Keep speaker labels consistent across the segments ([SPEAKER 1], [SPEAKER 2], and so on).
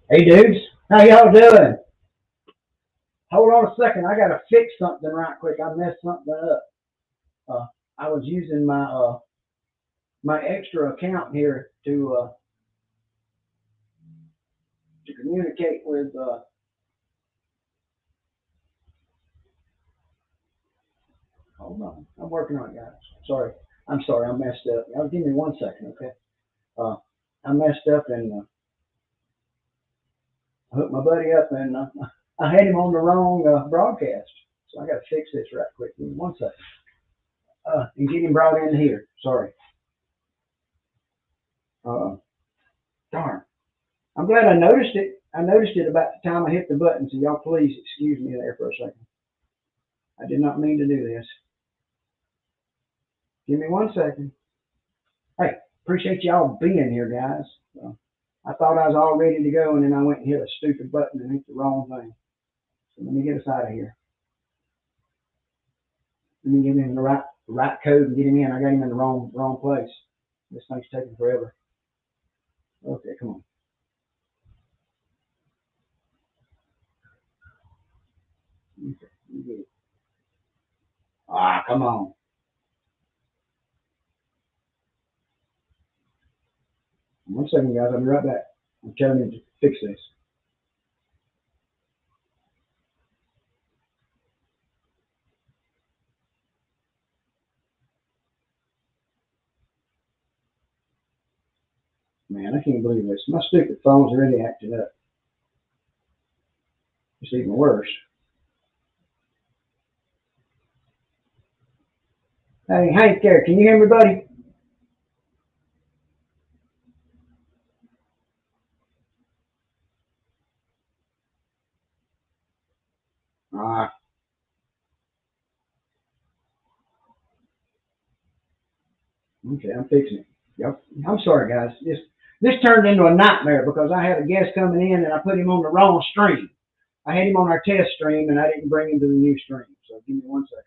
[SPEAKER 1] Hey dudes, how y'all doing? Hold on a second, I gotta fix something right quick. I messed something up. I was using my extra account here to communicate with. Hold on, I'm working on it, guys. Sorry, I'm sorry, I messed up. Y'all give me 1 second, okay? Uh, I messed up and I hooked my buddy up and I had him on the wrong broadcast. So I gotta fix this right quick. Give me 1 second. And get him brought in here. Sorry. Uh, darn. I'm glad I noticed it. I noticed it about the time I hit the button, so y'all please excuse me there for a second. I did not mean to do this. Give me 1 second. Hey, appreciate y'all being here, guys. I thought I was all ready to go, and then I went and hit a stupid button and hit the wrong thing. So let me get us out of here. Let me get him in the right code and get him in. I got him in the wrong place. This thing's taking forever. Okay, come on. Okay, you get it. Ah, come on. 1 second, guys. I'll be right back. I'm telling you to fix this. Man, I can't believe this. My stupid phone's really acting up. It's even worse. Hey, Hank there, can you hear me, buddy? Ah, okay, I'm fixing it. Yep. I'm sorry, guys. This turned into a nightmare because I had a guest coming in and I put him on the wrong stream. I had him on our test stream and I didn't bring him to the new stream. So give me 1 second.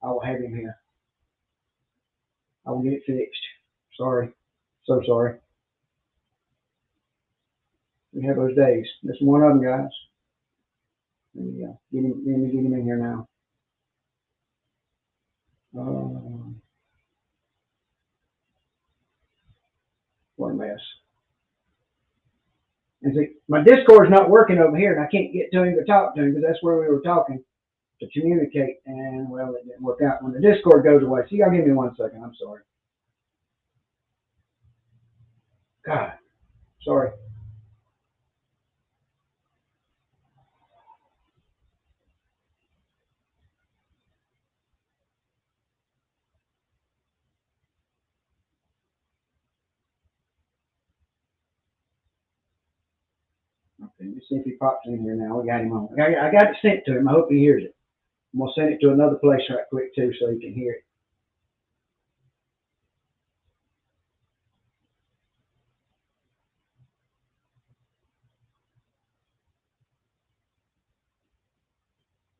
[SPEAKER 1] I will have him here. I will get it fixed. Sorry. So sorry. We have those days. This is one of them, guys. Let me, get him in here now. Uh, what a mess. And see, my Discord's not working over here, and I can't get to him to talk to him because that's where we were talking to communicate. And well, it didn't work out when the Discord goes away. So you gotta give me 1 second. I'm sorry. God, sorry. Okay, let's see if he pops in here now. We got him on. I got it sent to him. I hope he hears it. I'm gonna send it to another place right quick too, so he can hear it.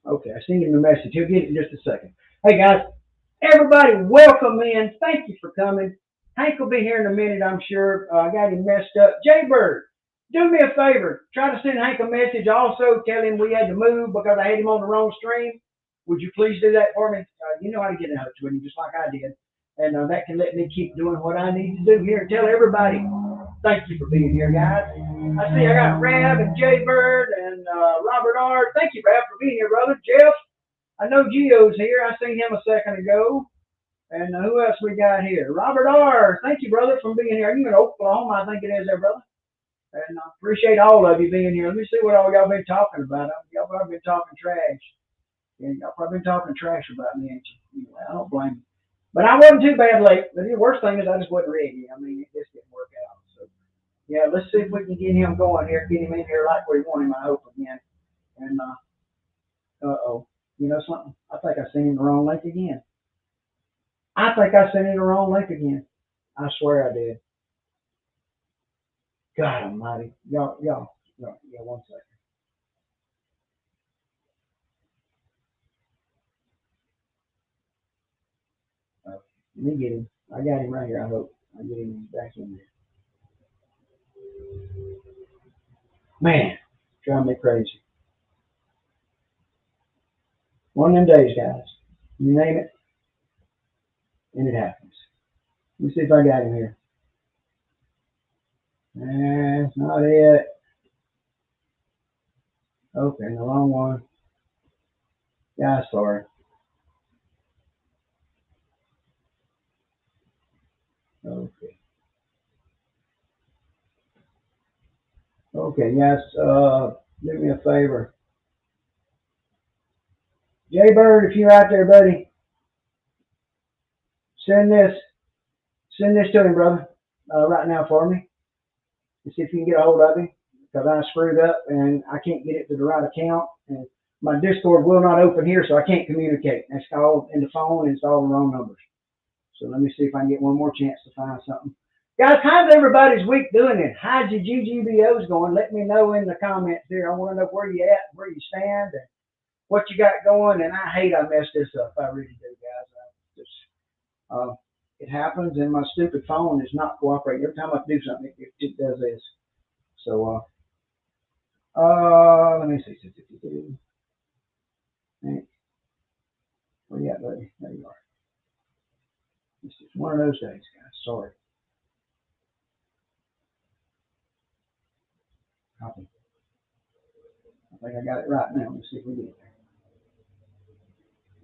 [SPEAKER 1] Okay, I sent him the message. He'll get it in just a second. Hey guys, everybody, welcome in. Thank you for coming. Hank will be here in a minute, I'm sure. I got him messed up. Jaybird, do me a favor. Try to send Hank a message. Also, tell him we had to move because I had him on the wrong stream. Would you please do that for me? You know how to get in touch with him, just like I did. And that can let me keep doing what I need to do here. Tell everybody, thank you for being here, guys. I see I got Rab and Jaybird and Robert R. Thank you, Rab, for being here, brother. Jeff, I know Gio's here. I seen him a second ago. And who else we got here? Robert R. Thank you, brother, for being here. Are you in Oklahoma? I think it is there, brother. And I appreciate all of you being here. Let me see what all y'all been talking about. Y'all probably been talking trash. Yeah, y'all probably been talking trash about me, ain't you? Anyway, I don't blame you. But I wasn't too bad late. But the worst thing is I just wasn't ready. I mean, it just didn't work out. So, yeah, let's see if we can get him going here, get him in here like we want him, I hope, again. And, uh-oh. You know something? I think I sent him the wrong link again. I think I sent him the wrong link again. I swear I did. God almighty. Yeah, 1 second. Okay. Let me get him. I got him right here, I hope. I'll get him back in there. Man, driving me crazy. One of them days, guys. You name it, and it happens. Let me see if I got him here. That's not it. Okay, the wrong one. Yeah, sorry. Okay. Okay, yes, do me a favor. Jay Bird, if you're out there, buddy, send this send this to him, brother, right now for me. And see if you can get a hold of him. Because I screwed up and I can't get it to the right account. And my Discord will not open here, so I can't communicate. That's all in the phone and it's all the wrong numbers. So let me see if I can get one more chance to find something. Guys, how's everybody's week doing? And how's your GGBOs going? Let me know in the comments there. I want to know where you at, where you stand, and what you got going. And I hate I messed this up. I really do, guys. It happens, and my stupid phone is not cooperating. Every time I do something, it does this. So, let me see. Where you at, buddy? There you are. It's just one of those days, guys. Sorry. Copy. I think I got it right now. Let's see if we get it there.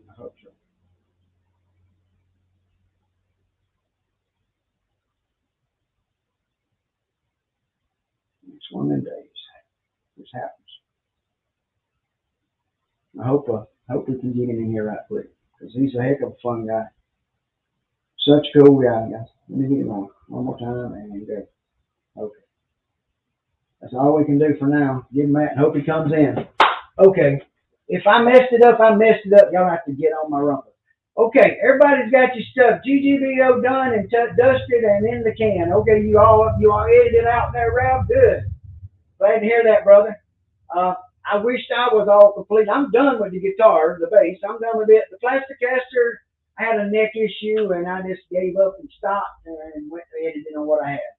[SPEAKER 1] I hope so. It's one of them days. This happens. I hope we can get him in here right quick because he's a heck of a fun guy. Such a cool guy, guys. Let me get him on one more time and go. Okay. That's all we can do for now. Give him that and hope he comes in. Okay. If I messed it up, I messed it up. Y'all have to get on my rumble. Okay, everybody's got your stuff. GGBO done and dusted and in the can. Okay, you all edited out there, Ralph? Good. Glad to hear that, brother. I wished I was all complete. I'm done with the guitar, the bass. I'm done with it. The Plasticaster, I had a neck issue and I just gave up and stopped and went to editing on what I had.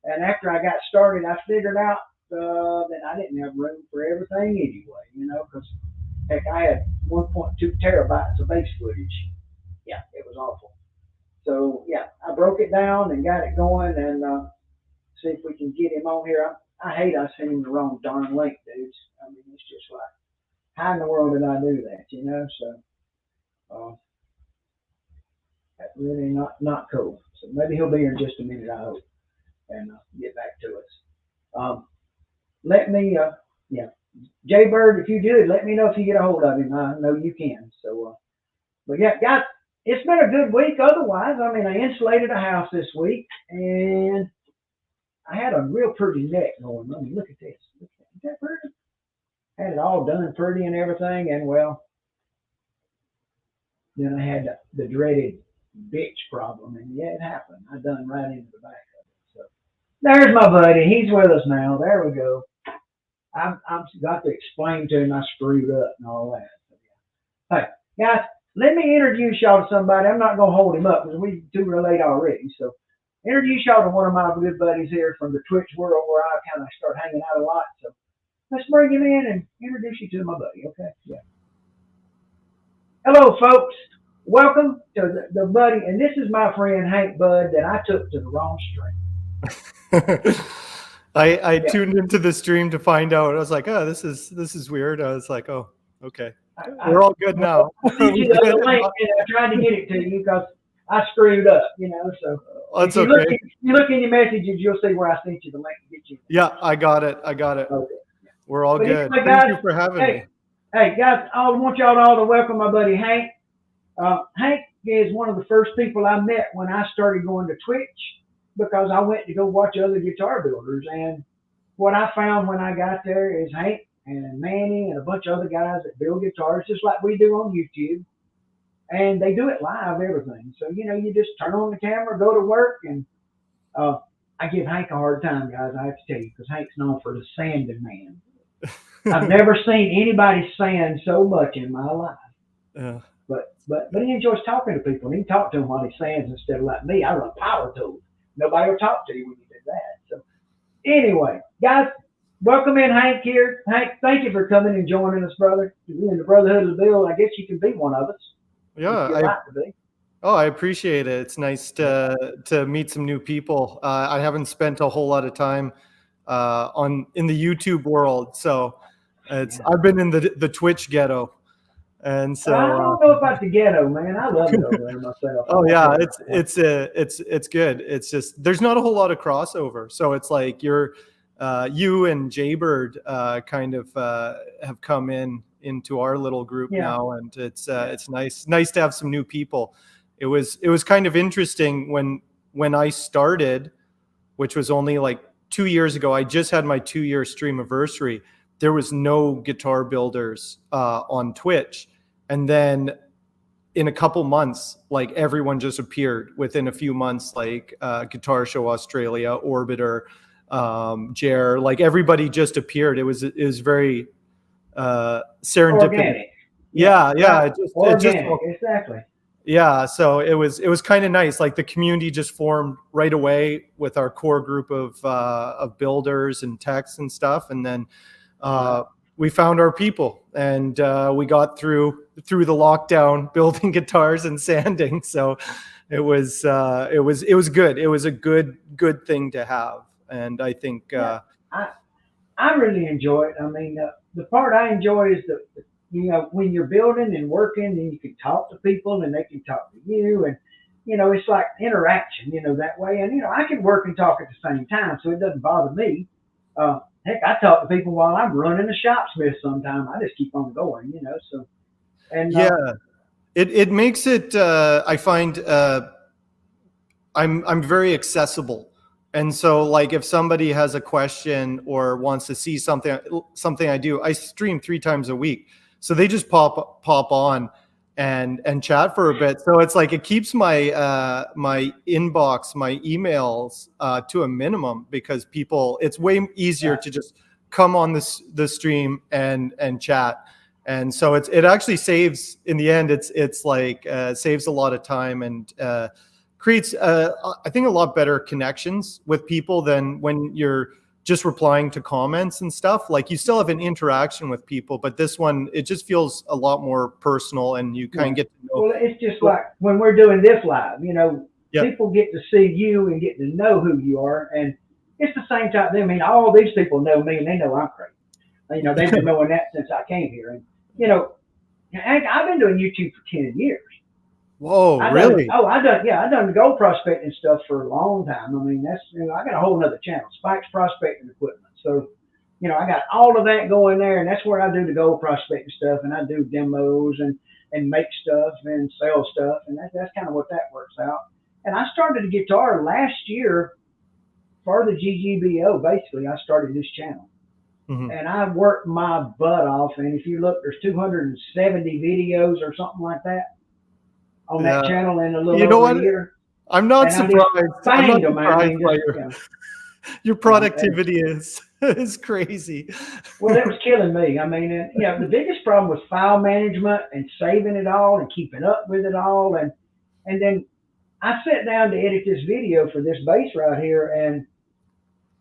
[SPEAKER 1] And after I got started, I figured out that I didn't have room for everything anyway, because heck, I had 1.2 terabytes of bass footage. Yeah, it was awful. So yeah, I broke it down and got it going and see if we can get him on here. I hate I sent him the wrong darn link, dudes. I mean, it's just like, how in the world did I do that, So that's really not cool. So maybe he'll be here in just a minute, I hope, and get back to us. Let me, yeah, Jay Bird, if you do, let me know if you get a hold of him. I know you can. So, but yeah, guys, it's been a good week. Otherwise, I mean, I insulated a house this week, and I had a real pretty neck going. I mean, look at this. Is that pretty? Had it all done pretty and everything, and well, then I had the dreaded bitch problem, and yeah, it happened. I done right into the back of it. So there's my buddy. He's with us now. There we go. I've got to explain to him I screwed up and all that. So, yeah. Hey, guys, let me introduce y'all to somebody. I'm not going to hold him up because we're too late already. So introduce y'all to one of my good buddies here from the Twitch world where I kind of start hanging out a lot. So let's bring him in and introduce you to my buddy, okay? Yeah. Hello, folks. Welcome to the buddy, and this is my friend Hank Bud that I took to the wrong string.
[SPEAKER 2] I tuned into the stream to find out. I was like, oh, this is weird. I was like, oh, okay. We're all good now.
[SPEAKER 1] I sent you the link, and I tried to get it to you because I screwed up, So
[SPEAKER 2] that's okay.
[SPEAKER 1] You look in your messages, you'll see where I sent you the link to get you.
[SPEAKER 2] Yeah, I got it. Okay. We're all good.
[SPEAKER 1] Anyway,
[SPEAKER 2] Thank you for having me.
[SPEAKER 1] Hey, guys, I want y'all all to welcome my buddy Hank. Hank is one of the first people I met when I started going to Twitch because I went to go watch other guitar builders. And what I found when I got there is Hank and Manny and a bunch of other guys that build guitars just like we do on YouTube. And they do it live, everything. So, you just turn on the camera, go to work, and I give Hank a hard time, guys, I have to tell you, because Hank's known for the sanding man. I've never seen anybody sand so much in my life.
[SPEAKER 2] Yeah.
[SPEAKER 1] But he enjoys talking to people. And he can talk to them while he sands instead of like me. I run power tools. Nobody will talk to you when you do that. So anyway, guys, Welcome in, Hank here. Hank, thank you for coming and joining us, brother. You in the Brotherhood of the Bill. I guess you can be one of us
[SPEAKER 2] Yeah,
[SPEAKER 1] if you like to be.
[SPEAKER 2] I appreciate it. It's nice to meet some new people. I haven't spent a whole lot of time on in the YouTube world, so it's
[SPEAKER 1] Yeah.
[SPEAKER 2] I've been in the Twitch ghetto, and
[SPEAKER 1] I
[SPEAKER 2] so
[SPEAKER 1] don't know about the ghetto, man. I love it over there myself.
[SPEAKER 2] oh
[SPEAKER 1] I
[SPEAKER 2] yeah,
[SPEAKER 1] tell you.
[SPEAKER 2] it's good. It's just there's not a whole lot of crossover, so it's like you and Jaybird kind of have come into our little group
[SPEAKER 1] Yeah.
[SPEAKER 2] now, and
[SPEAKER 1] Yeah.
[SPEAKER 2] it's nice to have some new people. It was kind of interesting when I started, which was only like 2 years ago. I just had my 2 year stream anniversary. There was no guitar builders on Twitch, and then in a couple months, like everyone just appeared within a few months, like Guitar Show Australia, Orbiter, Jer, like everybody just appeared. It was very serendipitous.
[SPEAKER 1] Organic. Yeah.
[SPEAKER 2] Yeah.
[SPEAKER 1] Right.
[SPEAKER 2] It just
[SPEAKER 1] Organic. Exactly.
[SPEAKER 2] yeah. So it was kind of nice. Like the community just formed right away with our core group of builders and techs and stuff, and then
[SPEAKER 1] Right.
[SPEAKER 2] we found our people, and we got through the lockdown building guitars and sanding. So it was good. It was a good thing to have, and I think
[SPEAKER 1] Yeah. I I really enjoy it. I mean, the part I enjoy is when you're building and working, and you can talk to people, and they can talk to you, and it's like interaction. That way, and I can work and talk at the same time, so it doesn't bother me. Heck, I talk to people while I'm running a shopsmith. Sometimes I just keep on going. So and
[SPEAKER 2] yeah, it makes it. I find I'm very accessible. And so like if somebody has a question or wants to see something I do, I stream 3 times a week. So they just pop on and chat for a bit. So it's like it keeps my inbox, my emails to a minimum, because it's way easier
[SPEAKER 1] right,
[SPEAKER 2] to just come on the stream and chat. And so it actually saves, in the end, it's like saves a lot of time, and creates I think a lot better connections with people than when you're just replying to comments and stuff. Like you still have an interaction with people, but this one, it just feels a lot more personal, and you kind
[SPEAKER 1] yeah.
[SPEAKER 2] of get to know.
[SPEAKER 1] Well, it's just like when we're doing this live.
[SPEAKER 2] Yeah.
[SPEAKER 1] People get to see you and get to know who you are, and it's the same type. I mean, all these people know me, and they know I'm crazy. They've been knowing that since I came here, and I've been doing YouTube for 10 years.
[SPEAKER 2] Whoa,
[SPEAKER 1] I done,
[SPEAKER 2] really?
[SPEAKER 1] oh, I done the gold prospecting stuff for a long time. I mean, that's, I got a whole nother channel, Spikes Prospecting Equipment. So, I got all of that going there, and that's where I do the gold prospecting stuff, and I do demos and make stuff and sell stuff, and that's kind of what that works out. And I started a guitar last year for the GGBO. Basically, I started this channel,
[SPEAKER 2] Hmm.
[SPEAKER 1] and I worked my butt off. And if you look, there's 270 videos or something like that on that
[SPEAKER 2] Yeah.
[SPEAKER 1] channel in a little
[SPEAKER 2] You know
[SPEAKER 1] over a
[SPEAKER 2] what?
[SPEAKER 1] year.
[SPEAKER 2] I'm not
[SPEAKER 1] And I just
[SPEAKER 2] surprised. I'm not
[SPEAKER 1] banged them. I
[SPEAKER 2] surprised
[SPEAKER 1] mean,
[SPEAKER 2] by
[SPEAKER 1] just
[SPEAKER 2] your
[SPEAKER 1] and
[SPEAKER 2] productivity is crazy.
[SPEAKER 1] well, it was killing me. I mean, and, the biggest problem was file management and saving it all and keeping up with it all, and then I sat down to edit this video for this bass right here, and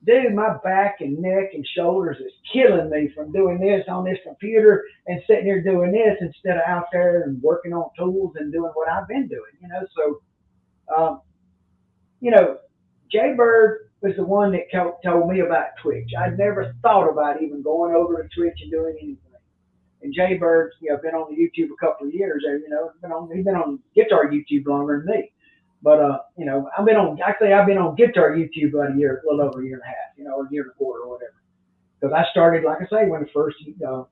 [SPEAKER 1] dude, my back and neck and shoulders is killing me from doing this on this computer and sitting here doing this instead of out there and working on tools and doing what I've been doing. So um, you know, Jay Bird was the one that told me about Twitch. I'd never thought about even going over to Twitch and doing anything. And Jay Bird's, been on the YouTube a couple of years. He's been on guitar YouTube longer than me. But I've been on guitar YouTube about a little over a year and a half, or a year and a quarter or whatever. Because I started, like I say, when the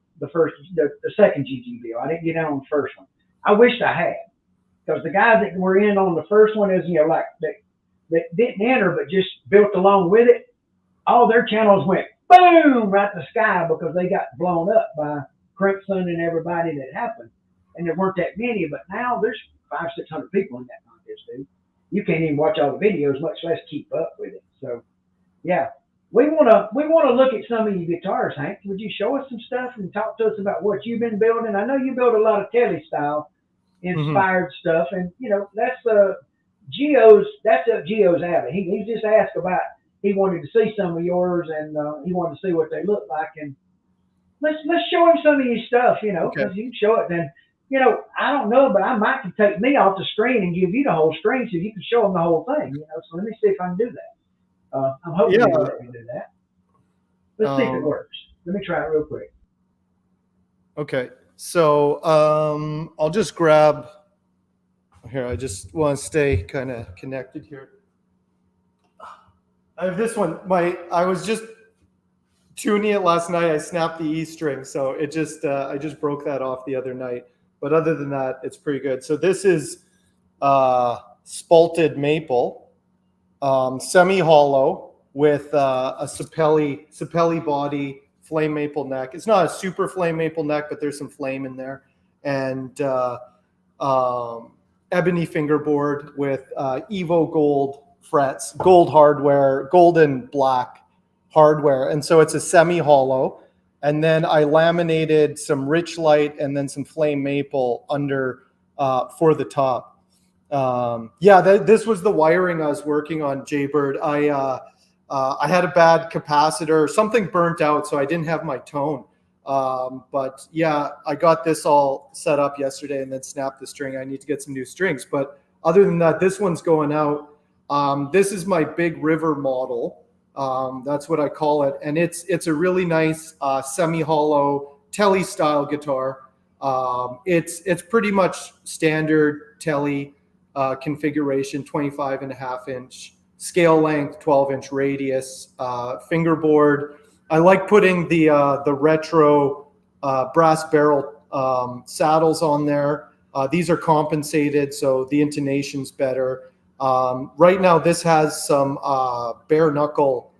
[SPEAKER 1] second GGBO. I didn't get in on the first one. I wished I had, because the guys that were in on the first one is, like that didn't enter but just built along with it. All their channels went boom right to the sky because they got blown up by Crankson and everybody that happened. And there weren't that many, but now there's 500-600 people in that contest, dude. You can't even watch all the videos, much less keep up with it. So, yeah, we wanna look at some of your guitars, Hank. Would you show us some stuff and talk to us about what you've been building? I know you build a lot of Telly style
[SPEAKER 2] Hmm.
[SPEAKER 1] inspired stuff, and that's Geo's alley. He just asked about he wanted to see some of yours, and he wanted to see what they look like. And let's show him some of your stuff,
[SPEAKER 2] Okay.
[SPEAKER 1] because you can show it. Then, I don't know, but I might can take me off the screen and give you the whole screen so you can show them the whole thing. So let me see if I can do that. I'm hoping
[SPEAKER 2] Yeah.
[SPEAKER 1] you'll let me do that. Let's see if it works. Let me try it real quick.
[SPEAKER 2] Okay. So I'll just grab here. I just want to stay kind of connected here. I have this one. I was just tuning it last night. I snapped the E string, so it just I just broke that off the other night. But other than that, it's pretty good. So this is spalted maple, semi-hollow with a sapelli body, flame maple neck. It's not a super flame maple neck, but there's some flame in there, and ebony fingerboard with Evo gold frets, gold hardware, gold and black hardware. And so it's a semi-hollow. And then I laminated some rich light and then some flame maple under for the top. This was the wiring I was working on, Jaybird. I had a bad capacitor, something burnt out, so I didn't have my tone. But yeah, I got this all set up yesterday and then snapped the string. I need to get some new strings. But other than that, this one's going out. This is my Big River model. That's what I call it. And it's a really nice semi-hollow telly style guitar. It's pretty much standard telly configuration, 25.5-inch scale length, 12-inch radius, fingerboard. I like putting the retro brass barrel saddles on there. These are compensated, so the intonation's better. Right now, this has some bare knuckle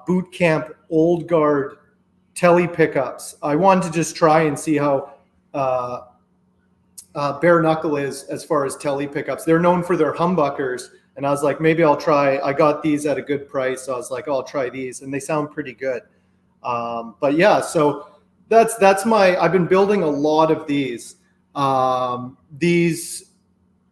[SPEAKER 2] boot camp old guard telly pickups. I wanted to just try and see how bare knuckle is as far as telly pickups. They're known for their humbuckers, and I was like, maybe I'll try. I got these at a good price, so I was like, oh, I'll try these, and they sound pretty good. But yeah, so that's my. I've been building a lot of these.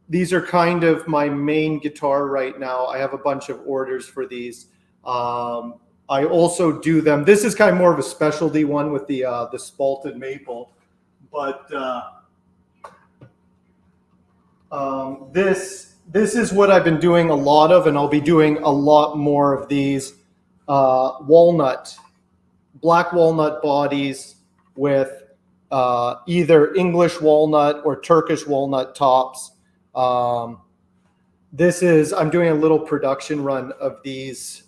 [SPEAKER 2] These are kind of my main guitar right now. I have a bunch of orders for these. I also do them. This is kind of more of a specialty one with the spalted maple, but this is what I've been doing a lot of, and I'll be doing a lot more of these black walnut bodies with either English walnut or Turkish walnut tops. I'm doing a little production run of these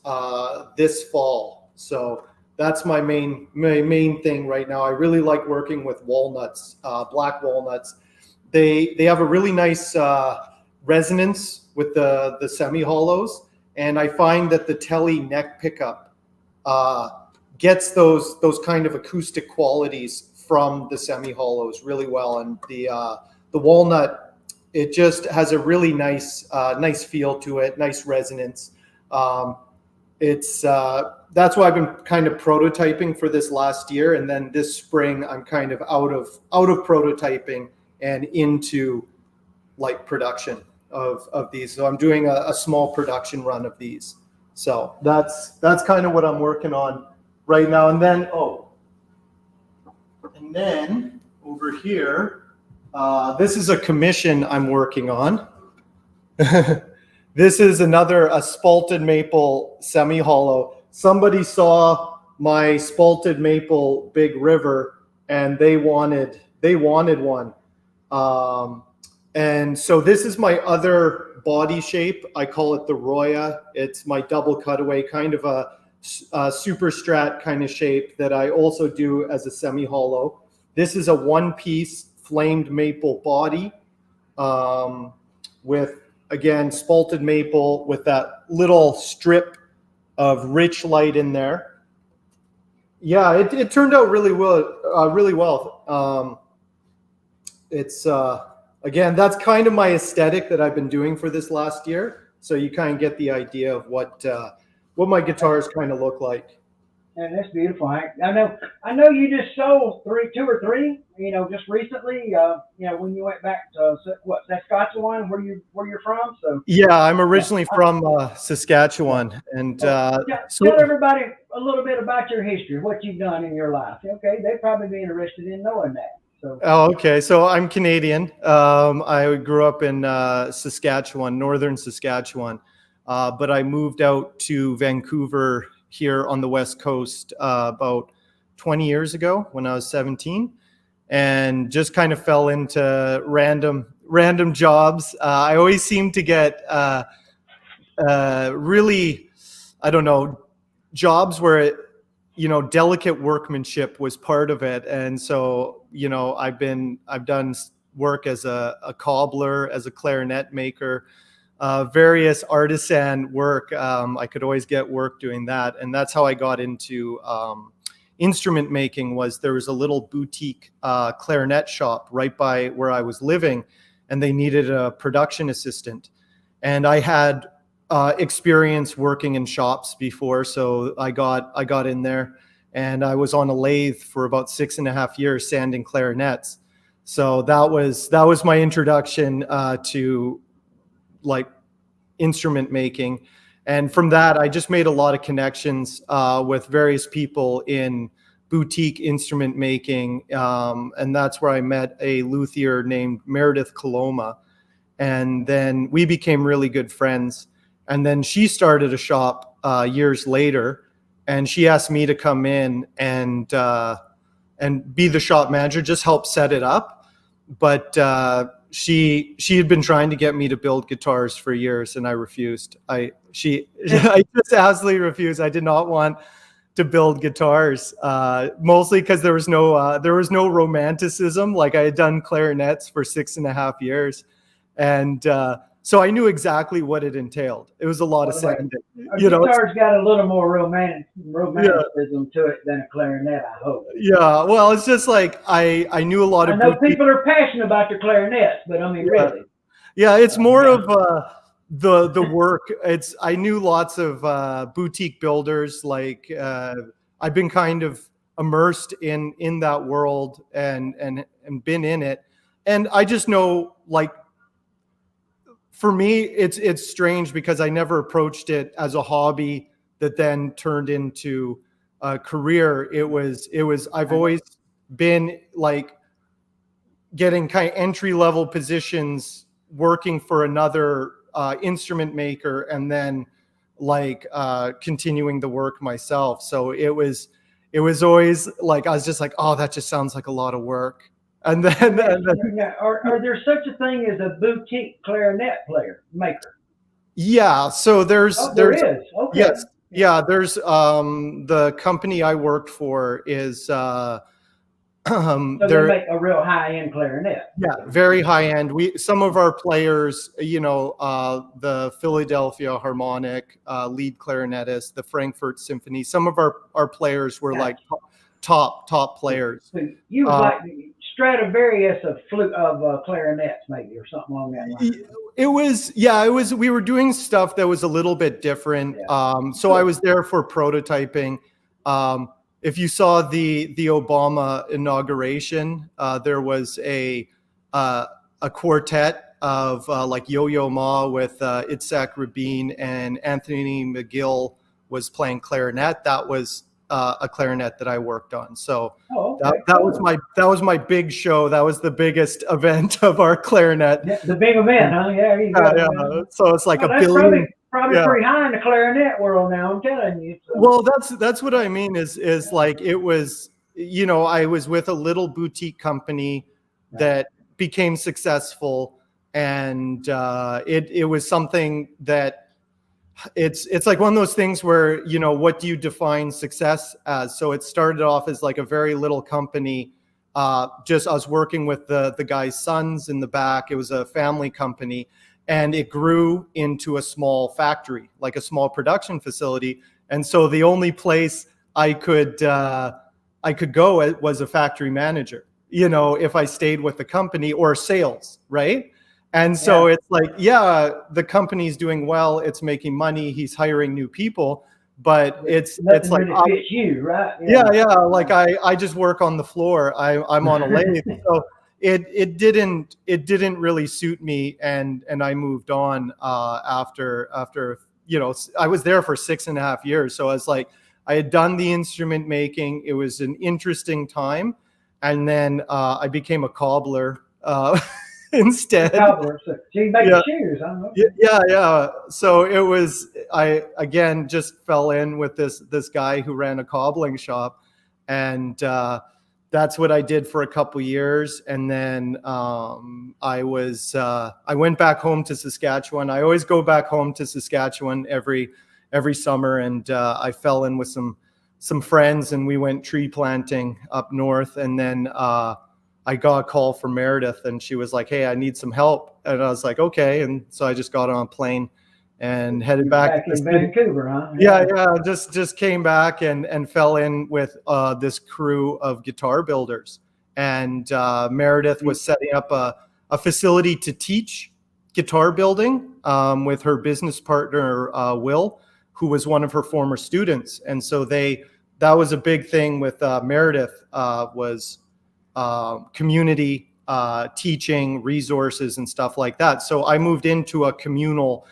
[SPEAKER 2] this fall. So that's my main thing right now. I really like working with walnuts, black walnuts. They have a really nice resonance with the semi-hollows, and I find that the telly neck pickup gets those kind of acoustic qualities from the semi-hollows really well, and the walnut, it just has a really nice feel to it, nice resonance. That's why I've been kind of prototyping for this last year, and then this spring I'm kind of out of prototyping and into like production of these. So I'm doing a small production run of these. So that's kind of what I'm working on right now. And then over here. This is a commission I'm working on. This is a spalted maple semi-hollow. Somebody saw my spalted maple Big River and they wanted one. And so this is my other body shape. I call it the Roya. It's my double cutaway, kind of a super strat kind of shape that I also do as a semi-hollow. This is a one-piece flamed maple body with, again, spalted maple with that little strip of rich light in there. Yeah, it turned out really well. It's again, that's kind of my aesthetic that I've been doing for this last year. So you kind of get the idea of what my guitars kind of look like.
[SPEAKER 1] And that's beautiful, Hank. I know you just sold two or three, just recently, when you went back to Saskatchewan, where you're from. So
[SPEAKER 2] Yeah, I'm
[SPEAKER 1] yeah,
[SPEAKER 2] originally from
[SPEAKER 1] yeah.
[SPEAKER 2] Saskatchewan, and
[SPEAKER 1] So tell everybody a little bit about your history, what you've done in your life. Okay, they'd probably be interested in knowing that. So
[SPEAKER 2] oh, okay. So I'm Canadian. I grew up in Saskatchewan, northern Saskatchewan, but I moved out to Vancouver here on the West Coast about 20 years ago when I was 17, and just kind of fell into random jobs. I always seem to get really, I don't know, jobs where delicate workmanship was part of it. And so, I've done work as a cobbler, as a clarinet maker, various artisan work. I could always get work doing that. And that's how I got into instrument making. There was a little boutique clarinet shop right by where I was living, and they needed a production assistant. And I had experience working in shops before, so I got in there, and I was on a lathe for about 6.5 years sanding clarinets. So that was my introduction to like instrument making, and from that I just made a lot of connections with various people in boutique instrument making, and that's where I met a luthier named Meredith Coloma, and then we became really good friends. And then she started a shop years later, and she asked me to come in and be the shop manager, just help set it up. But she had been trying to get me to build guitars for years, and I refused. I just absolutely refused. I did not want to build guitars, mostly because there was no romanticism. Like, I had done clarinets for 6.5 years, and so I knew exactly what it entailed. It was a lot of sanding.
[SPEAKER 1] A guitar's got a little more romanticism to it than a clarinet, I hope.
[SPEAKER 2] Yeah, well, it's just like I knew a lot of.
[SPEAKER 1] I know people are passionate about their clarinets, but I mean, really.
[SPEAKER 2] Yeah, it's more of the work. I knew lots of boutique builders. Like, I've been kind of immersed in that world and been in it, and I just know, like, for me, it's strange because I never approached it as a hobby that then turned into a career. I've always been like getting kind of entry level positions working for another instrument maker, and then like continuing the work myself. So it was always like, I was just like, oh, that just sounds like a lot of work. And then,
[SPEAKER 1] are there such a thing as a boutique clarinet maker?
[SPEAKER 2] Yeah, so
[SPEAKER 1] there is. Okay.
[SPEAKER 2] Yes, yeah. There's the company I worked for is
[SPEAKER 1] so they make a real high end clarinet.
[SPEAKER 2] Yeah, very high end. Some of our players, the Philadelphia Harmonic lead clarinetist, the Frankfurt Symphony. Some of our players were like top players.
[SPEAKER 1] So you was like Stradivarius of clarinets, maybe, or something along that line.
[SPEAKER 2] It was. We were doing stuff that was a little bit different.
[SPEAKER 1] Yeah.
[SPEAKER 2] So I was there for prototyping. If you saw the Obama inauguration, there was a quartet of like Yo-Yo Ma with Itzhak Rabin, and Anthony McGill was playing clarinet. That was a clarinet that I worked on. So that was my big show. That was the biggest event of our clarinet.
[SPEAKER 1] Yeah, the big event, huh? Yeah.
[SPEAKER 2] Yeah. So it's like a billion.
[SPEAKER 1] Probably pretty high in the clarinet world now, I'm telling you. So.
[SPEAKER 2] Well, that's what I mean is like, it was, I was with a little boutique company that became successful, and it was something that it's like one of those things where, what do you define success as? So it started off as like a very little company. Just I was working with the guy's sons in the back. It was a family company, and it grew into a small factory, like a small production facility. And so the only place I could go was a factory manager, if I stayed with the company, or sales, right? And so it's like, the company's doing well, it's making money, he's hiring new people, but it's
[SPEAKER 1] Nothing
[SPEAKER 2] like
[SPEAKER 1] really fits you, right?
[SPEAKER 2] yeah, like I just work on the floor. I'm on a lathe, so it didn't really suit me, and I moved on after I was there for 6.5 years. So I was like, I had done the instrument making. It was an interesting time, and then I became a cobbler instead.
[SPEAKER 1] Cobbler. So you make
[SPEAKER 2] Yeah.
[SPEAKER 1] shoes, huh?
[SPEAKER 2] Yeah. So it was, I again just fell in with this guy who ran a cobbling shop, and that's what I did for a couple years. And then I went back home to Saskatchewan. I always go back home to Saskatchewan every summer, and I fell in with some friends, and we went tree planting up north. And then I got a call from Meredith, and she was like, "Hey, I need some help." And I was like, "Okay." And so I just got on a plane and headed back
[SPEAKER 1] in Vancouver, huh?
[SPEAKER 2] Yeah. Just came back and fell in with this crew of guitar builders. And Meredith was setting up a facility to teach guitar building with her business partner, Will, who was one of her former students. And so that was a big thing with Meredith, was community teaching, resources, and stuff like that. So I moved into a communal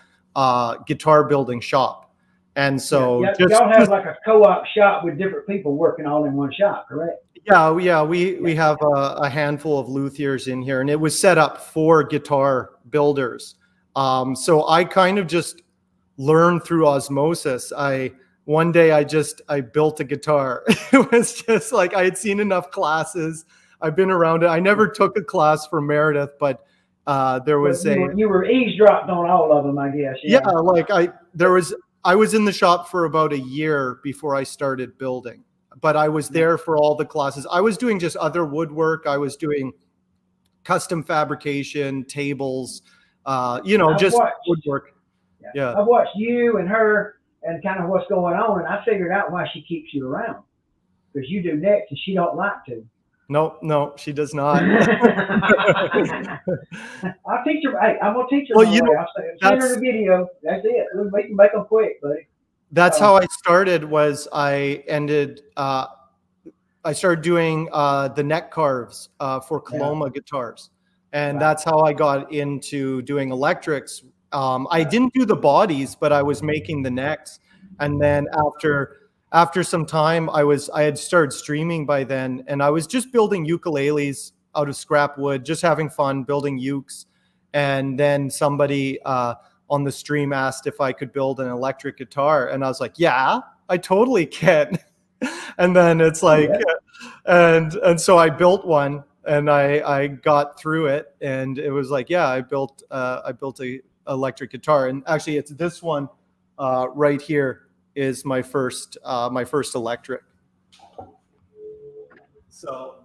[SPEAKER 2] guitar building shop. And so
[SPEAKER 1] y'all have like a co-op shop with different people working all in one shop, correct?
[SPEAKER 2] Yeah, we have a handful of luthiers in here, and it was set up for guitar builders. So I kind of just learned through osmosis. One day I built a guitar. It was just like I had seen enough classes. I've been around it. I never took a class from Meredith, but there was
[SPEAKER 1] you were eavesdropped on all of them, I guess.
[SPEAKER 2] Yeah, like I was in the shop for about a year before I started building, but I was there for all the classes. I was doing just other woodwork. I was doing custom fabrication, tables, just woodwork. Yeah.
[SPEAKER 1] I've watched you and her and kind of what's going on, and I figured out why she keeps you around, because you do necks and she don't like to.
[SPEAKER 2] No, she does not.
[SPEAKER 1] I'll teach her. Hey, I'm gonna teach her.
[SPEAKER 2] Well,
[SPEAKER 1] I'll send her the video. That's it. We can make them quick, buddy.
[SPEAKER 2] That's how I started. Was I started doing the neck carves for Coloma guitars, and that's how I got into doing electrics. I didn't do the bodies, but I was making the necks, and then after some time, I had started streaming by then, and I was just building ukuleles out of scrap wood, just having fun building ukes. And then somebody on the stream asked if I could build an electric guitar, and I was like, "Yeah, I totally can." And then it's like, and so I built one, and I got through it, and it was like, yeah, I built a electric guitar, and actually, it's this one right here is my first electric. So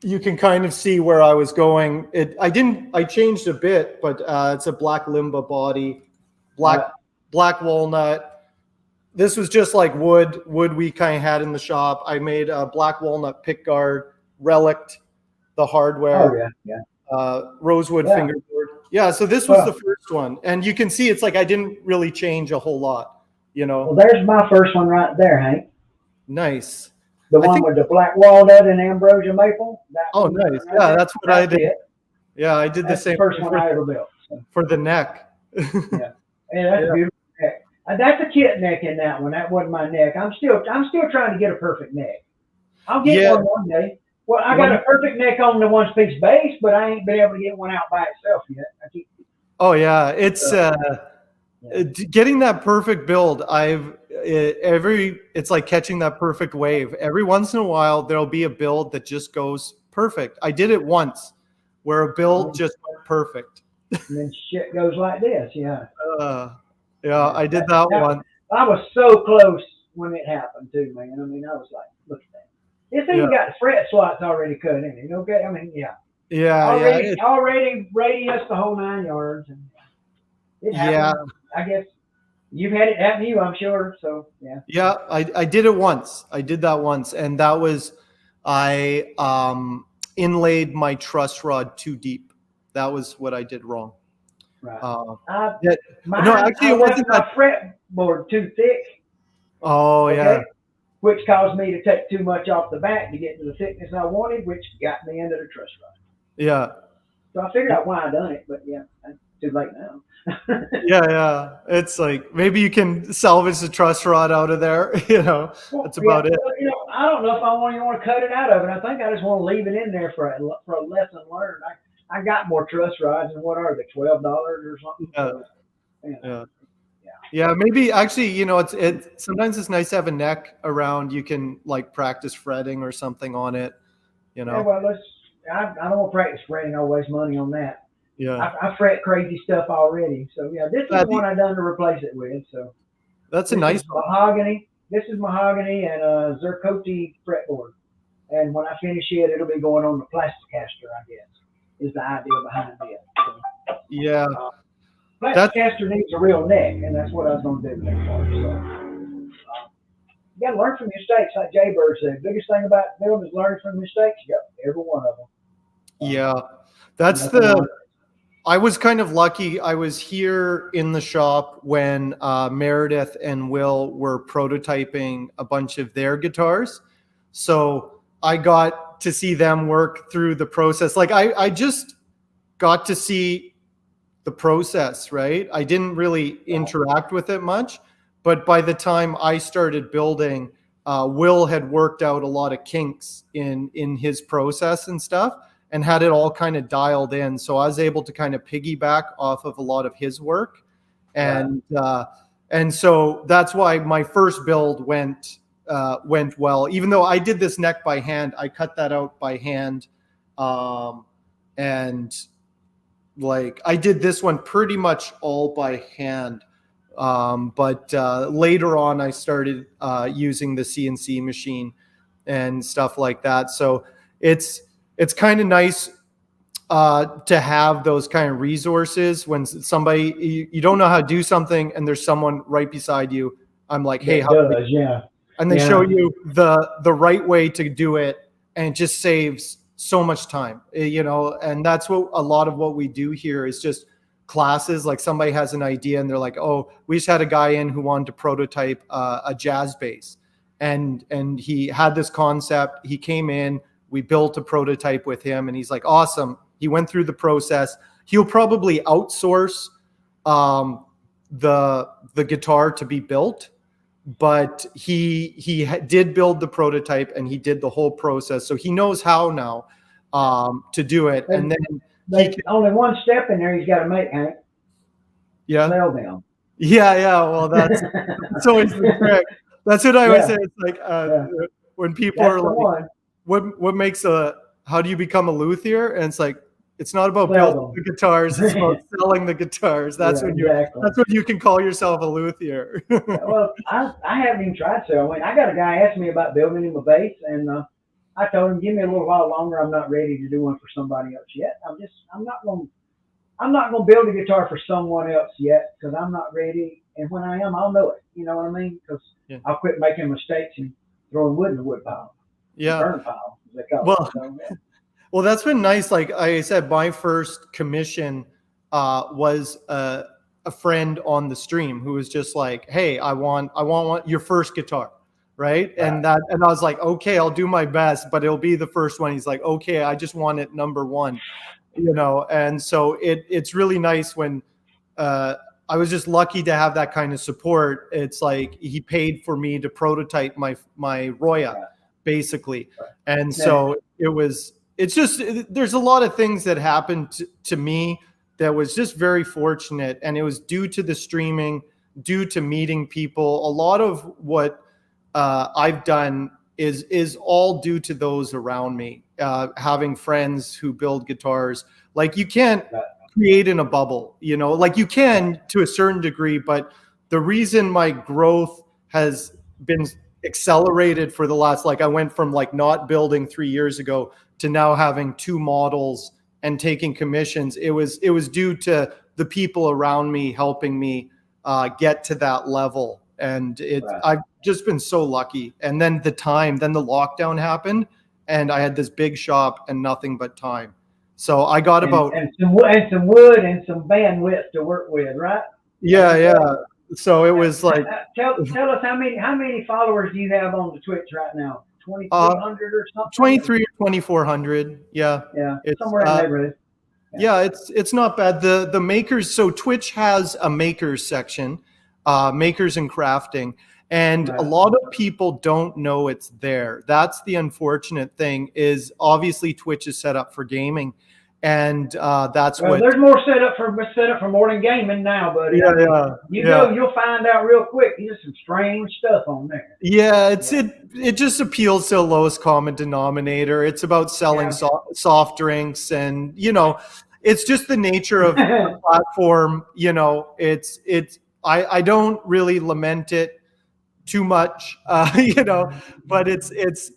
[SPEAKER 2] you can kind of see where I was going. I changed a bit, but it's a black limba body, black walnut. This was just like wood we kind of had in the shop. I made a black walnut pick guard, relict the hardware. Rosewood fingerboard. Yeah, so this was the first one, and you can see it's like I didn't really change a whole lot.
[SPEAKER 1] Well, there's my first one right there, Hank.
[SPEAKER 2] Nice.
[SPEAKER 1] The one with the black walnut and ambrosia maple.
[SPEAKER 2] Nice. Yeah, that's what I did. Yeah, I did the same.
[SPEAKER 1] First one I ever built.
[SPEAKER 2] For the neck.
[SPEAKER 1] Yeah, that's a beautiful neck. That's a kit neck in that one. That wasn't my neck. I'm still trying to get a perfect neck. I'll get one day. Well, I got a perfect neck on the one-piece bass, but I ain't been able to get one out by itself yet.
[SPEAKER 2] It's getting that perfect build. It's like catching that perfect wave. Every once in a while, there'll be a build that just goes perfect. I did it once, where a build just went perfect.
[SPEAKER 1] And then shit goes like this.
[SPEAKER 2] I did that one.
[SPEAKER 1] I was so close when it happened too, man. I mean, I was like, look at that. It's even got the fret slots already cut in it. Okay, I mean, already radius the whole 9 yards. And it happened. I guess you've had it happen to you, I'm sure. So
[SPEAKER 2] yeah, I did it once. I did that once, and that was I inlaid my truss rod too deep. That was what I did wrong.
[SPEAKER 1] Right.
[SPEAKER 2] No, actually, it wasn't
[SPEAKER 1] my fretboard too thick.
[SPEAKER 2] Oh
[SPEAKER 1] Okay,
[SPEAKER 2] yeah.
[SPEAKER 1] which caused me to take too much off the back to get to the thickness I wanted, which got me into the truss rod.
[SPEAKER 2] Yeah.
[SPEAKER 1] So I figured out why I done it, but yeah, it's too late now.
[SPEAKER 2] Yeah, yeah. It's like maybe you can salvage the truss rod out of there.
[SPEAKER 1] Well,
[SPEAKER 2] That's
[SPEAKER 1] yeah,
[SPEAKER 2] about it.
[SPEAKER 1] well, I don't know if I want, to cut it out of it. I think I just want to leave it in there for a lesson learned. I got more truss rods, and what are they, $12 or something?
[SPEAKER 2] Yeah,
[SPEAKER 1] So,
[SPEAKER 2] yeah,
[SPEAKER 1] yeah.
[SPEAKER 2] yeah. Maybe actually, it's sometimes it's nice to have a neck around. You can like practice fretting or something on it. You
[SPEAKER 1] Yeah,
[SPEAKER 2] know.
[SPEAKER 1] well, I don't want to practice fretting. I'll waste money on that.
[SPEAKER 2] Yeah.
[SPEAKER 1] I fret crazy stuff already. So yeah, this is
[SPEAKER 2] Uh,
[SPEAKER 1] the one I done to replace it with. So
[SPEAKER 2] that's a
[SPEAKER 1] this is
[SPEAKER 2] nice one.
[SPEAKER 1] mahogany. This is mahogany and a zircote fretboard. And when I finish it, it'll be going on the Plasticaster, I guess, is the idea behind it. So,
[SPEAKER 2] Yeah.
[SPEAKER 1] uh,
[SPEAKER 2] That's
[SPEAKER 1] Plasticaster needs a real neck, and that's what I was going to do next part. So, you got to learn from your mistakes, like Jay Bird said. Biggest thing about building is learning from mistakes. Yep, every one of them.
[SPEAKER 2] yeah. That's
[SPEAKER 1] Nothing
[SPEAKER 2] the
[SPEAKER 1] wrong.
[SPEAKER 2] I was kind of lucky. I was here in the shop when Meredith and Will were prototyping a bunch of their guitars. So I got to see them work through the process. Like I just got to see the process, right? I didn't really interact with it much. But by the time I started building, Will had worked out a lot of kinks in his process and stuff and had it all kind of dialed in. So I was able to kind of piggyback off of a lot of his work.
[SPEAKER 1] Right.
[SPEAKER 2] And so that's why my first build went well. Even though I did this neck by hand, I cut that out by hand. And like I did this one pretty much all by hand. But later on, I started using the CNC machine and stuff like that. So it's kind of nice to have those kind of resources when somebody you don't know how to do something and there's someone right beside you. I'm like, hey,
[SPEAKER 1] That
[SPEAKER 2] how do we?
[SPEAKER 1] does, yeah.
[SPEAKER 2] And they show
[SPEAKER 1] Yeah.
[SPEAKER 2] you the right way to do it, and it just saves so much time, and that's what a lot of what we do here is just classes. Like somebody has an idea and they're like, oh, we just had a guy in who wanted to prototype a jazz bass, and he had this concept. He came in, we built a prototype with him, and he's like, awesome. He went through the process. He'll probably outsource the guitar to be built, but he did build the prototype and he did the whole process, so he knows how now to do it.
[SPEAKER 1] There's,
[SPEAKER 2] And then
[SPEAKER 1] there's only one step in there he's got to make, Hank.
[SPEAKER 2] yeah,
[SPEAKER 1] Smell them.
[SPEAKER 2] yeah. Well, that's always the trick. That's what I always
[SPEAKER 1] Yeah,
[SPEAKER 2] say. It's like
[SPEAKER 1] yeah.
[SPEAKER 2] when people
[SPEAKER 1] That's
[SPEAKER 2] are
[SPEAKER 1] the
[SPEAKER 2] like,
[SPEAKER 1] one.
[SPEAKER 2] what makes how do you become a luthier? And it's like, it's not about building
[SPEAKER 1] Smell
[SPEAKER 2] the guitars, it's about
[SPEAKER 1] them.
[SPEAKER 2] selling the guitars. That's
[SPEAKER 1] Yeah,
[SPEAKER 2] when
[SPEAKER 1] exactly.
[SPEAKER 2] you can call yourself a luthier.
[SPEAKER 1] Yeah, well, I haven't even tried to. I got a guy asked me about building him a bass, and I told him, give me a little while longer. I'm not ready to do one for somebody else yet. I'm not going to build a guitar for someone else yet because I'm not ready. And when I am, I'll know it. You know what I mean? Because
[SPEAKER 2] Yeah.
[SPEAKER 1] I'll quit making mistakes and throwing wood in the wood pile,
[SPEAKER 2] Yeah.
[SPEAKER 1] burn pile, as they call
[SPEAKER 2] Well,
[SPEAKER 1] it. So, yeah.
[SPEAKER 2] Well, that's been nice. Like I said, my first commission was a friend on the stream who was just like, "Hey, I want your first guitar, right?"
[SPEAKER 1] Right.
[SPEAKER 2] And I was like, "Okay, I'll do my best, but it'll be the first one." He's like, "Okay, I just want it number one," And so it's really nice when uh, I was just lucky to have that kind of support. It's like he paid for me to prototype my Roya,
[SPEAKER 1] Right.
[SPEAKER 2] basically,
[SPEAKER 1] Right.
[SPEAKER 2] and
[SPEAKER 1] Yeah.
[SPEAKER 2] so it's just there's a lot of things that happened to me that was just very fortunate, and it was due to the streaming, due to meeting people. A lot of what I've done is all due to those around me, having friends who build guitars. Like you can't
[SPEAKER 1] Right.
[SPEAKER 2] create in a bubble, like you can to a certain degree, but the reason my growth has been accelerated for the last, like I went from like not building 3 years ago to now having 2 models and taking commissions. It was due to the people around me helping me get to that level. And
[SPEAKER 1] Right.
[SPEAKER 2] I've just been so lucky. And then the lockdown happened and I had this big shop and nothing but time. So I got about,
[SPEAKER 1] And some wood and some bandwidth to work with, right?
[SPEAKER 2] yeah. So it was like
[SPEAKER 1] Tell us how many followers do you have on the Twitch right now?
[SPEAKER 2] uh,
[SPEAKER 1] 2,300 or something?
[SPEAKER 2] 23 or 2,400. Yeah.
[SPEAKER 1] Yeah,
[SPEAKER 2] It's
[SPEAKER 1] somewhere in that neighborhood.
[SPEAKER 2] yeah, it's not bad. The makers, so Twitch has a makers section, makers and crafting, and a
[SPEAKER 1] Right.
[SPEAKER 2] lot of people don't know it's there. That's the unfortunate thing. Is obviously Twitch is set up for gaming, and that's
[SPEAKER 1] Well,
[SPEAKER 2] what.
[SPEAKER 1] there's more set up for more than gaming now, buddy.
[SPEAKER 2] Yeah,
[SPEAKER 1] I mean,
[SPEAKER 2] yeah,
[SPEAKER 1] you
[SPEAKER 2] yeah.
[SPEAKER 1] go, you'll find out real quick. There's some strange stuff on there.
[SPEAKER 2] Yeah, it just appeals to the lowest common denominator. It's about selling
[SPEAKER 1] Yeah.
[SPEAKER 2] soft drinks, and it's just the nature of the platform. I don't really lament it too much, but it's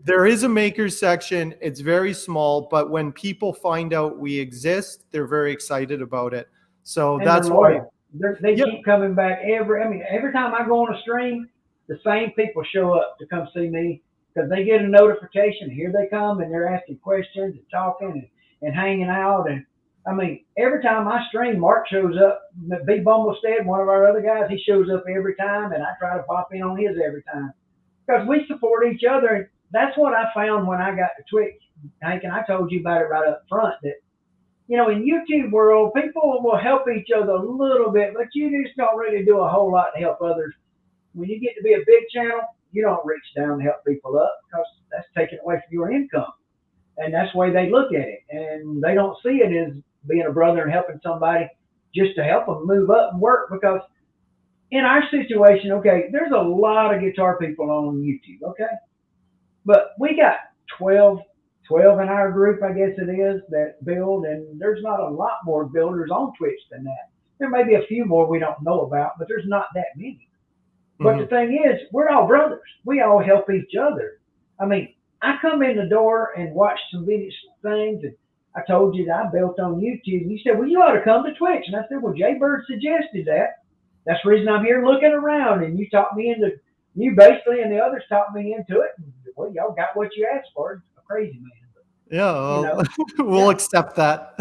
[SPEAKER 2] there is a makers section. It's very small, but when people find out we exist, they're very excited about it. So
[SPEAKER 1] And
[SPEAKER 2] that's
[SPEAKER 1] they're
[SPEAKER 2] why.
[SPEAKER 1] loyal. They
[SPEAKER 2] Yep.
[SPEAKER 1] keep coming back every time I go on a stream, the same people show up to come see me because they get a notification. Here they come and they're asking questions and talking and hanging out. And I mean, every time I stream, Mark shows up. B. Bumblestead, one of our other guys, he shows up every time, and I try to pop in on his every time because we support each other. And that's what I found when I got to Twitch, Hank, and I told you about it right up front that in YouTube world, people will help each other a little bit, but you just don't really do a whole lot to help others. When you get to be a big channel, you don't reach down to help people up because that's taken away from your income. And that's the way they look at it. And they don't see it as being a brother and helping somebody just to help them move up and work. Because in our situation, okay, there's a lot of guitar people on YouTube, okay? But we got 12 in our group, I guess it is, that build, and there's not a lot more builders on Twitch than that. There may be a few more we don't know about, but there's not that many. But the thing is, we're all brothers. We all help each other. I mean, I come in the door and watch some video things, and I told you that I built on YouTube. And you said, well, you ought to come to Twitch. And I said, well, Jay Bird suggested that. That's the reason I'm here looking around. And you talked me into, you basically and the others talked me into it. And, well, y'all got what you asked for. It's a crazy man.
[SPEAKER 2] Yeah, well, we'll accept that.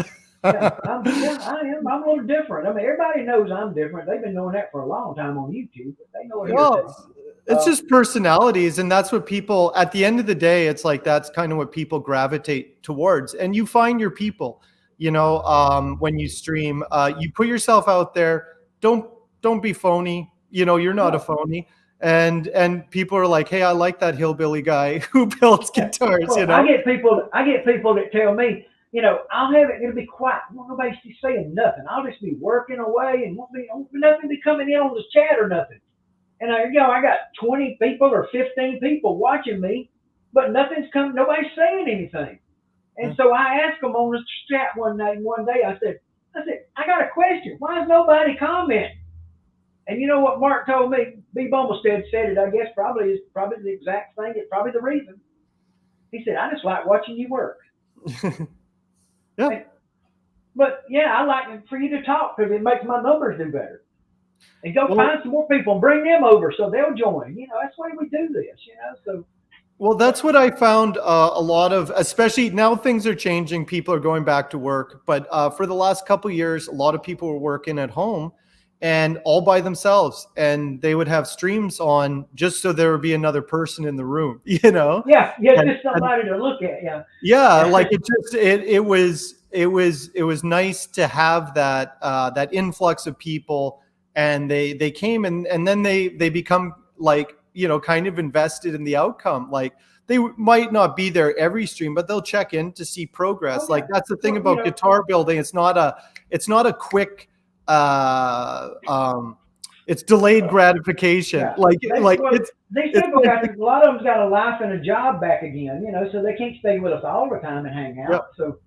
[SPEAKER 1] I am. I'm a little different. I mean, everybody knows I'm different. They've been knowing that for a long time on YouTube, but they know it here too.
[SPEAKER 2] It's just personalities, and that's what people. At the end of the day, it's like that's kind of what people gravitate towards, and you find your people. When you stream, you put yourself out there. Don't be phony. You're not a phony. And people are like, hey, I like that hillbilly guy who builds guitars.
[SPEAKER 1] Well, I get people that tell me, I'll have it. It'll be quiet. Nobody's saying nothing. I'll just be working away and won't be nothing be coming in on this chat or nothing. And I got 20 people or 15 people watching me, but nothing's coming. Nobody's saying anything. And so I asked them on the chat one day. I said, I got a question. Why is nobody commenting? And you know what Mark told me? B. Bumblestead said it, I guess, probably the exact thing. It's probably the reason. He said, I just like watching you work.
[SPEAKER 2] Yeah.
[SPEAKER 1] But yeah, I like it for you to talk because it makes my numbers do better. And go find some more people and bring them over so they'll join. That's why we do this, so.
[SPEAKER 2] Well, that's what I found a lot of, especially now things are changing. People are going back to work. But for the last couple of years, a lot of people were working at home and all by themselves. And they would have streams on just so there would be another person in the room,
[SPEAKER 1] Yeah, just somebody to look at, yeah.
[SPEAKER 2] Yeah, like it was nice to have that influx of people, and they came and then they become like, kind of invested in the outcome. Like they might not be there every stream, but they'll check in to see progress.
[SPEAKER 1] Oh, yeah.
[SPEAKER 2] Like that's the thing about guitar building. It's not a quick it's delayed gratification.
[SPEAKER 1] Yeah. These people got a lot of them's got a life and a job back again, so they can't stay with us all the time and hang out. Yep. So,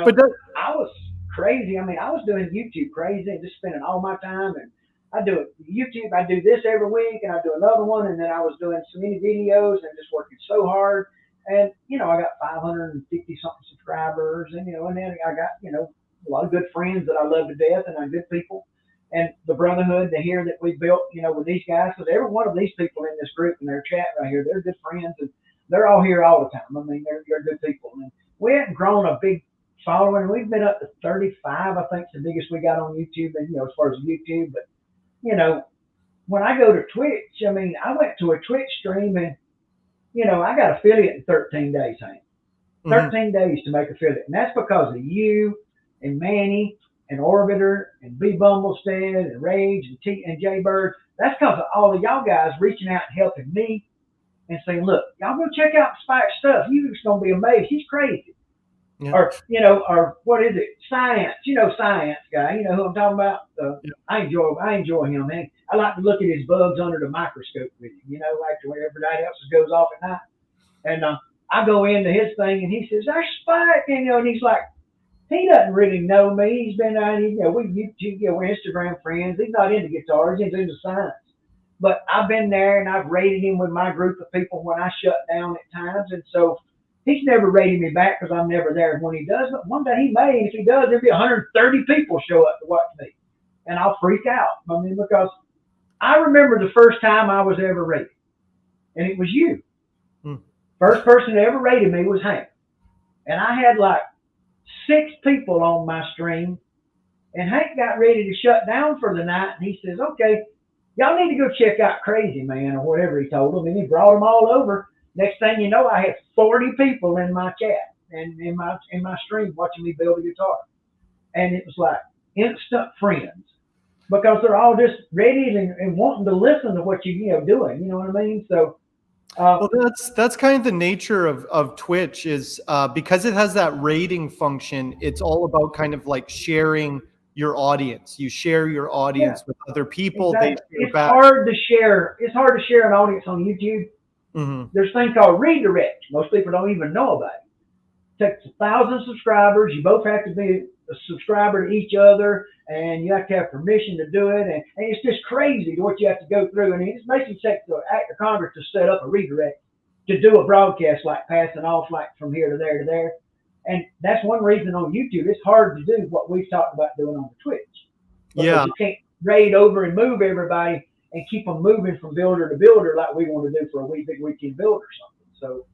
[SPEAKER 1] but I was crazy. I mean, I was doing YouTube crazy and just spending all my time. And I do YouTube. I do this every week, and I do another one, and then I was doing so many videos and just working so hard. And I got 550 something subscribers, and and then I got a lot of good friends that I love to death, and I'm good people. And the Brotherhood, to hear that we built, with these guys, because every one of these people in this group in their chat right here, they're good friends, and they're all here all the time. I mean, they're good people. And we haven't grown a big following. We've been up to 35, I think, the biggest we got on YouTube, and as far as YouTube. But you know, when I go to Twitch, I mean, I went to a Twitch stream and, I got affiliate in 13 days, Hank.
[SPEAKER 2] Hmm.
[SPEAKER 1] 13 days to make affiliate. And that's because of you and Manny and Orbiter and B Bumblestead and Rage and T and J Bird. That's because of all of y'all guys reaching out and helping me and saying, look, y'all go check out Spike's stuff. You're just going to be amazed. He's crazy.
[SPEAKER 2] Yeah.
[SPEAKER 1] Or what is it? Science. Science guy. You know who I'm talking about?
[SPEAKER 2] Yeah.
[SPEAKER 1] I enjoy him, man. I like to look at his bugs under the microscope with him, after everybody else goes off at night. And I go into his thing and he says, there's Spike, and he's like, he doesn't really know me. He's been out, we're Instagram friends. He's not into guitars, he's into science. But I've been there and I've rated him with my group of people when I shut down at times. And so he's never rated me back because I'm never there when he does. But one day he may, and if he does, there'll be 130 people show up to watch me. And I'll freak out. I mean, because I remember the first time I was ever rated, and it was you. First person that ever rated me was Hank. And I had like 6 people on my stream. And Hank got ready to shut down for the night. And he says, okay, y'all need to go check out Crazy Man or whatever he told them. And he brought them all over. Next thing you know, I had 40 people in my chat and in my stream watching me build a guitar. And it was like instant friends because they're all just ready and wanting to listen to what you're doing. You know what I mean? So,
[SPEAKER 2] well, that's kind of the nature of Twitch is because it has that rating function. It's all about kind of like sharing your audience. You share your audience with other people.
[SPEAKER 1] Exactly.
[SPEAKER 2] They share
[SPEAKER 1] It's
[SPEAKER 2] back.
[SPEAKER 1] hard to share. It's hard to share an audience on YouTube.
[SPEAKER 2] Mm-hmm.
[SPEAKER 1] There's a thing called redirect. Most people don't even know about it. It takes 1,000 subscribers. You both have to be a subscriber to each other, and you have to have permission to do it. And it's just crazy what you have to go through. And it just basically takes the act of Congress to set up a redirect to do a broadcast like passing off like from here to there to there. And that's one reason on YouTube it's hard to do what we've talked about doing on the Twitch. Because you can't raid over and move everybody and keep them moving from builder to builder like we want to do for a big weekend build or something. So,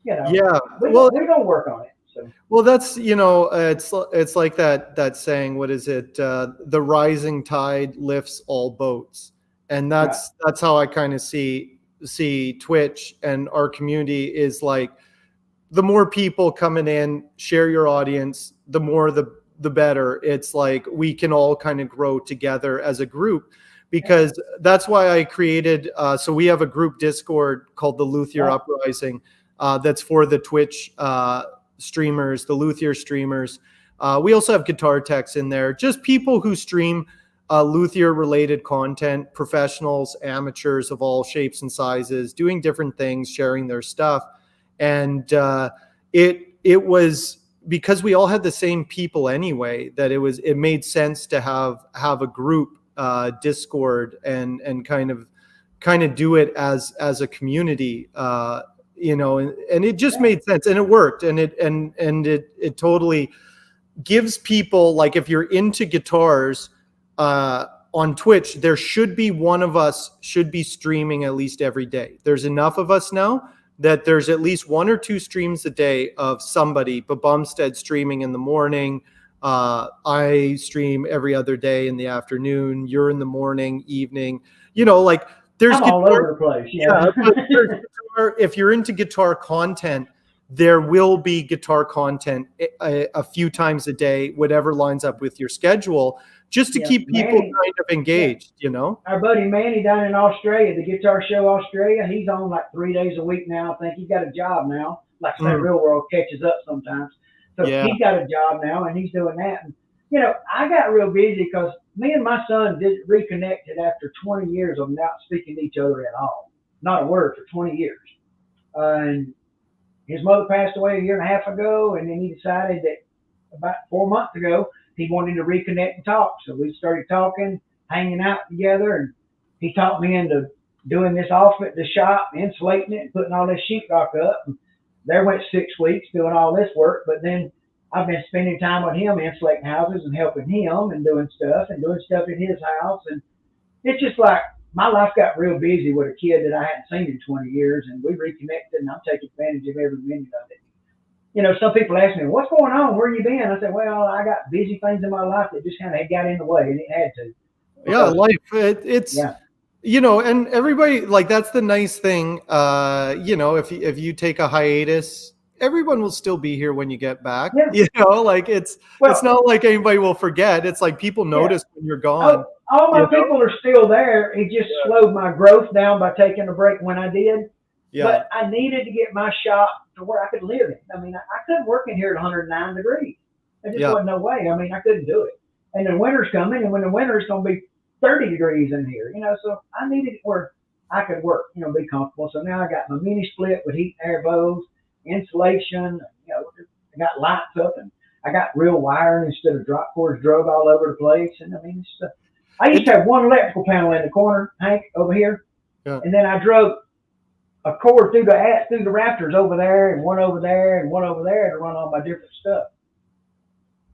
[SPEAKER 1] we're going to work on it. So.
[SPEAKER 2] Well, that's it's like that saying. What is it? The rising tide lifts all boats, and that's how I kind of see Twitch and our community is like. The more people coming in, share your audience, the more the better. It's like we can all kind of grow together as a group, because that's why I created. So we have a group Discord called the Luthier Uprising. That's for the Twitch streamers, the Luthier streamers. We also have guitar techs in there, just people who stream Luthier related content, professionals, amateurs of all shapes and sizes, doing different things, sharing their stuff. And it was because we all had the same people anyway that it made sense to have a group Discord and kind of do it as a community. And it just made sense and it worked and it totally gives people, like, if you're into guitars on Twitch, there should be one of us should be streaming at least every day. There's enough of us now that there's at least 1 or 2 streams a day of somebody. But Bumstead streaming in the morning. I stream every other day in the afternoon. You're in the morning, evening. Like there's
[SPEAKER 1] I'm all over the place. Yeah.
[SPEAKER 2] But if you're into guitar content, there will be guitar content a few times a day, whatever lines up with your schedule, just to keep people kind of engaged,
[SPEAKER 1] Our buddy Manny down in Australia, the Guitar Show Australia, he's on like 3 days a week now. I think he's got a job now. Like that real world catches up sometimes. So he's got a job now and he's doing that. And, I got real busy because me and my son reconnected after 20 years of not speaking to each other at all. Not a word for 20 years. And his mother passed away 1.5 years ago, and then he decided that about 4 months ago, he wanted to reconnect and talk. So we started talking, hanging out together, and he taught me into doing this off at the shop, insulating it, and putting all this sheetrock up. And there went 6 weeks doing all this work, but then I've been spending time with him insulating houses and helping him and doing stuff at his house. And it's just like my life got real busy with a kid that I hadn't seen in 20 years, and we reconnected, and I'm taking advantage of every minute of it. Some people ask me, what's going on? Where you been? I said, well, I got busy things in my life that just kind of got in the way, and it had to.
[SPEAKER 2] Yeah,
[SPEAKER 1] Because,
[SPEAKER 2] life. It's
[SPEAKER 1] yeah,
[SPEAKER 2] and everybody like that's the nice thing. If you take a hiatus, everyone will still be here when you get back.
[SPEAKER 1] yeah.
[SPEAKER 2] Like it's
[SPEAKER 1] Well,
[SPEAKER 2] not like anybody will forget. It's like people
[SPEAKER 1] yeah.
[SPEAKER 2] notice when you're gone.
[SPEAKER 1] All
[SPEAKER 2] You
[SPEAKER 1] my
[SPEAKER 2] know?
[SPEAKER 1] people are still there. It just slowed my growth down by taking a break when I did.
[SPEAKER 2] Yeah,
[SPEAKER 1] But I needed to get my shop to where I could live in. I mean, I couldn't work in here at 109 degrees. There just
[SPEAKER 2] yeah,
[SPEAKER 1] wasn't no way. I mean, I couldn't do it. And then winter's coming, and when the winter's going to be 30 degrees in here, so I needed it where I could work, be comfortable. So now I got my mini split with heat and air bows, insulation, I got lights up, and I got real wiring instead of drop cords drug all over the place. And I mean, I used
[SPEAKER 2] it,
[SPEAKER 1] to have one electrical panel in the corner, Hank, over here,
[SPEAKER 2] yeah.
[SPEAKER 1] and then I drove a cord through the rafters over there, and one over there, and one over there to run all my different stuff.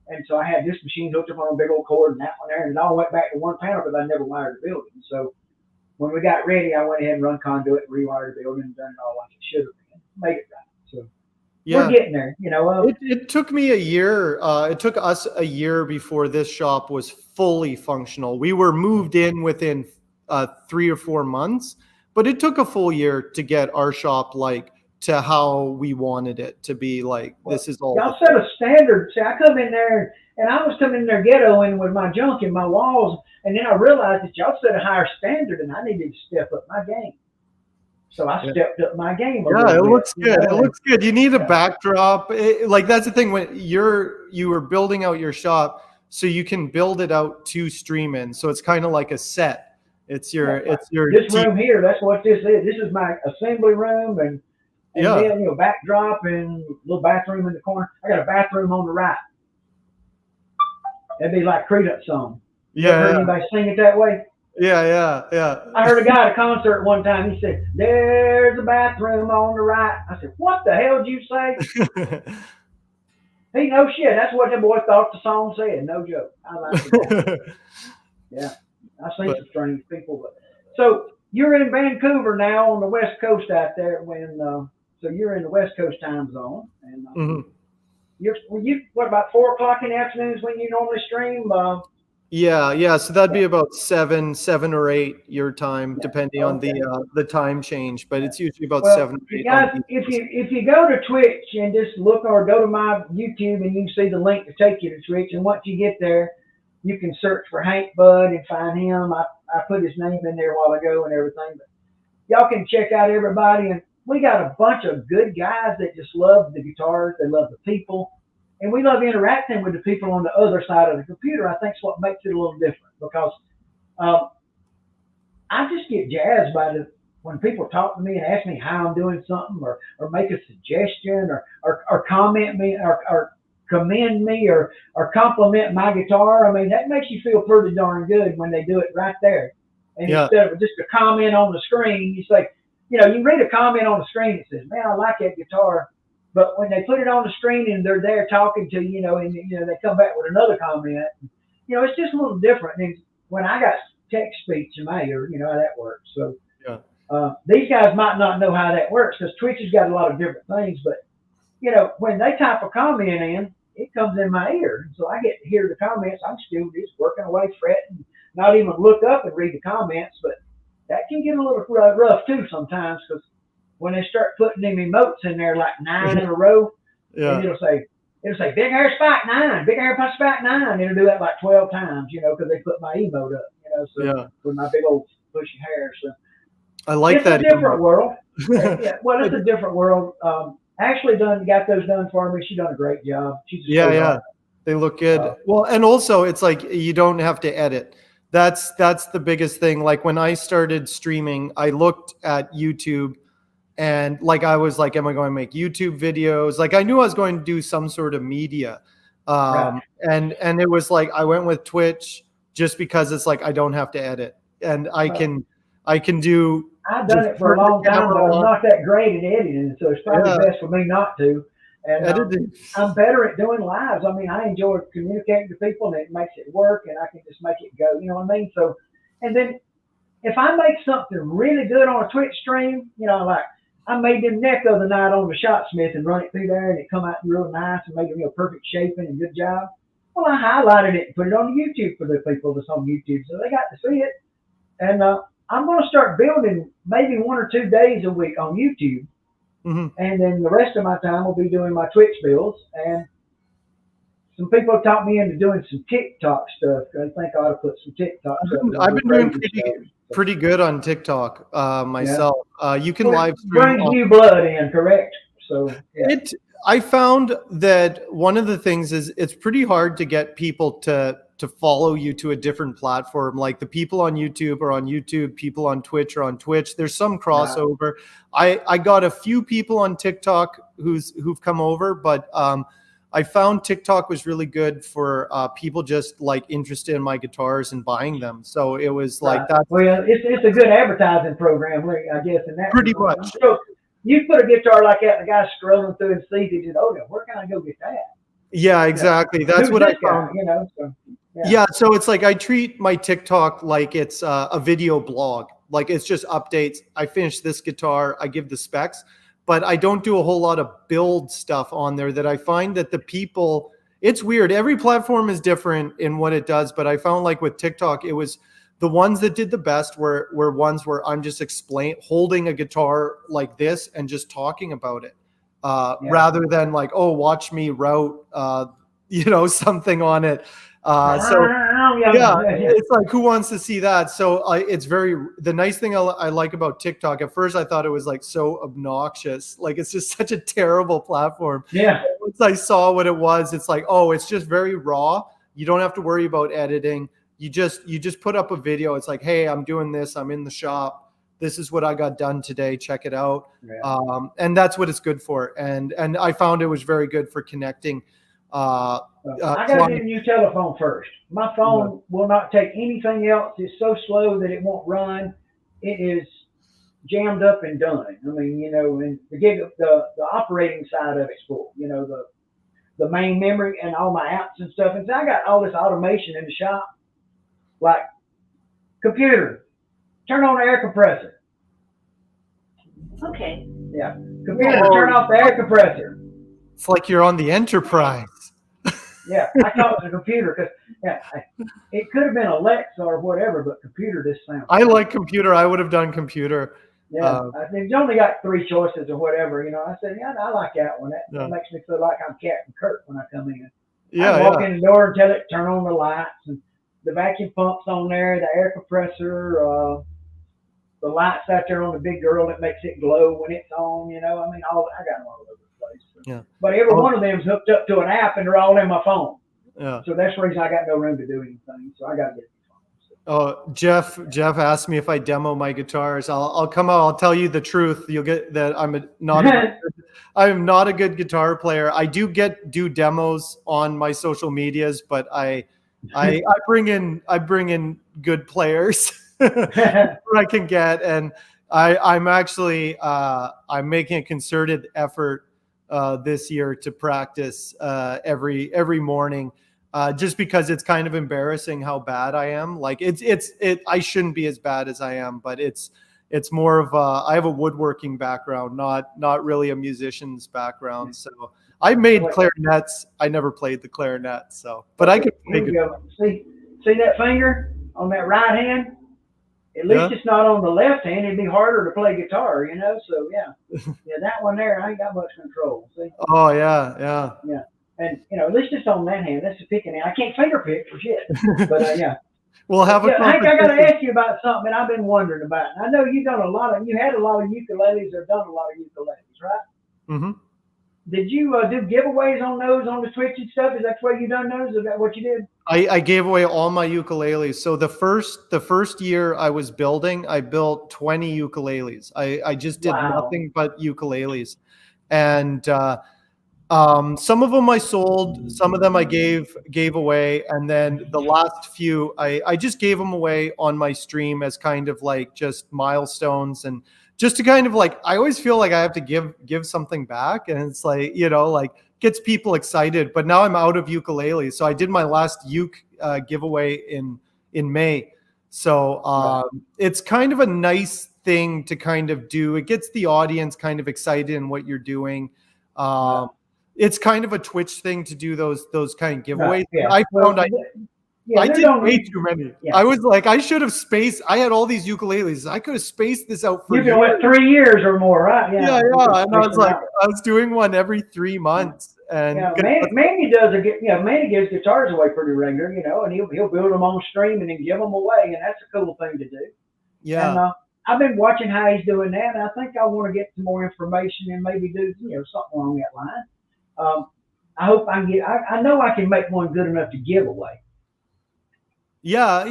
[SPEAKER 1] And so I had this machine hooked up on a big old cord and that one there, and it all went back to one panel because I never wired the building. So when we got ready, I went ahead and run conduit and rewired the building and done it all like it should have been. Made it right. So we're
[SPEAKER 2] Yeah.
[SPEAKER 1] getting there,
[SPEAKER 2] It took me a year. It took us a year before this shop was fully functional. We were moved in within 3 or 4 months, but it took a full year to get our shop to how we wanted it to be. Like this is all.
[SPEAKER 1] Y'all set a standard. See, I come in there and I was coming in there ghettoing with my junk and my walls, and then I realized that y'all set a higher standard, and I needed to step up my game. So I stepped up my game a little
[SPEAKER 2] It
[SPEAKER 1] bit.
[SPEAKER 2] looks good. It looks good. You need a
[SPEAKER 1] Yeah.
[SPEAKER 2] backdrop. That's the thing when you were building out your shop, so you can build it out to stream in. So it's kind of like a set. It's your
[SPEAKER 1] This room here. That's what this is. This is my assembly room, and then backdrop and little bathroom in the corner. I got a bathroom on the right. That'd be like Creed-Up song. You ever heard anybody sing it that way?
[SPEAKER 2] Yeah.
[SPEAKER 1] I heard a guy at a concert one time. He said, "There's a bathroom on the right." I said, "What the hell did you say?" He no shit. That's what the boy thought the song said. No joke. I like it. Yeah, I've seen some strange people. But so you're in Vancouver now on the West Coast out there. So you're in the West Coast time zone, and what about 4 o'clock in the afternoons when you normally stream?
[SPEAKER 2] Yeah. So that'd be about 7 or 8 your time, depending on the time change. But it's usually about 7 or 8.
[SPEAKER 1] Guys, if you go to Twitch and just look, or go to my YouTube, and you can see the link to take you to Twitch. And once you get there, you can search for Hank Bud and find him. I put his name in there a while ago and everything. But y'all can check out everybody, and we got a bunch of good guys that just love the guitars. They love the people. And we love interacting with the people on the other side of the computer. I think it's what makes it a little different, because I just get jazzed by when people talk to me and ask me how I'm doing something, or make a suggestion, or comment me, or commend me, or compliment my guitar. I mean, that makes you feel pretty darn good when they do it right there. And instead of just a comment on the screen, you say, you read a comment on the screen that says, "Man, I like that guitar." But when they put it on the screen and they're there talking to you, and they come back with another comment, it's just a little different. And when I got text speech in my ear, how that works. So these guys might not know how that works, because Twitch has got a lot of different things. But when they type a comment in, it comes in my ear, and so I get to hear the comments. I'm still just working away, fretting, not even look up and read the comments. But that can get a little rough too sometimes, because when they start putting them emotes in there like 9 in a row, and it'll say Big Air Spike 9, Big Air Spike 9, and it'll do that like 12 times, because they put my emote up, with my big old bushy hair. So
[SPEAKER 2] I like that.
[SPEAKER 1] It's a different world. Well, it's a different world. Ashley got those done for me. She done a great job. She's
[SPEAKER 2] they look good. Well, and also it's like you don't have to edit. That's the biggest thing. Like when I started streaming, I looked at YouTube. And I was like, am I going to make YouTube videos? Like I knew I was going to do some sort of media. And it was like, I went with Twitch just because it's like, I don't have to edit, and I can do.
[SPEAKER 1] I've done it for a long time, but I'm not that great at editing. So it's probably best for me not to. And I'm better at doing lives. I mean, I enjoy communicating with people, and it makes it work, and I can just make it go. You know what I mean? So, and then if I make something really good on a Twitch stream, like, I made them neck the other night on the ShotSmith and run it through there, and it come out real nice and made it perfect shaping and good job. Well, I highlighted it and put it on YouTube for the people that's on YouTube, so they got to see it. And I'm going to start building maybe 1 or 2 days a week on YouTube, and then the rest of my time will be doing my Twitch builds. And some people have talked me into doing some TikTok stuff. I think I ought to put some TikTok stuff.
[SPEAKER 2] I've been doing pretty good on TikTok myself. You can live stream.
[SPEAKER 1] Brings new blood in, correct? So
[SPEAKER 2] I found that one of the things is it's pretty hard to get people to follow you to a different platform. Like the people on YouTube are on YouTube, people on Twitch are on Twitch. There's some crossover. Wow. I got a few people on TikTok who've come over, but I found TikTok was really good for people just like interested in my guitars and buying them. So it was like that.
[SPEAKER 1] Well, it's a good advertising program, I guess. In that
[SPEAKER 2] pretty much.
[SPEAKER 1] So you put a guitar like that, and the guy's scrolling through and sees it, and where can I go get that?
[SPEAKER 2] Yeah, exactly. That's
[SPEAKER 1] Who's
[SPEAKER 2] what I
[SPEAKER 1] found.
[SPEAKER 2] Guy, so, yeah, so it's like I treat my TikTok like it's a video blog. Like it's just updates. I finished this guitar. I give the specs. But I don't do a whole lot of build stuff on there that I find that the people, it's weird. Every platform is different in what it does. But I found like with TikTok, it was the ones that did the best were ones where I'm just holding a guitar like this and just talking about it rather than like, oh, watch me route, something on it. It's like, who wants to see that? So it's the nice thing I like about TikTok. At first I thought it was like so obnoxious. Like it's just such a terrible platform.
[SPEAKER 1] Yeah.
[SPEAKER 2] Once I saw what it was, it's like, oh, it's just very raw. You don't have to worry about editing. You just put up a video. It's like, hey, I'm doing this. I'm in the shop. This is what I got done today. Check it out. Yeah. And that's what it's good for. And I found it was very good for connecting.
[SPEAKER 1] I got to get a new telephone first. My phone will not take anything else. It's so slow that it won't run. It is jammed up and done. I mean, and the operating side of it's full. The main memory and all my apps and stuff. And so I got all this automation in the shop. Like, computer, turn on the air compressor.
[SPEAKER 3] Okay.
[SPEAKER 1] Yeah. Computer, turn off the air compressor.
[SPEAKER 2] It's like you're on the Enterprise.
[SPEAKER 1] Yeah, I call it a computer because it could have been Alexa or whatever, but computer just sounds.
[SPEAKER 2] I like computer. I would have done computer.
[SPEAKER 1] Yeah, I think you only got 3 choices or whatever. I said, I like that one. That makes me feel like I'm Captain Kirk when I come in. I walk in the door and tell it to turn on the lights, and the vacuum pump's on there, the air compressor, the lights out there on the big girl that makes it glow when it's on. I got them all over the place.
[SPEAKER 2] Yeah.
[SPEAKER 1] But every one of them is hooked up to an app, and they're all in my phone.
[SPEAKER 2] Yeah.
[SPEAKER 1] So that's the reason I got no room to do anything. So I got to get.
[SPEAKER 2] Oh, Jeff asked me if I demo my guitars. I'll come out. I'll tell you the truth. You'll get that I'm not a good guitar player. I do do demos on my social medias, but I bring in good players that I can get, and I'm actually I'm making a concerted effort this year to practice every morning. Just because it's kind of embarrassing how bad I am. Like I shouldn't be as bad as I am, but it's more of I have a woodworking background, not really a musician's background. So I made clarinets. I never played the clarinet. So, but I could make it.
[SPEAKER 1] See that finger on that right hand? At least it's not on the left hand. It'd be harder to play guitar, So that one there, I ain't got much control. See?
[SPEAKER 2] Oh yeah.
[SPEAKER 1] And at least it's on that hand. That's the picking hand. I can't finger pick for shit. But
[SPEAKER 2] We'll have a
[SPEAKER 1] Hank, I got to ask you about something I've been wondering about. I know you had a lot of ukuleles or done a lot of ukuleles, right?
[SPEAKER 2] Mm-hmm.
[SPEAKER 1] Did you do giveaways on those on the Twitch and stuff? Is that why you done those? Is that what you did?
[SPEAKER 2] I gave away all my ukuleles. So the first year I was building, I built 20 ukuleles. I just did nothing but ukuleles, and some of them I sold, some of them I gave away, and then the last few I just gave them away on my stream as kind of like just milestones, and just to kind of like, I always feel like I have to give something back, and it's like, like gets people excited. But now I'm out of ukuleles, so I did my last giveaway in May. So it's kind of a nice thing to kind of do. It gets the audience kind of excited in what you're doing. it's kind of a Twitch thing to do those kind of giveaways.
[SPEAKER 1] Right, yeah.
[SPEAKER 2] I
[SPEAKER 1] Well,
[SPEAKER 2] found
[SPEAKER 1] yeah,
[SPEAKER 2] I
[SPEAKER 1] they
[SPEAKER 2] did
[SPEAKER 1] don't
[SPEAKER 2] way
[SPEAKER 1] need.
[SPEAKER 2] too many.
[SPEAKER 1] Yeah.
[SPEAKER 2] I was like, I should have spaced. I had all these ukuleles. I could have spaced this out for
[SPEAKER 1] You can went
[SPEAKER 2] years.
[SPEAKER 1] 3 years or more, right?
[SPEAKER 2] Yeah,
[SPEAKER 1] You can
[SPEAKER 2] yeah. And I
[SPEAKER 1] space
[SPEAKER 2] was
[SPEAKER 1] them
[SPEAKER 2] like,
[SPEAKER 1] out.
[SPEAKER 2] I was doing one every 3 months, and
[SPEAKER 1] Yeah, Manny does Manny gives guitars away pretty regular, and he'll build them on stream and then give them away, and that's a cool thing to do.
[SPEAKER 2] yeah.
[SPEAKER 1] And I've been watching how he's doing that, and I think I want to get some more information and maybe do something along that line. I hope I can get. I know I can make one good enough to give away.
[SPEAKER 2] Yeah.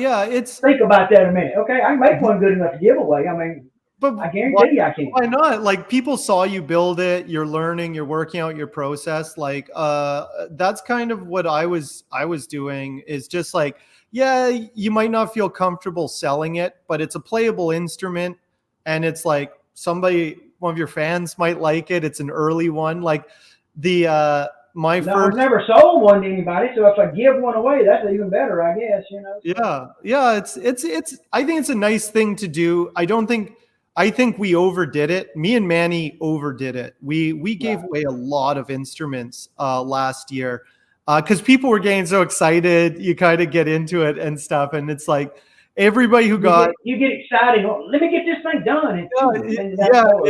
[SPEAKER 1] Think about that a minute, okay? I can make one good enough to give away. I mean,
[SPEAKER 2] but
[SPEAKER 1] I guarantee you I can.
[SPEAKER 2] why not? Like, people saw you build it, you're learning, you're working out your process. Like, that's kind of what I was doing, is just like, yeah, you might not feel comfortable selling it, but it's a playable instrument, and it's like one of your fans might like it. It's an early one. Like I've
[SPEAKER 1] never sold one to anybody, so if I give one away, that's even better, I guess.
[SPEAKER 2] Yeah. It's I think it's a nice thing to do. I think we overdid it. Me and Manny overdid it. We gave away a lot of instruments last year because people were getting so excited. You kind of get into it and stuff, and it's like everybody who
[SPEAKER 1] you get excited. Oh, let me get this thing done.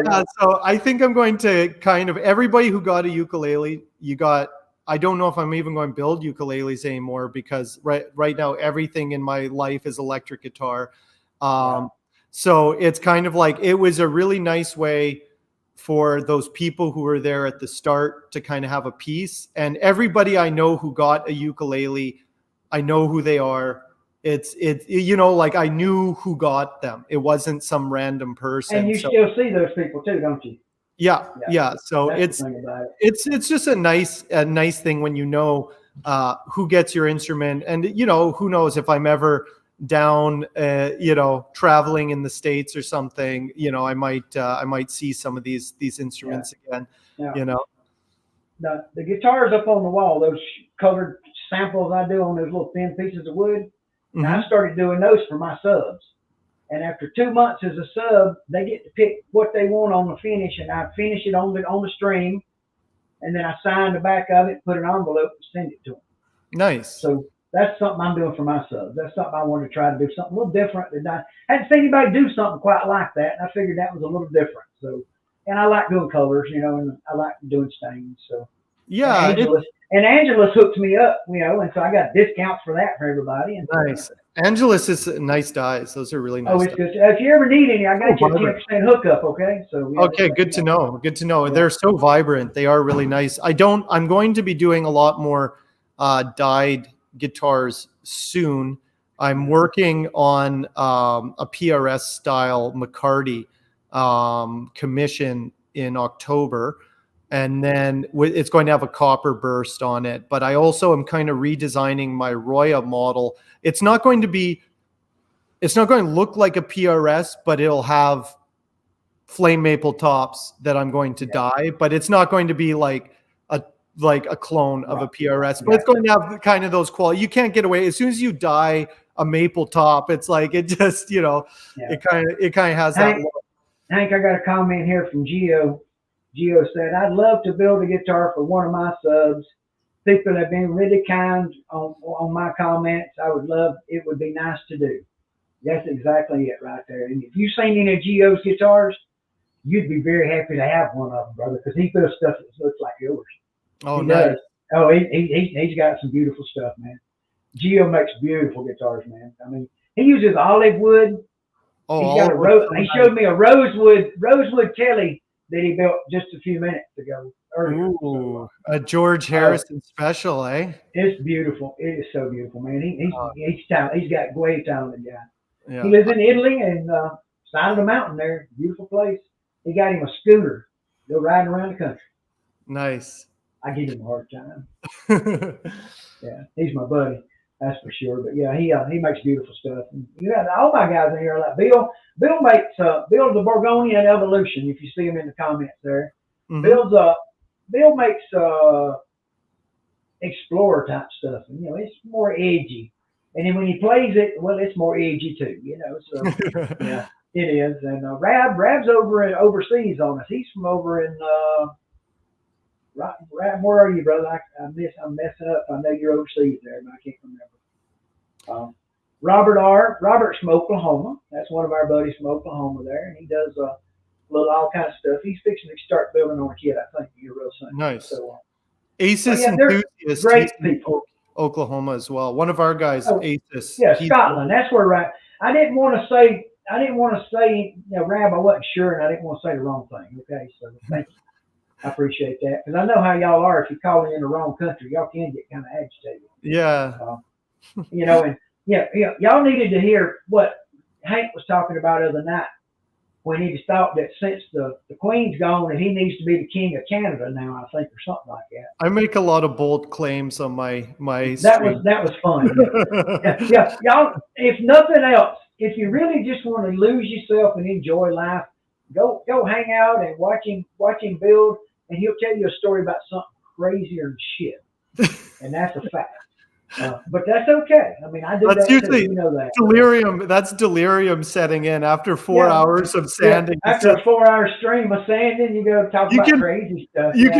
[SPEAKER 2] Yeah. So I think I'm going to kind of, everybody who got a ukulele, I don't know if I'm even going to build ukuleles anymore, because right now everything in my life is electric guitar. So it's kind of like, it was a really nice way for those people who were there at the start to kind of have a piece. And everybody I know who got a ukulele, I know who they are. It's like, I knew who got them. It wasn't some random person.
[SPEAKER 1] And you still see those people too, don't you?
[SPEAKER 2] Yeah. So it's just a nice thing when who gets your instrument. And who knows, if I'm ever down traveling in the States or something, I might see some of these instruments again.
[SPEAKER 1] The guitars up on the wall, those colored samples I do on those little thin pieces of wood, and I started doing those for my subs. And after 2 months as a sub, they get to pick what they want on the finish, and I finish it on the stream, and then I sign the back of it, put an envelope, and send it to them.
[SPEAKER 2] Nice.
[SPEAKER 1] So that's something I'm doing for my subs. That's something I wanted to try to do, something a little different. I hadn't seen anybody do something quite like that, and I figured that was a little different. So, and I like doing colors, and I like doing stains. So
[SPEAKER 2] yeah,
[SPEAKER 1] and Angelus hooked me up, and so I got discounts for that for everybody. And
[SPEAKER 2] nice. Angelus is nice dies. Those are really nice.
[SPEAKER 1] Oh, it's good. If you ever need any, I got you a 10% hookup. Okay. So
[SPEAKER 2] okay, good to know. Good to know. Yeah. They're so vibrant. They are really nice. I'm going to be doing a lot more dyed guitars soon. I'm working on a PRS style McCarty commission in October. And then it's going to have a copper burst on it. But I also am kind of redesigning my Roya model. It's not going to look like a PRS, but it'll have flame maple tops that I'm going to dye. But it's not going to be like a clone of a PRS. But it's going to have kind of those quality. You can't get away. As soon as you dye a maple top, it's like it just, it kind of has that look.
[SPEAKER 1] Hank, I got a comment here from Gio. Gio said, I'd love to build a guitar for one of my subs. People have been really kind on my comments. It would be nice to do. That's exactly it right there. And if you've seen any of Gio's guitars, you'd be very happy to have one of them, brother, because he builds stuff that looks like yours.
[SPEAKER 2] Oh,
[SPEAKER 1] he
[SPEAKER 2] nice.
[SPEAKER 1] Does. Oh, he's got some beautiful stuff, man. Gio makes beautiful guitars, man. I mean, he uses olive wood.
[SPEAKER 2] Oh,
[SPEAKER 1] he showed me a rosewood Kelly that he built just a few minutes ago. Earlier.
[SPEAKER 2] Ooh, a George Harrison special, eh?
[SPEAKER 1] It's beautiful. It is so beautiful, man. He's talented. He's got great talented guy.
[SPEAKER 2] Yeah.
[SPEAKER 1] He lives in Italy and side of the mountain there. Beautiful place. He got him a scooter. Go riding around the country.
[SPEAKER 2] Nice.
[SPEAKER 1] I give him a hard time. Yeah, he's my buddy. That's for sure. But yeah, he makes beautiful stuff. And all my guys in here are like Bill. Bill makes Bill's the Borgonian Evolution. If you see him in the comments there, Bill makes explorer type stuff. And, it's more edgy. And then when he plays it, well, it's more edgy too. So yeah, it is. And Rab's overseas on us. He's from over in Right, where are you, brother? I'm messing up. I know you're overseas there, but I can't remember. Robert's from Oklahoma. That's one of our buddies from Oklahoma there, and he does little all kinds of stuff. He's fixing to start building on a kit, I think, here real soon.
[SPEAKER 2] Nice.
[SPEAKER 1] So,
[SPEAKER 2] Asus
[SPEAKER 1] yeah, they're
[SPEAKER 2] enthusiast.
[SPEAKER 1] great
[SPEAKER 2] He's in
[SPEAKER 1] people.
[SPEAKER 2] Oklahoma as well. One of our guys,
[SPEAKER 1] Oh,
[SPEAKER 2] Asus.
[SPEAKER 1] yeah,
[SPEAKER 2] He's
[SPEAKER 1] Scotland. That's where right. I didn't want to say, Rab, I wasn't sure, and I didn't want to say the wrong thing. Okay, so thank you. I appreciate that because I know how y'all are. If you call in the wrong country, y'all can get kind of agitated.
[SPEAKER 2] Yeah.
[SPEAKER 1] And y'all needed to hear what Hank was talking about the other night when he thought that since the Queen's gone, that he needs to be the King of Canada now, I think, or something like that.
[SPEAKER 2] I make a lot of bold claims on my
[SPEAKER 1] That
[SPEAKER 2] stream.
[SPEAKER 1] was fun. Yeah, y'all. If nothing else, if you really just want to lose yourself and enjoy life, go hang out and watch him build, and he'll tell you a story about something crazier than shit, and that's a fact. But that's okay. I mean, I do
[SPEAKER 2] That's
[SPEAKER 1] that
[SPEAKER 2] usually
[SPEAKER 1] too. You know that.
[SPEAKER 2] delirium. That's delirium setting in after 4 hours of sanding.
[SPEAKER 1] Yeah, after a 4-hour stream of sanding, you go talk about crazy stuff.
[SPEAKER 2] You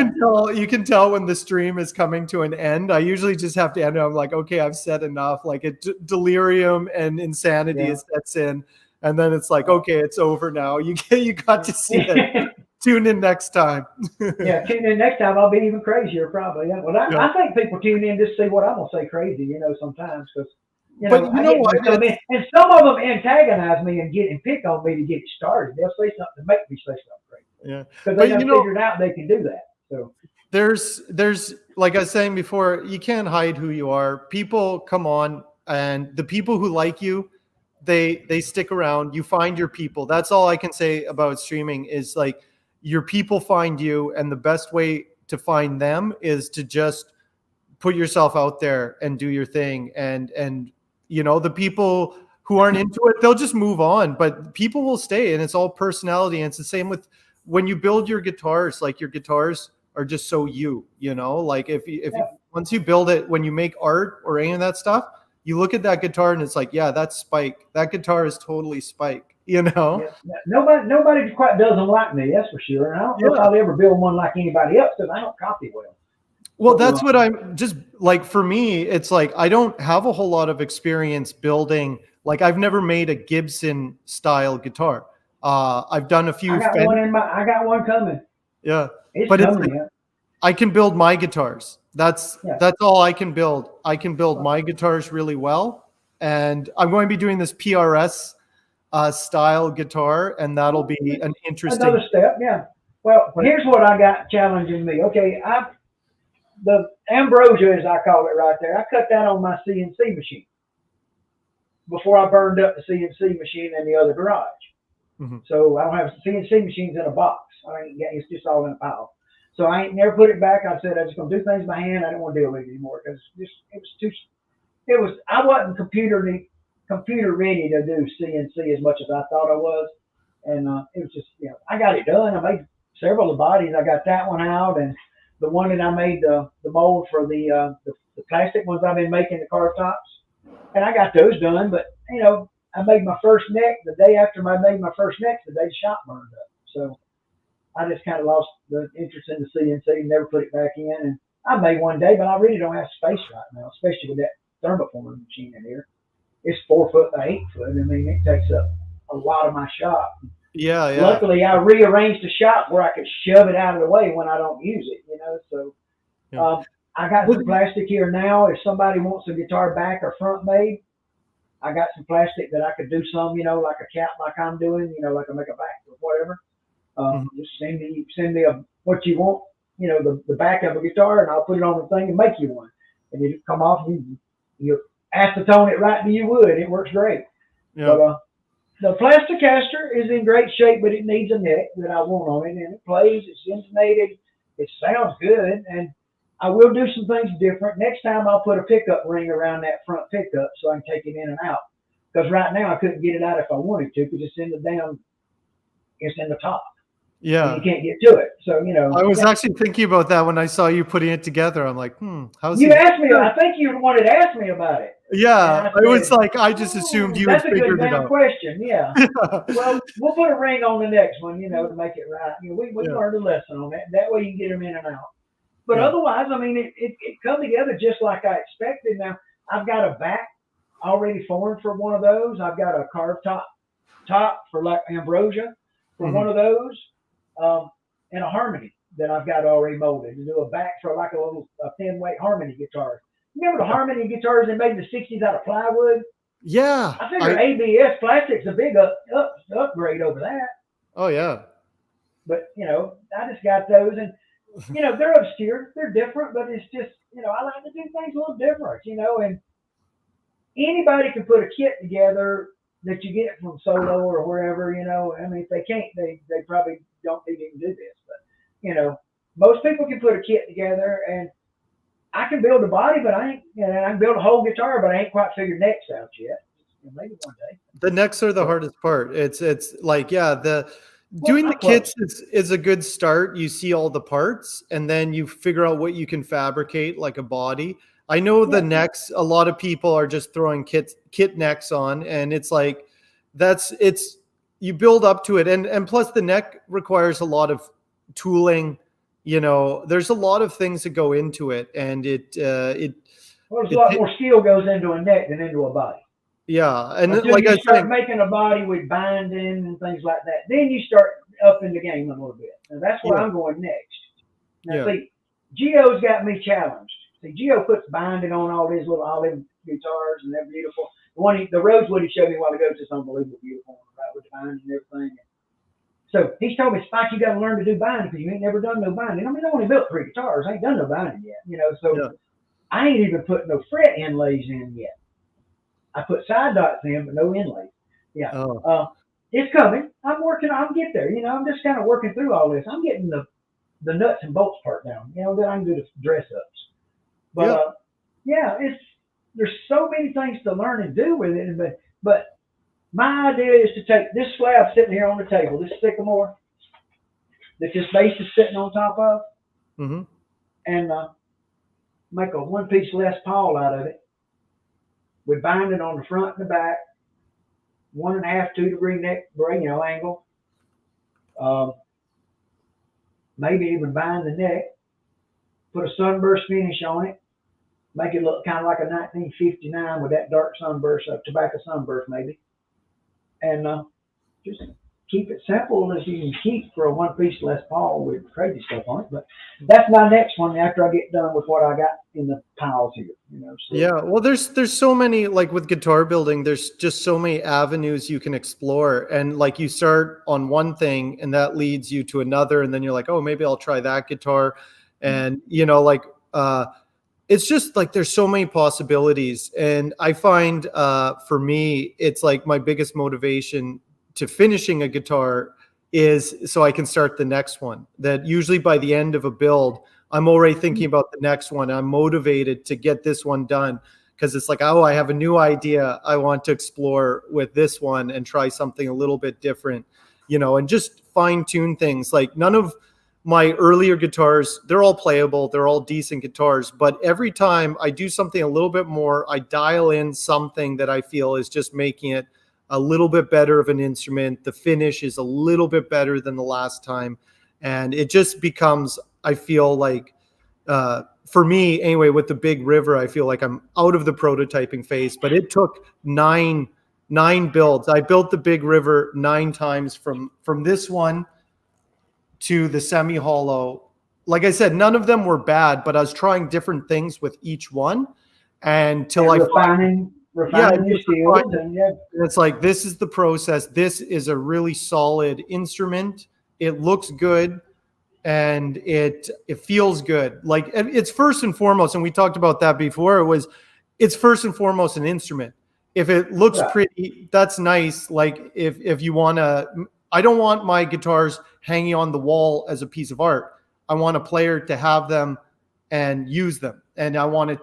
[SPEAKER 2] can tell when the stream is coming to an end. I usually just have to end it. I'm like, okay, I've said enough. Like delirium and insanity sets in, and then it's like, okay, it's over now. You got to see it. Tune in next time.
[SPEAKER 1] Yeah, tune in next time. I'll be even crazier, probably. Yeah. Well, I think people tune in just to see what I'm gonna say crazy, sometimes because and some of them antagonize me and pick on me to get it started. They'll say something to make me say something crazy.
[SPEAKER 2] Yeah,
[SPEAKER 1] because they have figured out they can do that. So
[SPEAKER 2] there's like I was saying before, you can't hide who you are. People come on, and the people who like you, they stick around. You find your people. That's all I can say about streaming is like your people find you, and the best way to find them is to just put yourself out there and do your thing. And the people who aren't into it, they'll just move on, but people will stay, and it's all personality. And it's the same with when you build your guitars. Like your guitars are just so like if once you build it, when you make art or any of that stuff, you look at that guitar and it's like, yeah, that's Spike. That guitar is totally Spike.
[SPEAKER 1] Yeah. Nobody quite does them like me, that's for sure. And I don't know if I'll ever build one like anybody else because I don't copy well.
[SPEAKER 2] Well, that's what I'm just like. For me, it's like I don't have a whole lot of experience building. Like I've never made a Gibson style guitar. I've done a few.
[SPEAKER 1] I got one coming.
[SPEAKER 2] Yeah,
[SPEAKER 1] it's coming.
[SPEAKER 2] I can build my guitars. That's all I can build. I can build my guitars really well, and I'm going to be doing this PRS style guitar, and that'll be an interesting
[SPEAKER 1] another step. Yeah. Well, here's what I got challenging me. Okay, the ambrosia, as I call it right there, I cut that on my CNC machine before I burned up the CNC machine in the other garage. Mm-hmm. So I don't have CNC machines in a box. It's just all in a pile. So I ain't never put it back. I said I was going to do things by hand. I didn't want to deal with it anymore because I wasn't computer ready to do CNC as much as I thought I was. And it was just, I got it done. I made several of the bodies. I got that one out, and the one that I made the mold for the plastic ones I've been making, the car tops, and I got those done. But I made my first neck the day after I made my first neck. The day the shop burned up, so I just kind of lost the interest in the CNC and never put it back in. And I may one day, but I really don't have space right now, especially with that thermoforming machine in here. It's 4 foot by 8 foot. I mean, it takes up a lot of my shop.
[SPEAKER 2] Yeah.
[SPEAKER 1] Luckily, I rearranged the shop where I could shove it out of the way when I don't use it, So I got some plastic here now. If somebody wants a guitar back or front made, I got some plastic that I could do some, like a cap like I'm doing, like I make a back or whatever. Just send me what you want, the back of a guitar, and I'll put it on the thing and make you one. And it'll come off, you acetone it right to you wood. It works great. Yeah. But the Plasticaster is in great shape, but it needs a neck that I want on it, and it plays. It's intonated. It sounds good, and I will do some things different. Next time I'll put a pickup ring around that front pickup so I can take it in and out. Because right now I couldn't get it out if I wanted to, because it's in the top.
[SPEAKER 2] Yeah.
[SPEAKER 1] And you can't get to it. So,
[SPEAKER 2] I was actually thinking about that when I saw you putting it together. I'm like, how's
[SPEAKER 1] you asked me, I think you wanted to ask me about it.
[SPEAKER 2] Yeah. It was like, I just assumed you had figured it out.
[SPEAKER 1] That's a good question. Yeah. Well, we'll put a ring on the next one, to make it right. We learned a lesson on that. That way you can get them in and out. But
[SPEAKER 2] Yeah.
[SPEAKER 1] otherwise, I mean, it come together just like I expected. Now, I've got a back already formed for one of those. I've got a carved top for like ambrosia for
[SPEAKER 2] Hmm.
[SPEAKER 1] one of those, um, and a harmony that I've got already molded to do a back for like a thin weight harmony guitar. You remember the
[SPEAKER 2] Yeah.
[SPEAKER 1] harmony guitars they made in the '60s out of plywood?
[SPEAKER 2] Yeah.
[SPEAKER 1] I figure ABS plastic's a big upgrade over that.
[SPEAKER 2] Oh yeah.
[SPEAKER 1] But I just got those, and they're obscure, they're different, but it's just I like to do things a little different, and anybody can put a kit together that you get from Solo or wherever, I mean, if they can't, they probably don't need to even do this. But, most people can put a kit together, and I can build a body, but I ain't, I can build a whole guitar, but I ain't quite figured necks out yet. Maybe one day.
[SPEAKER 2] The necks are the
[SPEAKER 1] But,
[SPEAKER 2] hardest part. It's like, yeah, the
[SPEAKER 1] well,
[SPEAKER 2] doing the
[SPEAKER 1] I'm close.
[SPEAKER 2] kits is a good start. You see all the parts and then you figure out what you can fabricate like a body. I know the
[SPEAKER 1] Yeah.
[SPEAKER 2] necks, a lot of people are just throwing kit necks on, and it's like it's you build up to it, and plus the neck requires a lot of tooling. There's a lot of things that go into it, and
[SPEAKER 1] Well, there's a
[SPEAKER 2] it
[SPEAKER 1] lot more skill goes into a neck than into a body.
[SPEAKER 2] yeah, and
[SPEAKER 1] Until
[SPEAKER 2] like
[SPEAKER 1] you
[SPEAKER 2] I was
[SPEAKER 1] start
[SPEAKER 2] saying,
[SPEAKER 1] making a body with binding and things like that, then you start up in the game a little bit. And that's where
[SPEAKER 2] yeah,
[SPEAKER 1] I'm going next. Now,
[SPEAKER 2] yeah,
[SPEAKER 1] see, Geo's got me challenged. See, Geo puts binding on all these little olive guitars, and they're beautiful. The Rosewood he showed me a while ago is just unbelievable beautiful, right, with the binding and everything. So he's told me, Spike, you got to learn to do binding because you ain't never done no binding. I mean, I only built 3 guitars. I ain't done no binding yet, So
[SPEAKER 2] yeah.
[SPEAKER 1] I ain't even put no fret inlays in yet. I put side dots in, but no inlays. Yeah.
[SPEAKER 2] Oh,
[SPEAKER 1] It's coming. I'm working. I'll get there. I'm just kind of working through all this. I'm getting the nuts and bolts part down. Then I can do the dress ups. But
[SPEAKER 2] yeah.
[SPEAKER 1] yeah, there's so many things to learn and do with it. But my idea is to take this slab sitting here on the table, this sycamore that this base is sitting on top of,
[SPEAKER 2] Mm-hmm.
[SPEAKER 1] and make a one piece Les Paul out of it with binding on the front and the back, 1.5, 2 degree neck angle. Maybe even bind the neck, put a sunburst finish on it, make it look kind of like a 1959 with that dark sunburst, a tobacco sunburst maybe, and just keep it simple as you can keep for a one piece Les Paul with crazy stuff on it. But that's my next one after I get done with what I got in the piles here. So.
[SPEAKER 2] Yeah, well, there's so many, like with guitar building, there's just so many avenues you can explore, and like you start on one thing and that leads you to another, and then you're like, oh, maybe I'll try that guitar, and it's just like there's so many possibilities, and I find for me it's like my biggest motivation to finishing a guitar is so I can start the next one. That usually by the end of a build, I'm already thinking about the next one. I'm motivated to get this one done because it's like, oh, I have a new idea I want to explore with this one and try something a little bit different, and just fine tune things. Like none of my earlier guitars, they're all playable, they're all decent guitars, but every time I do something a little bit more, I dial in something that I feel is just making it a little bit better of an instrument. The finish is a little bit better than the last time. And it just becomes, I feel like, for me anyway, with the Big River, I feel like I'm out of the prototyping phase, but it took nine builds. I built the Big River 9 times from this one to the semi-hollow. Like I said, none of them were bad, but I was trying different things with each one until I
[SPEAKER 1] refining your skills, and
[SPEAKER 2] it's like, this is the process. This is a really solid instrument. It looks good and it feels good. Like it's first and foremost, and we talked about that before, it's first and foremost an instrument. If it looks pretty, that's nice. Like if you want to, I don't want my guitars hanging on the wall as a piece of art. I want a player to have them and use them, and I want it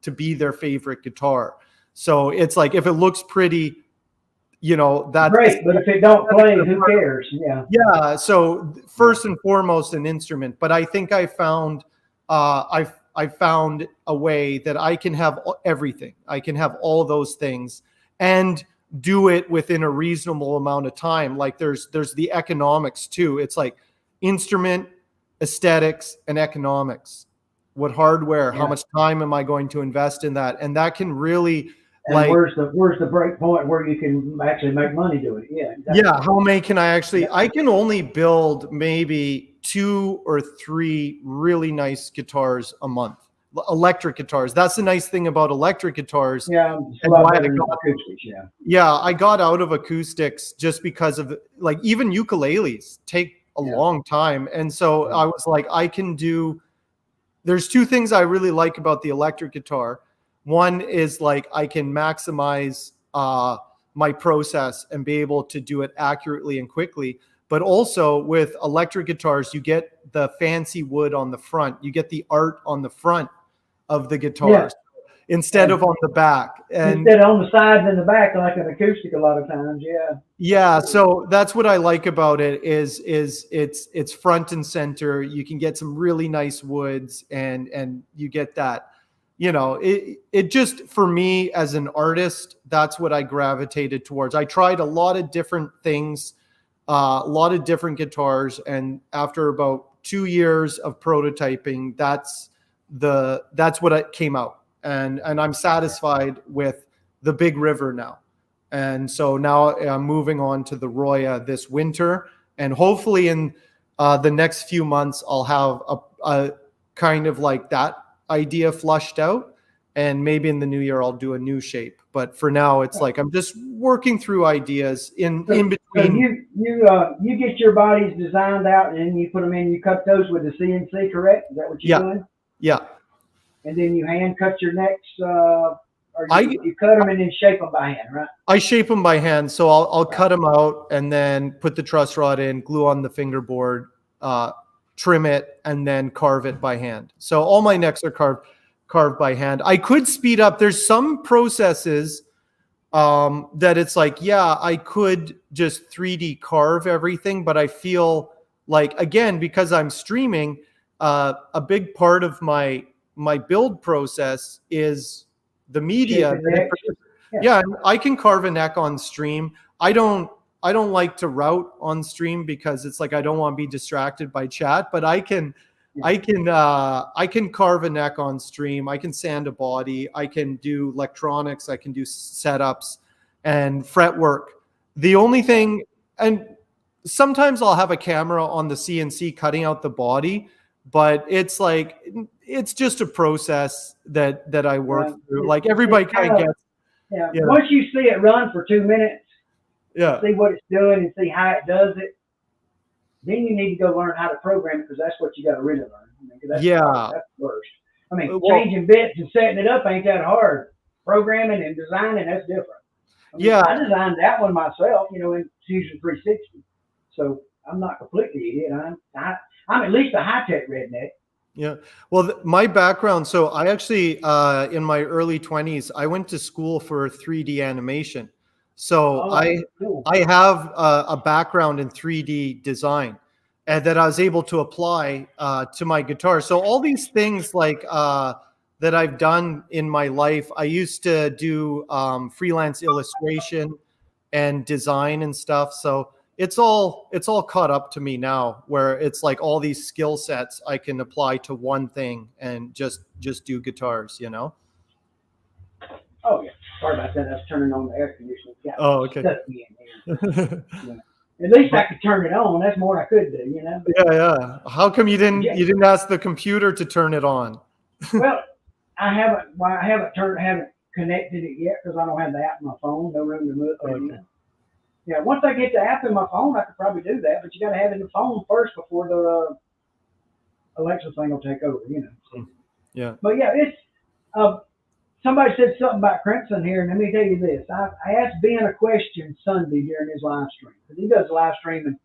[SPEAKER 2] to be their favorite guitar. So it's like, if it looks pretty, that's
[SPEAKER 1] great. But if it don't play, who cares? Yeah.
[SPEAKER 2] Yeah. So first and foremost, an instrument. But I think I found I found a way that I can have everything. I can have all those things and do it within a reasonable amount of time. Like there's the economics too. It's like instrument, aesthetics, and economics. what hardware, how
[SPEAKER 1] Yeah.
[SPEAKER 2] much time am I going to invest in that? And that can really
[SPEAKER 1] And
[SPEAKER 2] like,
[SPEAKER 1] where's the break point where you can actually make money doing it? Yeah, exactly.
[SPEAKER 2] yeah, how many can I actually,
[SPEAKER 1] Yeah.
[SPEAKER 2] I can only build maybe 2 or 3 really nice guitars a month, electric guitars. That's the nice thing about electric guitars.
[SPEAKER 1] Yeah, it's a
[SPEAKER 2] And
[SPEAKER 1] lot
[SPEAKER 2] why I
[SPEAKER 1] better than
[SPEAKER 2] got,
[SPEAKER 1] acoustics. Yeah.
[SPEAKER 2] yeah, I got out of acoustics just because of like even ukuleles take a
[SPEAKER 1] Yeah.
[SPEAKER 2] long time. And so
[SPEAKER 1] Yeah.
[SPEAKER 2] I was like, there's 2 things I really like about the electric guitar. One is like I can maximize my process and be able to do it accurately and quickly. But also with electric guitars, you get the fancy wood on the front. You get the art on the front of the
[SPEAKER 1] Yeah.
[SPEAKER 2] guitars instead
[SPEAKER 1] And
[SPEAKER 2] of on the back. And
[SPEAKER 1] instead of on the sides and the back, like an acoustic, a lot of times. Yeah.
[SPEAKER 2] yeah, so that's what I like about it is it's front and center. You can get some really nice woods and you get that, it just for me as an artist, that's what I gravitated towards. I tried a lot of different things, a lot of different guitars, and after about 2 years of prototyping, that's what it came out. And I'm satisfied with the Big River now. And so now I'm moving on to the Roya this winter. And hopefully in the next few months, I'll have a kind of like that idea flushed out. And maybe in the new year, I'll do a new shape. But for now, it's like I'm just working through ideas in
[SPEAKER 1] So
[SPEAKER 2] between.
[SPEAKER 1] you get your bodies designed out and then you put them in. You cut those with the CNC, correct? Is that what you're
[SPEAKER 2] Yeah.
[SPEAKER 1] doing?
[SPEAKER 2] Yeah.
[SPEAKER 1] And then you hand cut your necks, or
[SPEAKER 2] I
[SPEAKER 1] you cut them and then shape them by hand, right?
[SPEAKER 2] I shape them by hand. So I'll cut them out and then put the truss rod in, glue on the fingerboard, trim it, and then carve it by hand. So all my necks are carved by hand. I could speed up. There's some processes that it's like, yeah, I could just 3D carve everything, but I feel like, again, because I'm streaming, a big part of my build process is the media.
[SPEAKER 1] Shaping necks.
[SPEAKER 2] Yeah, I can carve a neck on stream. I don't like to route on stream because it's like I don't want to be distracted by chat, but I can carve a neck on stream. I can sand a body. I can do electronics. I can do setups and fret work. The only thing, and sometimes I'll have a camera on the CNC cutting out the body, but it's like it's just a process that I work through. Like everybody kind of gets.
[SPEAKER 1] Yeah.
[SPEAKER 2] Yeah.
[SPEAKER 1] Once you see it run for 2 minutes,
[SPEAKER 2] Yeah.
[SPEAKER 1] see what it's doing and see how it does it, then you need to go learn how to program it because that's what you got to really learn. I mean, 'cause that's the worst. I mean,
[SPEAKER 2] Well,
[SPEAKER 1] changing bits and setting it up ain't that hard. Programming and designing, that's different. I mean,
[SPEAKER 2] yeah.
[SPEAKER 1] I designed that one myself, in Fusion 360. So I'm not completely idiot. I'm at least a high-tech redneck.
[SPEAKER 2] Yeah. Well, my background, so I actually, in my early 20s, I went to school for 3D animation. So
[SPEAKER 1] Cool.
[SPEAKER 2] I have a background in 3D design and that I was able to apply to my guitar. So all these things like that I've done in my life, I used to do freelance illustration and design and stuff. So it's all caught up to me now where it's like all these skill sets I can apply to one thing and just do guitars,
[SPEAKER 1] Oh, yeah. Sorry about that. I was turning on the air conditioning. Got
[SPEAKER 2] Oh, okay.
[SPEAKER 1] stuck me in here. At least I could turn it on. That's more than I could do,
[SPEAKER 2] Yeah. How come you didn't ask the computer to turn it on?
[SPEAKER 1] Well, I haven't connected it yet because I don't have the app on my phone. No room to move it.
[SPEAKER 2] Okay.
[SPEAKER 1] Yeah, once I get the app in my phone, I could probably do that. But you got to have it in the phone first before the Alexa thing will take over,
[SPEAKER 2] Yeah.
[SPEAKER 1] But yeah, it's somebody said something about Crimson here, and let me tell you this: I asked Ben a question Sunday during his live stream because he does live stream, and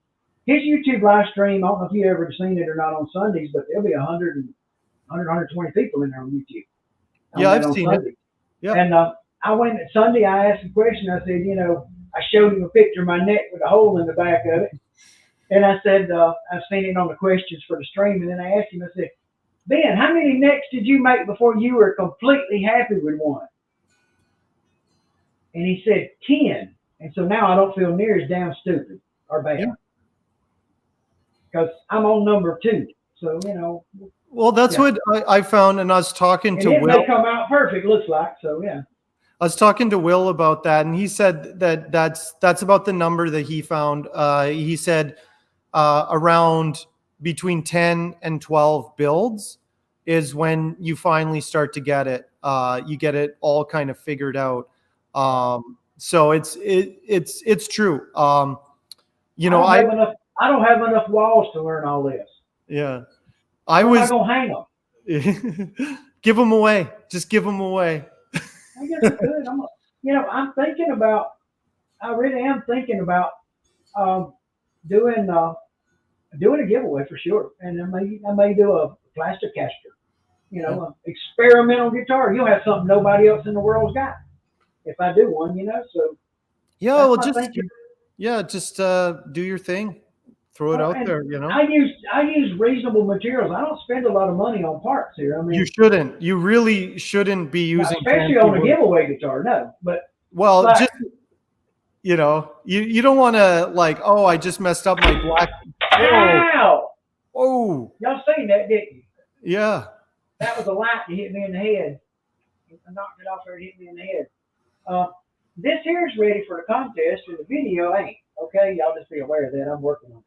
[SPEAKER 1] his YouTube live stream. I don't know if you ever seen it or not on Sundays, but there'll be 120 people in there on YouTube.
[SPEAKER 2] Yeah, I've seen it. Yeah.
[SPEAKER 1] And I went Sunday. I asked a question. I said, I showed him a picture of my neck with a hole in the back of it. And I said, I've seen it on the questions for the stream. And then I asked him, I said, Ben, how many necks did you make before you were completely happy with one? And he said 10. And so now I don't feel near as damn stupid or bad. Because I'm on number 2. So,
[SPEAKER 2] Well, that's
[SPEAKER 1] Yeah.
[SPEAKER 2] what I found, and I was talking
[SPEAKER 1] And
[SPEAKER 2] to
[SPEAKER 1] it
[SPEAKER 2] Will.
[SPEAKER 1] may come out perfect, looks like. So yeah.
[SPEAKER 2] I was talking to Will about that, and he said that that's about the number that he found. He said around between 10 and 12 builds is when you finally start to get it. You get it all kind of figured out. So it's true. You know,
[SPEAKER 1] I don't have enough walls to learn all this.
[SPEAKER 2] yeah, I
[SPEAKER 1] Where am I
[SPEAKER 2] was
[SPEAKER 1] gonna hang them?
[SPEAKER 2] give them away. Just give them away.
[SPEAKER 1] I guess I could. I'm thinking about. I really am thinking about um, doing doing a giveaway for sure, and I may do a plaster caster. An experimental guitar. You'll have something nobody else in the world's got if I do one. So
[SPEAKER 2] Yeah,
[SPEAKER 1] that's
[SPEAKER 2] well,
[SPEAKER 1] my thinking.
[SPEAKER 2] just do your thing. Throw it
[SPEAKER 1] Well,
[SPEAKER 2] out
[SPEAKER 1] and
[SPEAKER 2] there,
[SPEAKER 1] I use reasonable materials. I don't spend a lot of money on parts here. I
[SPEAKER 2] You
[SPEAKER 1] mean,
[SPEAKER 2] shouldn't. You really shouldn't be using
[SPEAKER 1] especially
[SPEAKER 2] fancy
[SPEAKER 1] on a
[SPEAKER 2] wood.
[SPEAKER 1] giveaway guitar. No, but
[SPEAKER 2] Well,
[SPEAKER 1] like,
[SPEAKER 2] just you don't want to like, oh, I just messed up my black. Whoa,
[SPEAKER 1] ow!
[SPEAKER 2] oh,
[SPEAKER 1] Y'all seen that, didn't you?
[SPEAKER 2] yeah.
[SPEAKER 1] That was a light that hit me in the head. I knocked it off there and hit me in the head. Uh, this here is ready for the contest, and the video ain't. Okay, y'all just be aware of that. I'm working on it.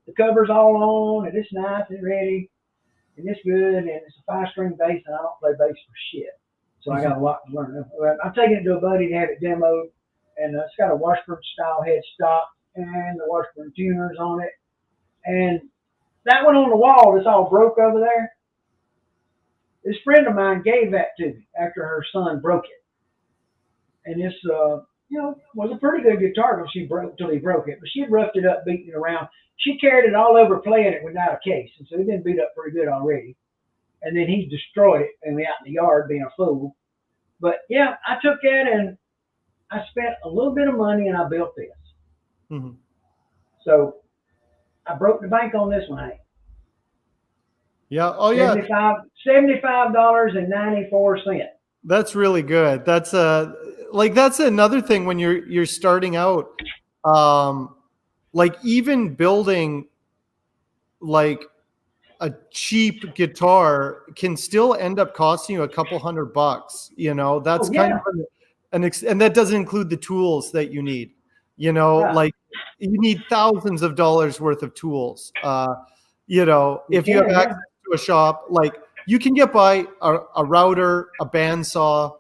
[SPEAKER 1] The cover's all on, and it's nice and ready, and it's good, and it's a 5-string bass, and I don't play bass for shit. So I got a lot to learn. I'm taking it to a buddy to have it demoed, and it's got a Washburn style headstock and the Washburn tuners on it. And that one on the wall that's all broke over there, this friend of mine gave that to me after her son broke it. And this, was a pretty good guitar till he broke it. But she had roughed it up, beating it around. She carried it all over playing it without a case. And so it had been beat up pretty good already. And then he destroyed it and we out in the yard being a fool. But yeah, I took that and I spent a little bit of money and I built this.
[SPEAKER 2] Mm-hmm.
[SPEAKER 1] So I broke the bank on this one, Hank.
[SPEAKER 2] Yeah. Oh, yeah.
[SPEAKER 1] $75.94.
[SPEAKER 2] That's really good. That's that's another thing when you're starting out. Like even building like a cheap guitar can still end up costing you a couple $100. That's
[SPEAKER 1] Oh
[SPEAKER 2] kind
[SPEAKER 1] yeah,
[SPEAKER 2] of and that doesn't include the tools that you need.
[SPEAKER 1] right.
[SPEAKER 2] Like you need thousands of dollars worth of tools. If you have
[SPEAKER 1] Yeah.
[SPEAKER 2] access to a shop, like you can get by a router, a bandsaw,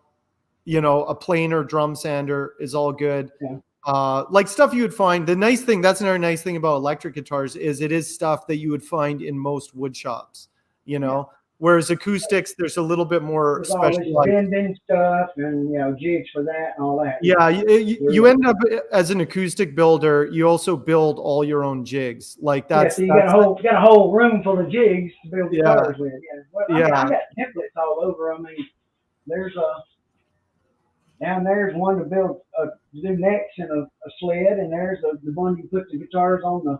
[SPEAKER 2] a planer drum sander is all good.
[SPEAKER 1] Yeah.
[SPEAKER 2] Like stuff you would find. That's another nice thing about electric guitars is it is stuff that you would find in most wood shops,
[SPEAKER 1] Yeah.
[SPEAKER 2] whereas acoustics, there's a little bit more
[SPEAKER 1] There's all this
[SPEAKER 2] specialized.
[SPEAKER 1] bending stuff and jigs for that and all that.
[SPEAKER 2] Yeah, you end up as an acoustic builder. You also build all your own jigs. Like that's
[SPEAKER 1] so you got a whole room full of jigs to build
[SPEAKER 2] Yeah.
[SPEAKER 1] guitars with. Yeah. Well, I
[SPEAKER 2] Yeah.
[SPEAKER 1] got templates all over. I mean, there's down there's one to build do necks and a sled, and there's the one you put the guitars on the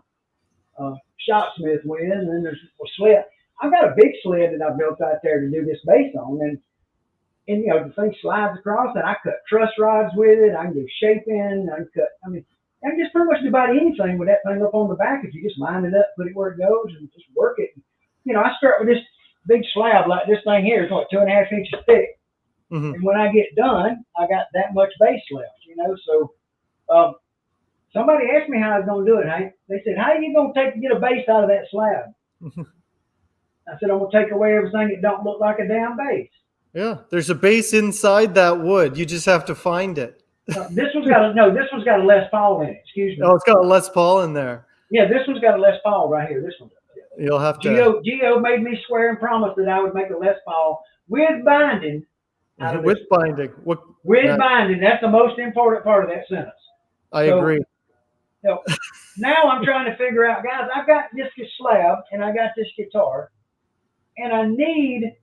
[SPEAKER 1] shopsmith with, and then there's a sled. I've got a big sled that I built out there to do this bass on, and the thing slides across, and I cut truss rods with it. I can do shaping. I can just pretty much do about anything with that thing up on the back if you just line it up, put it where it goes, and just work it. I start with this big slab like this thing here. It's like 2.5 inches thick.
[SPEAKER 2] Mhm.
[SPEAKER 1] And when I get done, I got that much bass left, So somebody asked me how I was going to do it. They said, how are you going to get a bass out of that slab? I said, I'm going to take away everything that don't look like a damn bass.
[SPEAKER 2] Yeah, there's a bass inside that wood. You just have to find it.
[SPEAKER 1] This one's got a Les Paul in it. Excuse me.
[SPEAKER 2] Oh, it's got a Les Paul in there.
[SPEAKER 1] Yeah, this one's got a Les Paul right here. This one does. Yeah.
[SPEAKER 2] You'll have to.
[SPEAKER 1] Geo made me swear and promise that I would make a Les Paul with binding.
[SPEAKER 2] With binding.
[SPEAKER 1] Binding. That's the most important part of that sentence.
[SPEAKER 2] I agree.
[SPEAKER 1] Now I'm trying to figure out, guys, I've got this slab and I got this guitar, and I need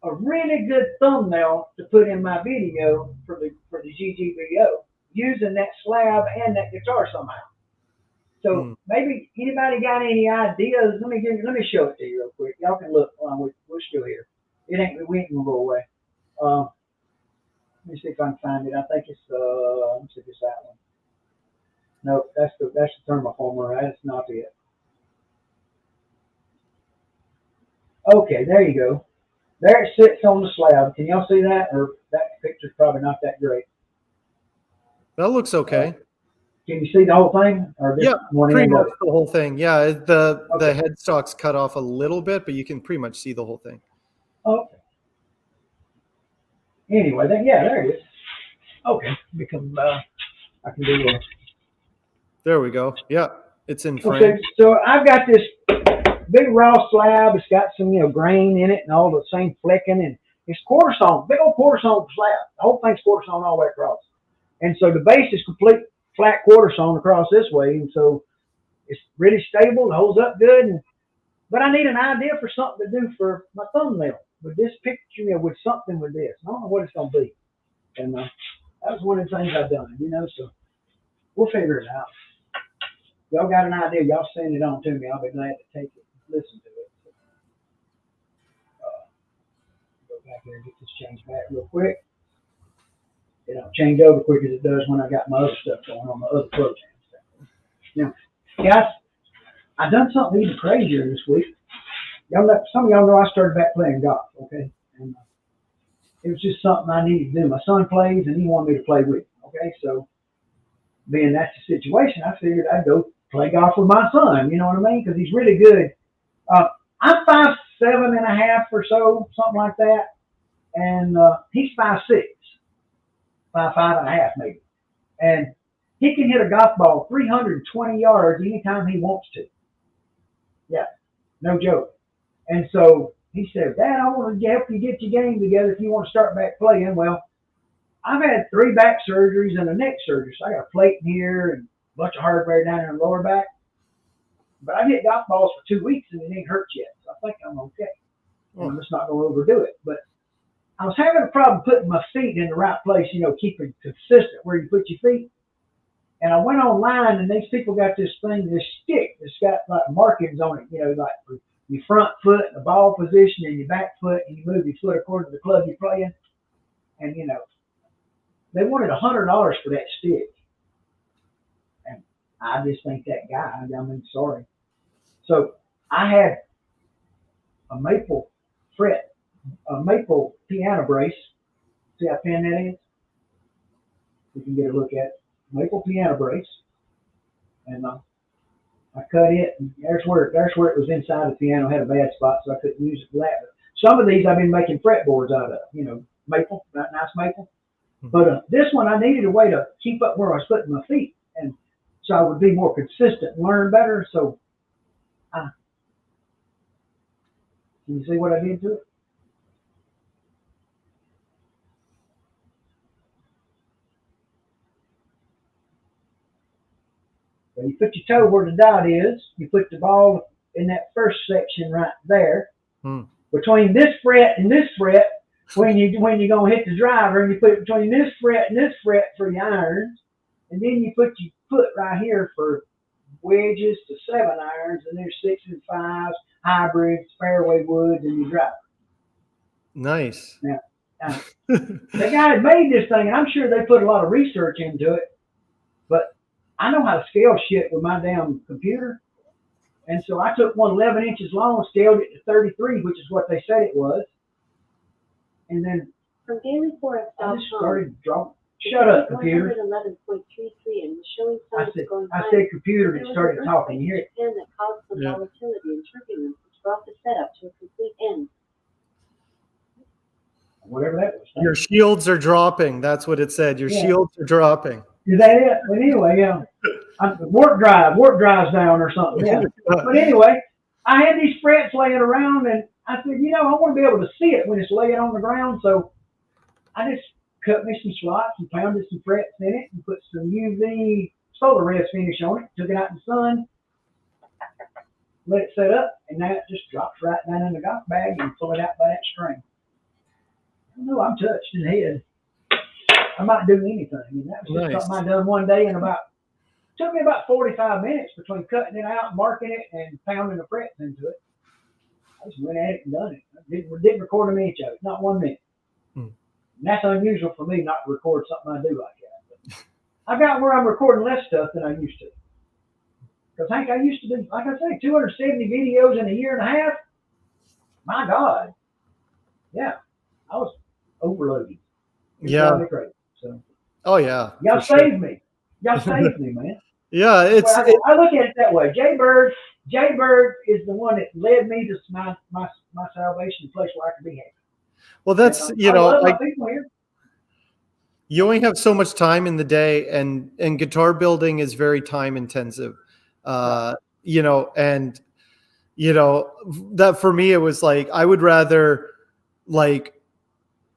[SPEAKER 1] a really good thumbnail to put in my video for the GGBO using that slab and that guitar somehow. So maybe anybody got any ideas? Let me show it to you real quick. Y'all can look while we're still here. We ain't gonna go away. Let me see if I can find it. I think it's let me see if it's that one. Nope, that's the thermoformer. That's not it. Okay, there you go. There it sits on the slab. Can y'all see that? Or that picture's probably not that great.
[SPEAKER 2] That looks okay.
[SPEAKER 1] Can you see the whole thing? Or just
[SPEAKER 2] Yeah,
[SPEAKER 1] one
[SPEAKER 2] pretty
[SPEAKER 1] end of
[SPEAKER 2] much
[SPEAKER 1] it?
[SPEAKER 2] the whole thing. Yeah, the
[SPEAKER 1] Okay.
[SPEAKER 2] headstock's cut off a little bit, but you can pretty much see the whole thing.
[SPEAKER 1] Okay. Anyway, then yeah, there it is. Okay. Become I can do a
[SPEAKER 2] There we go. Yeah, it's in
[SPEAKER 1] okay,
[SPEAKER 2] frame.
[SPEAKER 1] so I've got this big raw slab. It's got some, grain in it and all the same flecking, and it's quarter sawn, big old quarter sawn slab. The whole thing's quarter sawn all the way across. And so the base is complete flat quarter sawn across this way, and so it's really stable, it holds up good. But I need an idea for something to do for my thumbnail with this picture, with something with this. I don't know what it's going to be. And that was one of the things I've done, so we'll figure it out. Y'all got an idea, y'all send it on to me. I'll be glad to take it and listen to it. Go back here and get this changed back real quick. It don't change over quick as it does when I got my other stuff going on, my other programs. Now, guys, I done something even crazier this week. Some of y'all know I started back playing golf, okay? And it was just something I needed to do. My son plays, and he wanted me to play with him, okay? So, being that's the situation, I figured I'd go play golf with my son, you know what I mean? Because he's really good. I'm 5'7.5" or so, something like that. And he's 5'6", 5'5.5" maybe. And he can hit a golf ball 320 yards anytime he wants to. Yeah, no joke. And so he said, Dad, I want to help you get your game together if you want to start back playing. Well, I've had 3 back surgeries and a neck surgery. So I got a plate in here and a bunch of hardware down in the lower back. But I've hit golf balls for 2 weeks and it ain't hurt yet. So I think I'm okay. And I'm just not going to overdo it. But I was having a problem putting my feet in the right place, keeping consistent where you put your feet. And I went online, and these people got this thing, this stick that's got like markings on it, like for your front foot, the ball position, and your back foot, and you move your foot according to the club you're playing. And, they wanted $100 for that stick. And I just think that guy, sorry. So I had a maple piano brace. See how thin that is? You can get a look at it. Maple piano brace. And I cut it, and there's where it was inside the piano. It had a bad spot, so I couldn't use it for that. But some of these I've been making fretboards out of, maple, nice maple. But this one, I needed a way to keep up where I was putting my feet, and so I would be more consistent and learn better. So, can you see what I did to it? So you put your toe where the dot is. You put the ball in that first section right there. Between this fret and this fret, when you're gonna hit the driver, and you put it between this fret and this fret for your irons, and then you put your foot right here for wedges to 7-irons, and there's 6 and 5s, hybrids, fairway woods, and your driver.
[SPEAKER 2] Nice.
[SPEAKER 1] Now, the guy that made this thing, and I'm sure they put a lot of research into it, but I know how to scale shit with my damn computer. And so I took one 11 inches long, scaled it to 33, which is what they said it was. And then
[SPEAKER 3] from dailyforest.com.
[SPEAKER 1] I just started drawing. Shut up, computer.
[SPEAKER 3] 111.33 and showing signs of going
[SPEAKER 1] I said computer and it started talking. You hear it?
[SPEAKER 3] That caused some volatility and turbulence, which brought the setup to a complete end.
[SPEAKER 1] Whatever that was.
[SPEAKER 2] Your shields are dropping. That's what it said. Your shields are dropping.
[SPEAKER 1] Is that it? But anyway, yeah. Warp drive's down or something. Yeah. But anyway, I had these frets laying around, and I said, I want to be able to see it when it's laying on the ground. So I just cut me some slots and pounded some frets in it and put some UV solar res finish on it. Took it out in the sun, let it set up, and now it just drops right down in the golf bag and pull it out by that string. I know I'm touched in the head. I might do anything. And that was just something I done one day, and took me about 45 minutes between cutting it out, marking it, and pounding the frets into it. I just went at it and done it. I didn't record an inch of it, not 1 minute. And that's unusual for me not to record something I do like that. But I got where I'm recording less stuff than I used to. Because Hank, I used to do, like I say, 270 videos in a year and a half. my God, yeah, I was overloaded. It's
[SPEAKER 2] Yeah.
[SPEAKER 1] driving me crazy. So
[SPEAKER 2] Oh yeah.
[SPEAKER 1] y'all
[SPEAKER 2] for sure.
[SPEAKER 1] saved me. Y'all saved me, man.
[SPEAKER 2] Yeah.
[SPEAKER 1] Well, I look at it that way. Jay Bird is the one that led me to my salvation, the place where I can be happy.
[SPEAKER 2] Well,
[SPEAKER 1] And,
[SPEAKER 2] that's,
[SPEAKER 1] I love my people here.
[SPEAKER 2] you only have so much time in the day, and guitar building is very time intensive.
[SPEAKER 1] Right.
[SPEAKER 2] You know, and you know that for me it was like I would rather like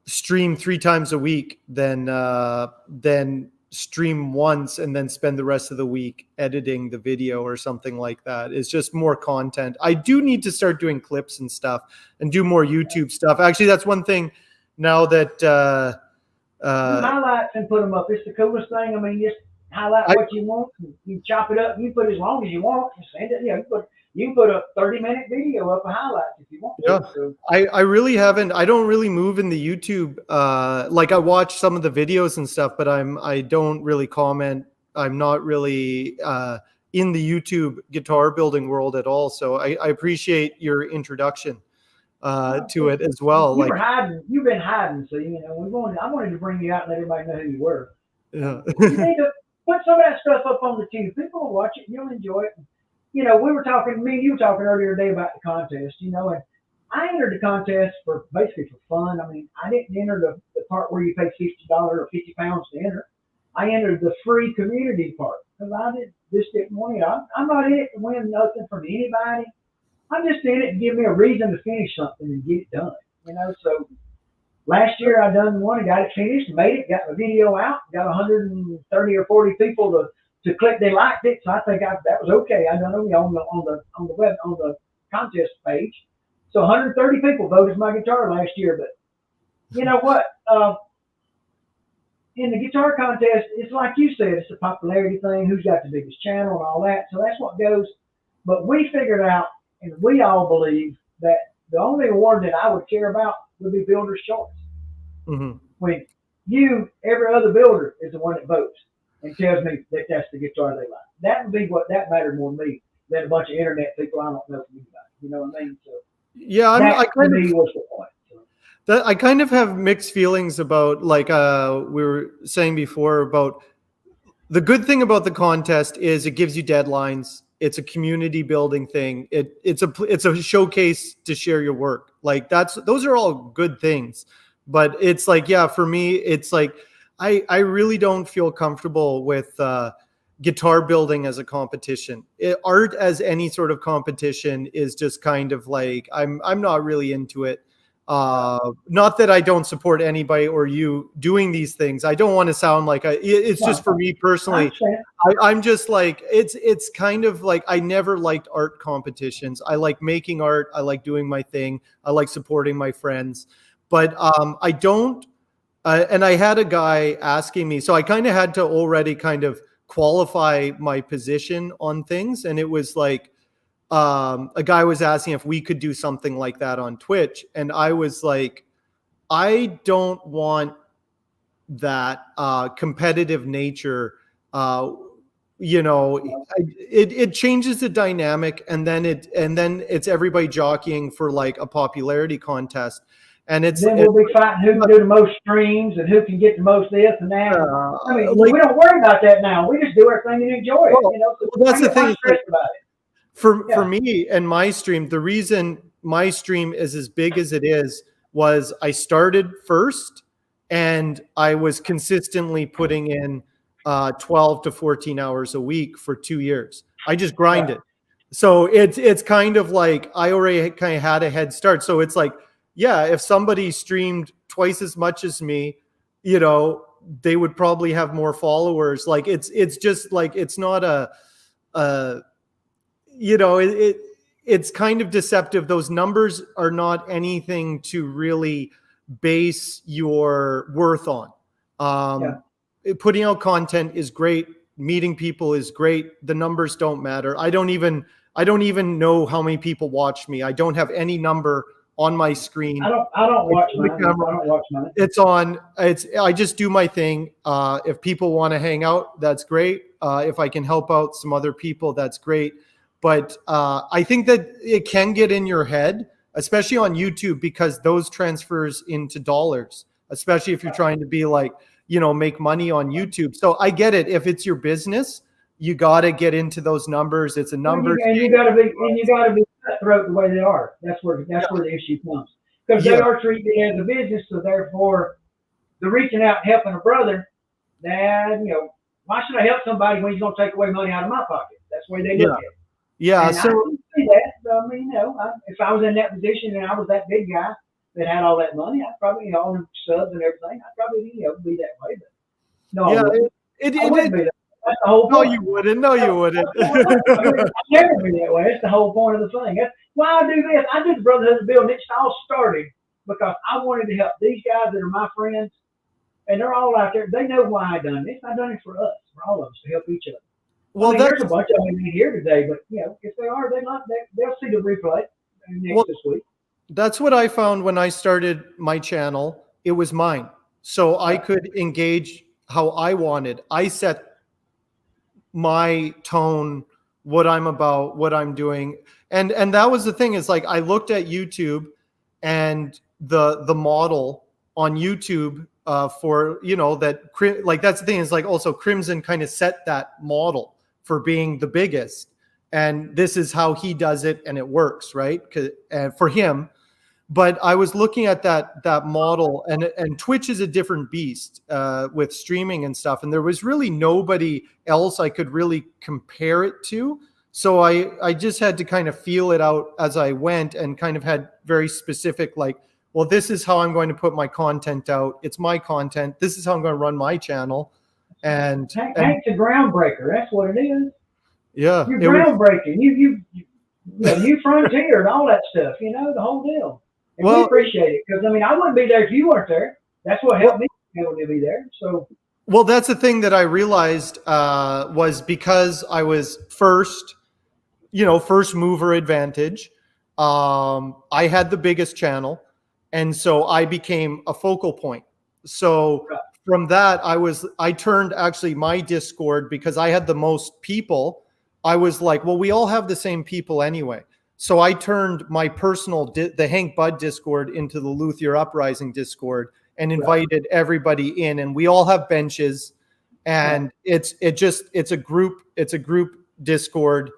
[SPEAKER 2] stream 3 times a week than stream once and then spend the rest of the week editing the video or something like that. It's just more content. I do need to start doing clips and stuff and do more YouTube stuff. Actually, that's one thing now that
[SPEAKER 1] Do highlights and put them up. It's the coolest thing. I mean, just highlight
[SPEAKER 2] I,
[SPEAKER 1] what you want. You chop it up. You put as long as you want. You send it. You know, you can put a 30-minute video up of highlights if you want to.
[SPEAKER 2] Yeah.
[SPEAKER 1] So,
[SPEAKER 2] I really haven't. I don't really move in the YouTube. Like I watch some of the videos and stuff, but I don't really comment. I'm not really in the YouTube guitar building world at all. So I appreciate your introduction to it as well.
[SPEAKER 1] You were hiding. You've been hiding. So I wanted to bring you out and let everybody know who you were.
[SPEAKER 2] Yeah.
[SPEAKER 1] You need to put some of that stuff up on the tube. People will watch it. You'll enjoy it. You know, we were talking. Me and you were talking earlier today about the contest. You know, and I entered the contest for basically for fun. I mean, I didn't enter the part where you pay $50 or £50 to enter. I entered the free community part because just didn't want it. I'm not in it to win nothing from anybody. I'm just in it to give me a reason to finish something and get it done. You know, so last year I done one and got it finished, made it, got the video out, got 130 or 40 people to click they liked it. So I think that was okay. I done it on the contest page. So 130 people voted my guitar last year. But you know what? In the guitar contest, it's like you said, it's a popularity thing. Who's got the biggest channel and all that. So that's what goes. But we figured out, and we all believe that the only award that I would care about would be Builder's Choice.
[SPEAKER 2] Mm-hmm.
[SPEAKER 1] When every other builder is the one that votes and tells me that that's the guitar they like. That would be that mattered more to me than a bunch of internet people I don't know from anybody. You know what I mean? So
[SPEAKER 2] yeah,
[SPEAKER 1] I kind of was the point.
[SPEAKER 2] I kind of have mixed feelings about, like we were saying before, about the good thing about the contest is it gives you deadlines. It's a community building thing. It's a showcase to share your work. Like those are all good things. But it's like, yeah, for me, it's like I really don't feel comfortable with guitar building as a competition. Art as any sort of competition is just kind of like I'm not really into it. Not that I don't support anybody or you doing these things. I don't want to sound like it's just for me personally. I'm just like it's kind of like I never liked art competitions. I like making art. I like doing my thing. I like supporting my friends. But I don't. And I had a guy asking me, so I kind of had to already kind of qualify my position on things, and it was like. A guy was asking if we could do something like that on Twitch. And I was like, I don't want that competitive nature. It changes the dynamic, and then it's everybody jockeying for like a popularity contest. And
[SPEAKER 1] then we'll be fighting who can do the most streams and who can get the most this and that. I mean, we don't worry about that now. We just do our thing and enjoy it. So
[SPEAKER 2] that's the thing.
[SPEAKER 1] Stressed about it.
[SPEAKER 2] For me and my stream, the reason my stream is as big as it is was I started first and I was consistently putting in 12 to 14 hours a week for 2 years. I just grinded. So it's kind of like I already kind of had a head start. So it's like, yeah, if somebody streamed twice as much as me, you know, they would probably have more followers. Like it's just like, it's not it's kind of deceptive. Those numbers are not anything to really base your worth on. Putting out content is great. Meeting people is great. The numbers don't matter. I don't even know how many people watch me. I don't have any number on my screen.
[SPEAKER 1] I don't watch mine. I don't watch mine.
[SPEAKER 2] It's on. I just do my thing. If people want to hang out, that's great. If I can help out some other people, that's great. But I think that it can get in your head especially on YouTube, because those transfers into dollars, especially if you're trying to be like, make money on YouTube. So I get it. If it's your business, you got to get into those numbers. It's a number.
[SPEAKER 1] And you got to be cutthroat the way they are. That's where the issue comes, because they are treated as a business. So therefore, the reaching out and helping a brother, Dad, why should I help somebody when he's going to take away money out of my pocket? That's the way they look at it.
[SPEAKER 2] Yeah.
[SPEAKER 1] And
[SPEAKER 2] So
[SPEAKER 1] I can see that. I mean, if I was in that position and I was that big guy that had all that money, I'd probably, all the subs and everything, I'd probably, be that way. But no, I wouldn't be that. That's the whole point.
[SPEAKER 2] No, you wouldn't. No, you wouldn't.
[SPEAKER 1] I'd never be that way. That's the whole point of the thing. That's why I do this. I did the Brotherhood Bill, and it all started because I wanted to help these guys that are my friends, and they're all out there. They know why I done this. I done it for us, for all of us, to help each other.
[SPEAKER 2] Well,
[SPEAKER 1] there's a bunch of them in here today, but if they are, they'll see the replay this week.
[SPEAKER 2] That's what I found when I started my channel. It was mine, so I could engage how I wanted. I set my tone, what I'm about, what I'm doing, and that was the thing. Is like I looked at YouTube and the model on YouTube for that, like that's the thing, is like also Crimson kind of set that model for being the biggest, and this is how he does it, and it works, right? For him. But I was looking at that model, and Twitch is a different beast with streaming and stuff, and there was really nobody else I could really compare it to. So I just had to kind of feel it out as I went, and kind of had very specific, like, well, this is how I'm going to put my content out. It's my content. This is how I'm going to run my channel. And
[SPEAKER 1] Hank's a groundbreaker. That's what it is.
[SPEAKER 2] Yeah,
[SPEAKER 1] you're groundbreaking. You frontiered all that stuff. The whole deal. And we appreciate it, because I wouldn't be there if you weren't there. That's what helped me be able to be there. So.
[SPEAKER 2] Well, that's the thing that I realized was because I was first mover advantage. I had the biggest channel, and so I became a focal point. So from that, I turned actually my Discord, because I had the most people. I was like, well, we all have the same people anyway. So I turned my personal, the Hank Bud Discord, into the Luthier Uprising Discord, and invited everybody in, and we all have benches, and it's a group Discord,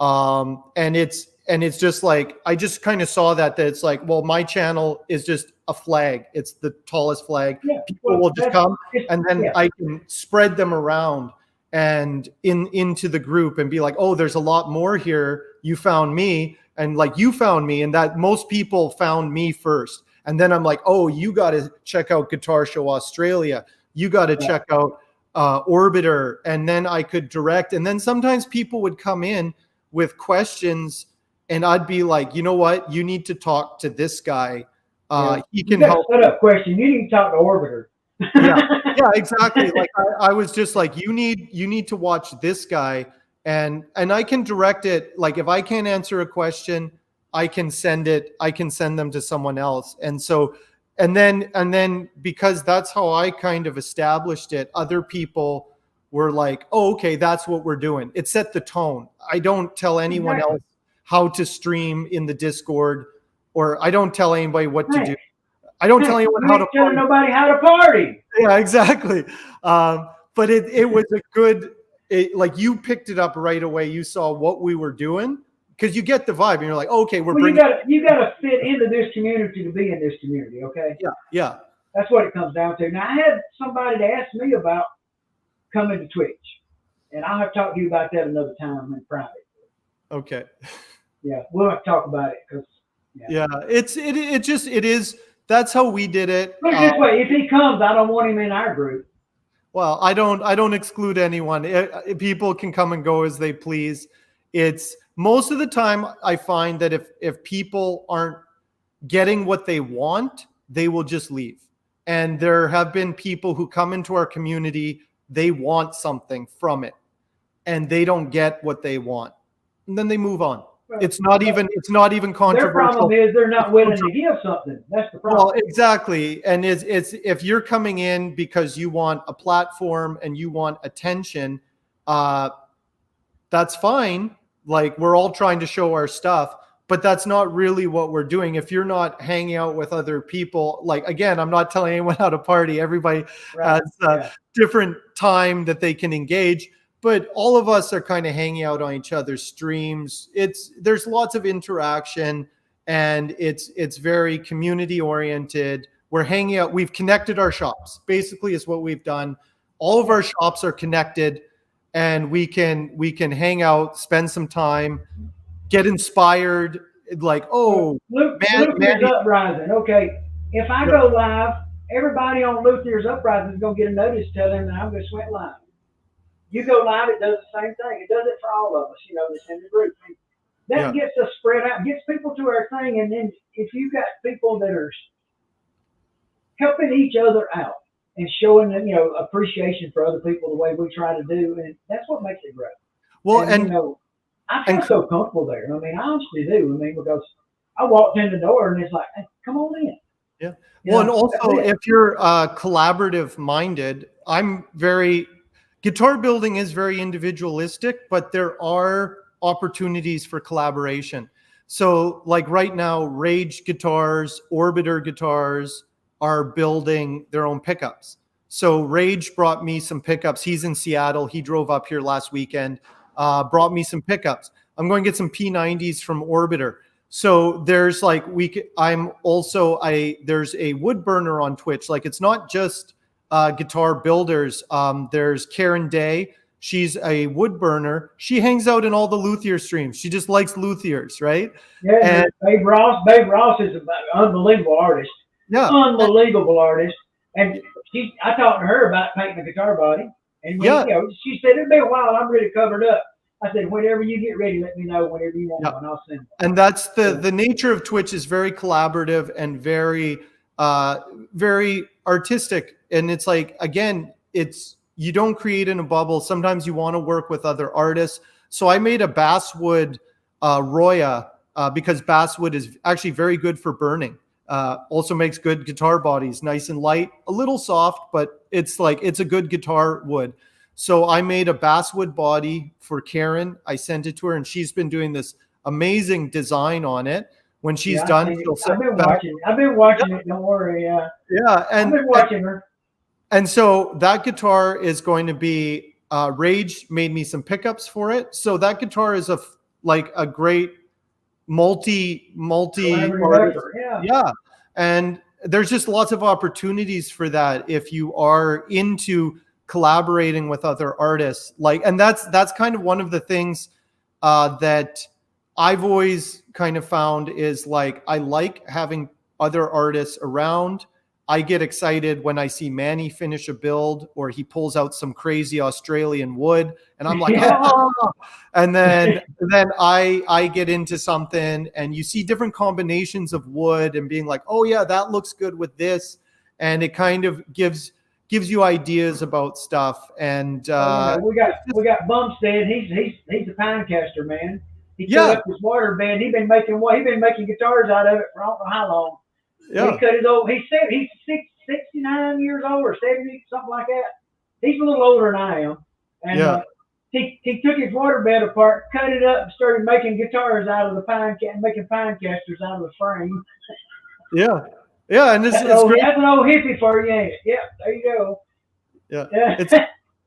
[SPEAKER 2] and it's just like, I just kind of saw that it's like, well, my channel is just a flag. It's the tallest flag. People will just come, and then I can spread them around and into the group and be like, oh, there's a lot more here. You found me, and like you found me, and that most people found me first. And then I'm like, oh, you got to check out Guitar Show Australia. You got to check out Orbiter. And then I could direct. And then sometimes people would come in with questions, and I'd be like, you know what? You need to talk to this guy. He can help.
[SPEAKER 1] Set up question. You need to talk to Orbiter.
[SPEAKER 2] Yeah, exactly. Like I was just like, you need to watch this guy, and I can direct it. Like if I can't answer a question, I can send them to someone else. And so, and then because that's how I kind of established it, other people were like, oh, okay, that's what we're doing. It set the tone. I don't tell anyone else how to stream in the Discord, or I don't tell anybody what to do. I don't tell anyone how to
[SPEAKER 1] party. Nobody how to party.
[SPEAKER 2] Yeah, exactly. But it was a good, like you picked it up right away. You saw what we were doing, because you get the vibe, and you're like, oh, okay, you
[SPEAKER 1] got to fit into this community to be in this community. Okay.
[SPEAKER 2] Yeah.
[SPEAKER 1] That's what it comes down to. Now, I had somebody to ask me about coming to Twitch, and I'll have to talk to you about that another time in private.
[SPEAKER 2] Okay.
[SPEAKER 1] Yeah, we'll have to talk about it, because.
[SPEAKER 2] Yeah, it is. That's how we did it.
[SPEAKER 1] Put it this way: if he comes, I don't want him in our group.
[SPEAKER 2] Well, I don't exclude anyone. People can come and go as they please. It's most of the time I find that if people aren't getting what they want, they will just leave. And there have been people who come into our community, they want something from it, and they don't get what they want, and then they move on. It's not even controversial.
[SPEAKER 1] Their problem is they're not willing to give something. That's the problem.
[SPEAKER 2] Well, exactly. And it's if you're coming in because you want a platform and you want attention, that's fine. Like we're all trying to show our stuff, but that's not really what we're doing. If you're not hanging out with other people, like, again, I'm not telling anyone how to party. Everybody
[SPEAKER 1] Right.
[SPEAKER 2] has a different time that they can engage, but all of us are kind of hanging out on each other's streams. There's lots of interaction, and it's very community oriented. We're hanging out. We've connected our shops, basically, is what we've done. All of our shops are connected, and we can hang out, spend some time, get inspired. Like, oh,
[SPEAKER 1] Luther's Uprising. Okay, if I go live, everybody on Luther's Uprising is going to get a notice telling them that I'm going to swing live. You go live, it does the same thing. It does it for all of us, that's in the group. That gets us spread out, gets people to our thing, and then if you've got people that are helping each other out and showing them, appreciation for other people the way we try to do, and that's what makes it great.
[SPEAKER 2] Well,
[SPEAKER 1] I feel so comfortable there. I mean, I honestly do. I mean, because I walked in the door and it's like, hey, come on in.
[SPEAKER 2] Yeah. Well, and also if you're collaborative minded, guitar building is very individualistic, but there are opportunities for collaboration. So like right now, Rage Guitars, Orbiter Guitars are building their own pickups. So Rage brought me some pickups. He's in Seattle. He drove up here last weekend. Brought me some pickups. I'm going to get some P90s from Orbiter. So there's there's a wood burner on Twitch. Like, it's not just guitar builders. There's Karen Day. She's a wood burner. She hangs out in all the luthier streams. She just likes luthiers, right?
[SPEAKER 1] Yeah. And Babe Ross is an unbelievable artist.
[SPEAKER 2] Yeah.
[SPEAKER 1] Unbelievable artist. And I talked to her about painting a guitar body. And she said, it'll be a while. I'm really covered up. I said, whenever you get ready, let me know whenever you want one. I'll send it.
[SPEAKER 2] And that's the nature of Twitch is very collaborative and very, very artistic. And it's like, again, you don't create in a bubble. Sometimes you want to work with other artists. So I made a basswood Roya because basswood is actually very good for burning. Also makes good guitar bodies, nice and light, a little soft, but it's a good guitar wood. So I made a basswood body for Karen. I sent it to her, and she's been doing this amazing design on it. When she's done,
[SPEAKER 1] I've been watching it. Don't worry.
[SPEAKER 2] Yeah.
[SPEAKER 1] And I've been watching her.
[SPEAKER 2] And so that guitar is going to be Rage made me some pickups for it. So that guitar is a great multi and there's just lots of opportunities for that if you are into collaborating with other artists. And that's kind of one of the things that I've always kind of found is I like having other artists around. I get excited when I see Manny finish a build or he pulls out some crazy Australian wood, and I'm like, oh! And then I get into something, and you see different combinations of wood and being like, oh yeah, that looks good with this, and it kind of gives you ideas about stuff. And
[SPEAKER 1] we got Bumstead. He's a pine caster, man. He cut up his water bed. He's been making guitars out of it for I don't know how long.
[SPEAKER 2] Yeah.
[SPEAKER 1] He cut his old. He's 69 years old or 70, something like that. He's a little older than I am. And he took his water bed apart, cut it up, and started making guitars out of making pine casters out of the frame.
[SPEAKER 2] Yeah. Yeah, and it's great.
[SPEAKER 1] That's an old hippie for you, ain't it? Yeah, there you go.
[SPEAKER 2] Yeah.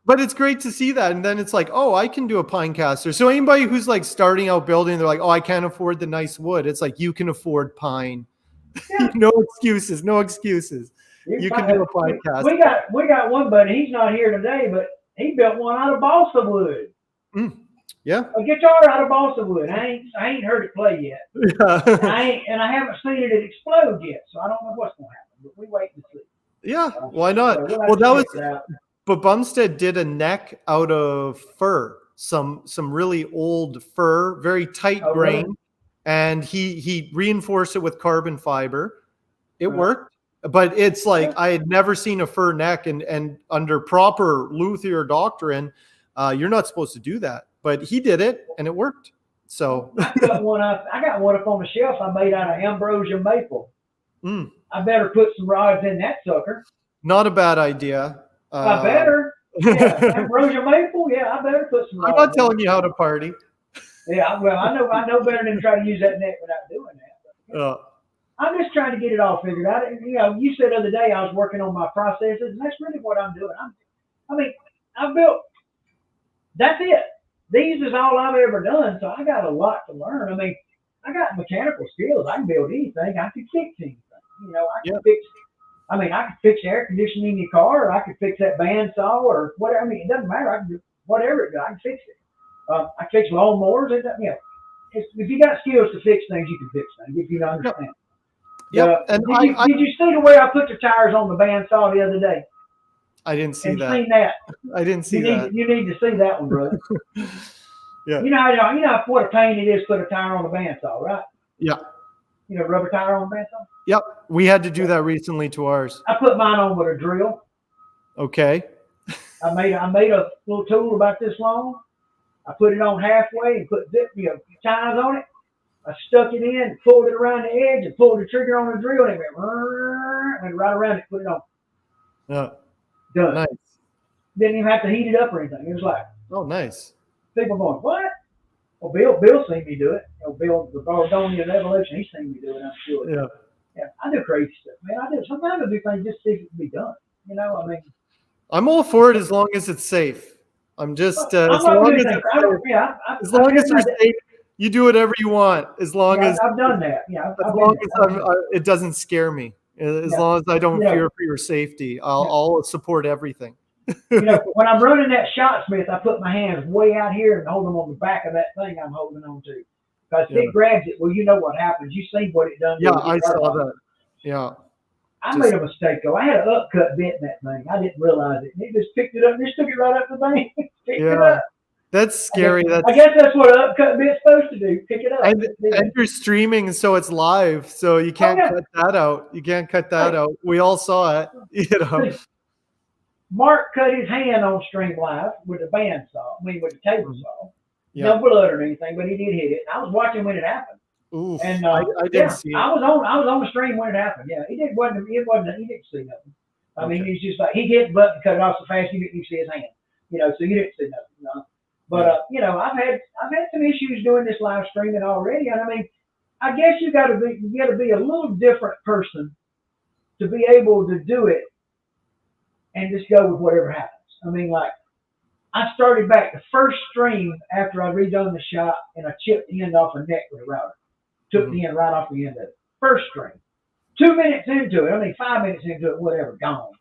[SPEAKER 2] But it's great to see that. And then it's like, oh, I can do a pine caster. So anybody who's starting out building, they're like, oh, I can't afford the nice wood. It's like, you can afford pine. Yeah. No excuses. You can do a pine caster.
[SPEAKER 1] We got one buddy. He's not here today, but he built one out of balsa wood.
[SPEAKER 2] Yeah.
[SPEAKER 1] A guitar out of balsa wood. I ain't heard it play yet. Yeah. And I haven't seen it explode yet, so I don't know what's going to happen. But we wait and see.
[SPEAKER 2] Yeah. Why not? But Bumstead did a neck out of fir, some really old fir, very tight grain. Really? And he reinforced it with carbon fiber. It worked, but it's I had never seen a fir neck, and under proper luthier doctrine, you're not supposed to do that. But he did it, and it worked. So
[SPEAKER 1] I got one up on the shelf I made out of ambrosia maple. I better put some rods in that sucker.
[SPEAKER 2] Not a bad idea.
[SPEAKER 1] I better. Yeah, ambrosia maple. Yeah, I better put some rods.
[SPEAKER 2] I'm not telling you how to party.
[SPEAKER 1] Yeah, well, I know better than to try to use that net without doing that.
[SPEAKER 2] Uh,
[SPEAKER 1] I'm just trying to get it all figured out. And, you said the other day I was working on my processes, and that's really what I'm doing. I mean, I've built. That's it. These is all I've ever done, so I got a lot to learn. I mean, I got mechanical skills. I can build anything. I can fix anything. I
[SPEAKER 2] yeah.
[SPEAKER 1] can fix. I mean, I can fix air conditioning in your car, or I can fix that bandsaw, or whatever. I mean, it doesn't matter. I can do whatever it does. I can fix it. I fix lawnmowers. If you got skills to fix things, you can fix things. If you don't understand.
[SPEAKER 2] Yep. And
[SPEAKER 1] Did you see the way I put the tires on the bandsaw the other day?
[SPEAKER 2] I didn't see
[SPEAKER 1] And
[SPEAKER 2] that.
[SPEAKER 1] seen that?
[SPEAKER 2] I didn't see that.
[SPEAKER 1] You need to see that one, brother.
[SPEAKER 2] Yeah.
[SPEAKER 1] You know what a pain it is to put a tire on a bandsaw, right?
[SPEAKER 2] Yeah.
[SPEAKER 1] Rubber tire on a bandsaw.
[SPEAKER 2] Yep. We had to do that recently to ours.
[SPEAKER 1] I put mine on with a drill.
[SPEAKER 2] Okay.
[SPEAKER 1] I made a little tool about this long. I put it on halfway and put tines on it. I stuck it in, pulled it around the edge, and pulled the trigger on the drill, and it went right around it, put it on.
[SPEAKER 2] Yeah.
[SPEAKER 1] Done.
[SPEAKER 2] Nice.
[SPEAKER 1] Didn't even have to heat it up or anything. It was like,
[SPEAKER 2] Oh, nice.
[SPEAKER 1] people going, what? Well, Bill seen me do it. Bill, the Bardonian Evolution, he's seen me do it, I'm sure.
[SPEAKER 2] Yeah.
[SPEAKER 1] Yeah, I do crazy stuff, man. I do. Sometimes I do things just to see if it can be done. I mean.
[SPEAKER 2] I'm all for it as long as it's safe. I'm just
[SPEAKER 1] as long as
[SPEAKER 2] you're safe, you do whatever you want. As long as
[SPEAKER 1] I've done that. Yeah.
[SPEAKER 2] As long as it doesn't scare me. As long as I don't fear for your safety, I'll support everything.
[SPEAKER 1] When I'm running that shot smith, I put my hands way out here and hold them on the back of that thing I'm holding on to. Because if it grabs it, well, you know what happens. You see what it done.
[SPEAKER 2] Yeah, I saw that. Yeah.
[SPEAKER 1] I made a mistake, though. I had an upcut bit in that thing. I didn't realize it. It just picked it up and just took it right up the bank. Picked it up.
[SPEAKER 2] That's scary.
[SPEAKER 1] I guess that's what an upcut bit's supposed to do. Pick it up.
[SPEAKER 2] And you're streaming, so it's live, so you can't cut that out. You can't cut that out. We all saw it.
[SPEAKER 1] Mark cut his hand on Stream Live with a bandsaw. With a table saw.
[SPEAKER 2] Yeah.
[SPEAKER 1] No blood or anything, but he did hit it. I was watching when it happened.
[SPEAKER 2] Oof,
[SPEAKER 1] and
[SPEAKER 2] I didn't see it.
[SPEAKER 1] I was on the stream when it happened. Yeah, he didn't see nothing. I mean, he's just like, he hit the button, cut it off so fast you didn't see his hand. So you didn't see nothing. But I've had some issues doing this live streaming already, and I mean, I guess you got to be a little different person to be able to do it and just go with whatever happens. I mean, like, I started back the first stream after I redone the shot, and I chipped the end off a neck with a router. Took the end right off the end of it. First stream. 2 minutes into it, 5 minutes into it, whatever, gone.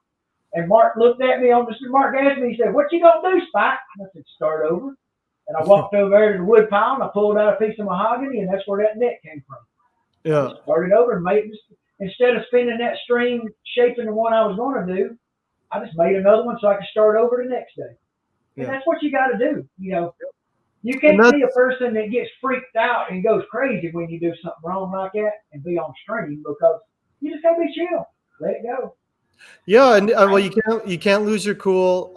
[SPEAKER 1] And Mark looked at me Mark asked me, he said, "What you gonna do, Spike?" I said, "Start over." And I walked over there to the wood pile, and I pulled out a piece of mahogany, and that's where that net came from.
[SPEAKER 2] Yeah.
[SPEAKER 1] I started over and made it. Instead of spinning that stream shaping the one I was going to do, I just made another one so I could start over the next day. And that's what you got to do. You can't see a person that gets freaked out and goes crazy when you do something wrong like that and be on stream, because you just got to be chill. Let it go.
[SPEAKER 2] Yeah, and well, you can't lose your cool.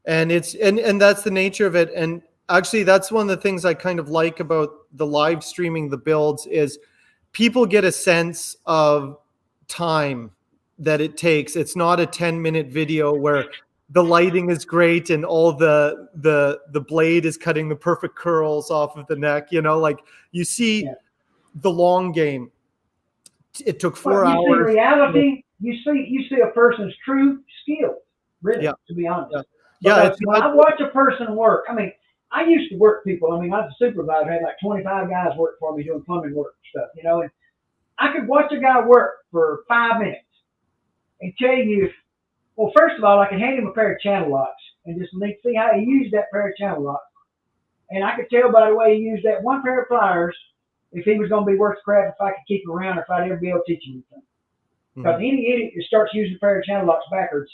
[SPEAKER 2] And it's and that's the nature of it. And actually, that's one of the things I kind of like about the live streaming the builds is people get a sense of time that it takes. It's not a 10-minute video where the lighting is great and all the blade is cutting the perfect curls off of the neck. Like you see the long game. It took 4 hours.
[SPEAKER 1] In reality, you see a person's true skill, really, to be honest.
[SPEAKER 2] Yeah,
[SPEAKER 1] when I watch a person work, I mean, I used to work people. I mean, I was a supervisor. I had like 25 guys work for me doing plumbing work and stuff, and I could watch a guy work for 5 minutes and tell you, well, first of all, I could hand him a pair of channel locks and just see how he used that pair of channel locks. And I could tell by the way he used that one pair of pliers if he was going to be worth crap, if I could keep him around, or if I'd ever be able to teach him anything. Because any idiot that starts using a pair of channel locks backwards,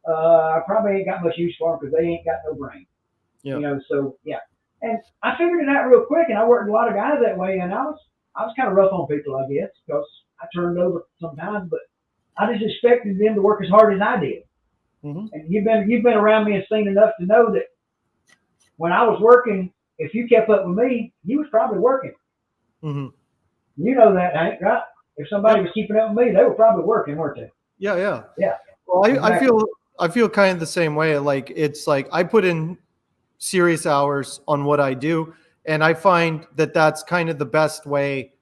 [SPEAKER 1] I probably ain't got much use for them because they ain't got no brain. Yeah. So yeah. And I figured it out real quick, and I worked with a lot of guys that way, and I was kind of rough on people, I guess, because I turned over sometimes, but I just expected them to work as hard as I did. And you've been around me and seen enough to know that when I was working, if you kept up with me, you was probably working. You know that, Hank, right? If somebody was keeping up with me, they were probably working, weren't they? Yeah.
[SPEAKER 2] Well, I feel kind of the same way. Like it's like I put in serious hours on what I do, And I find that that's kind of the best way.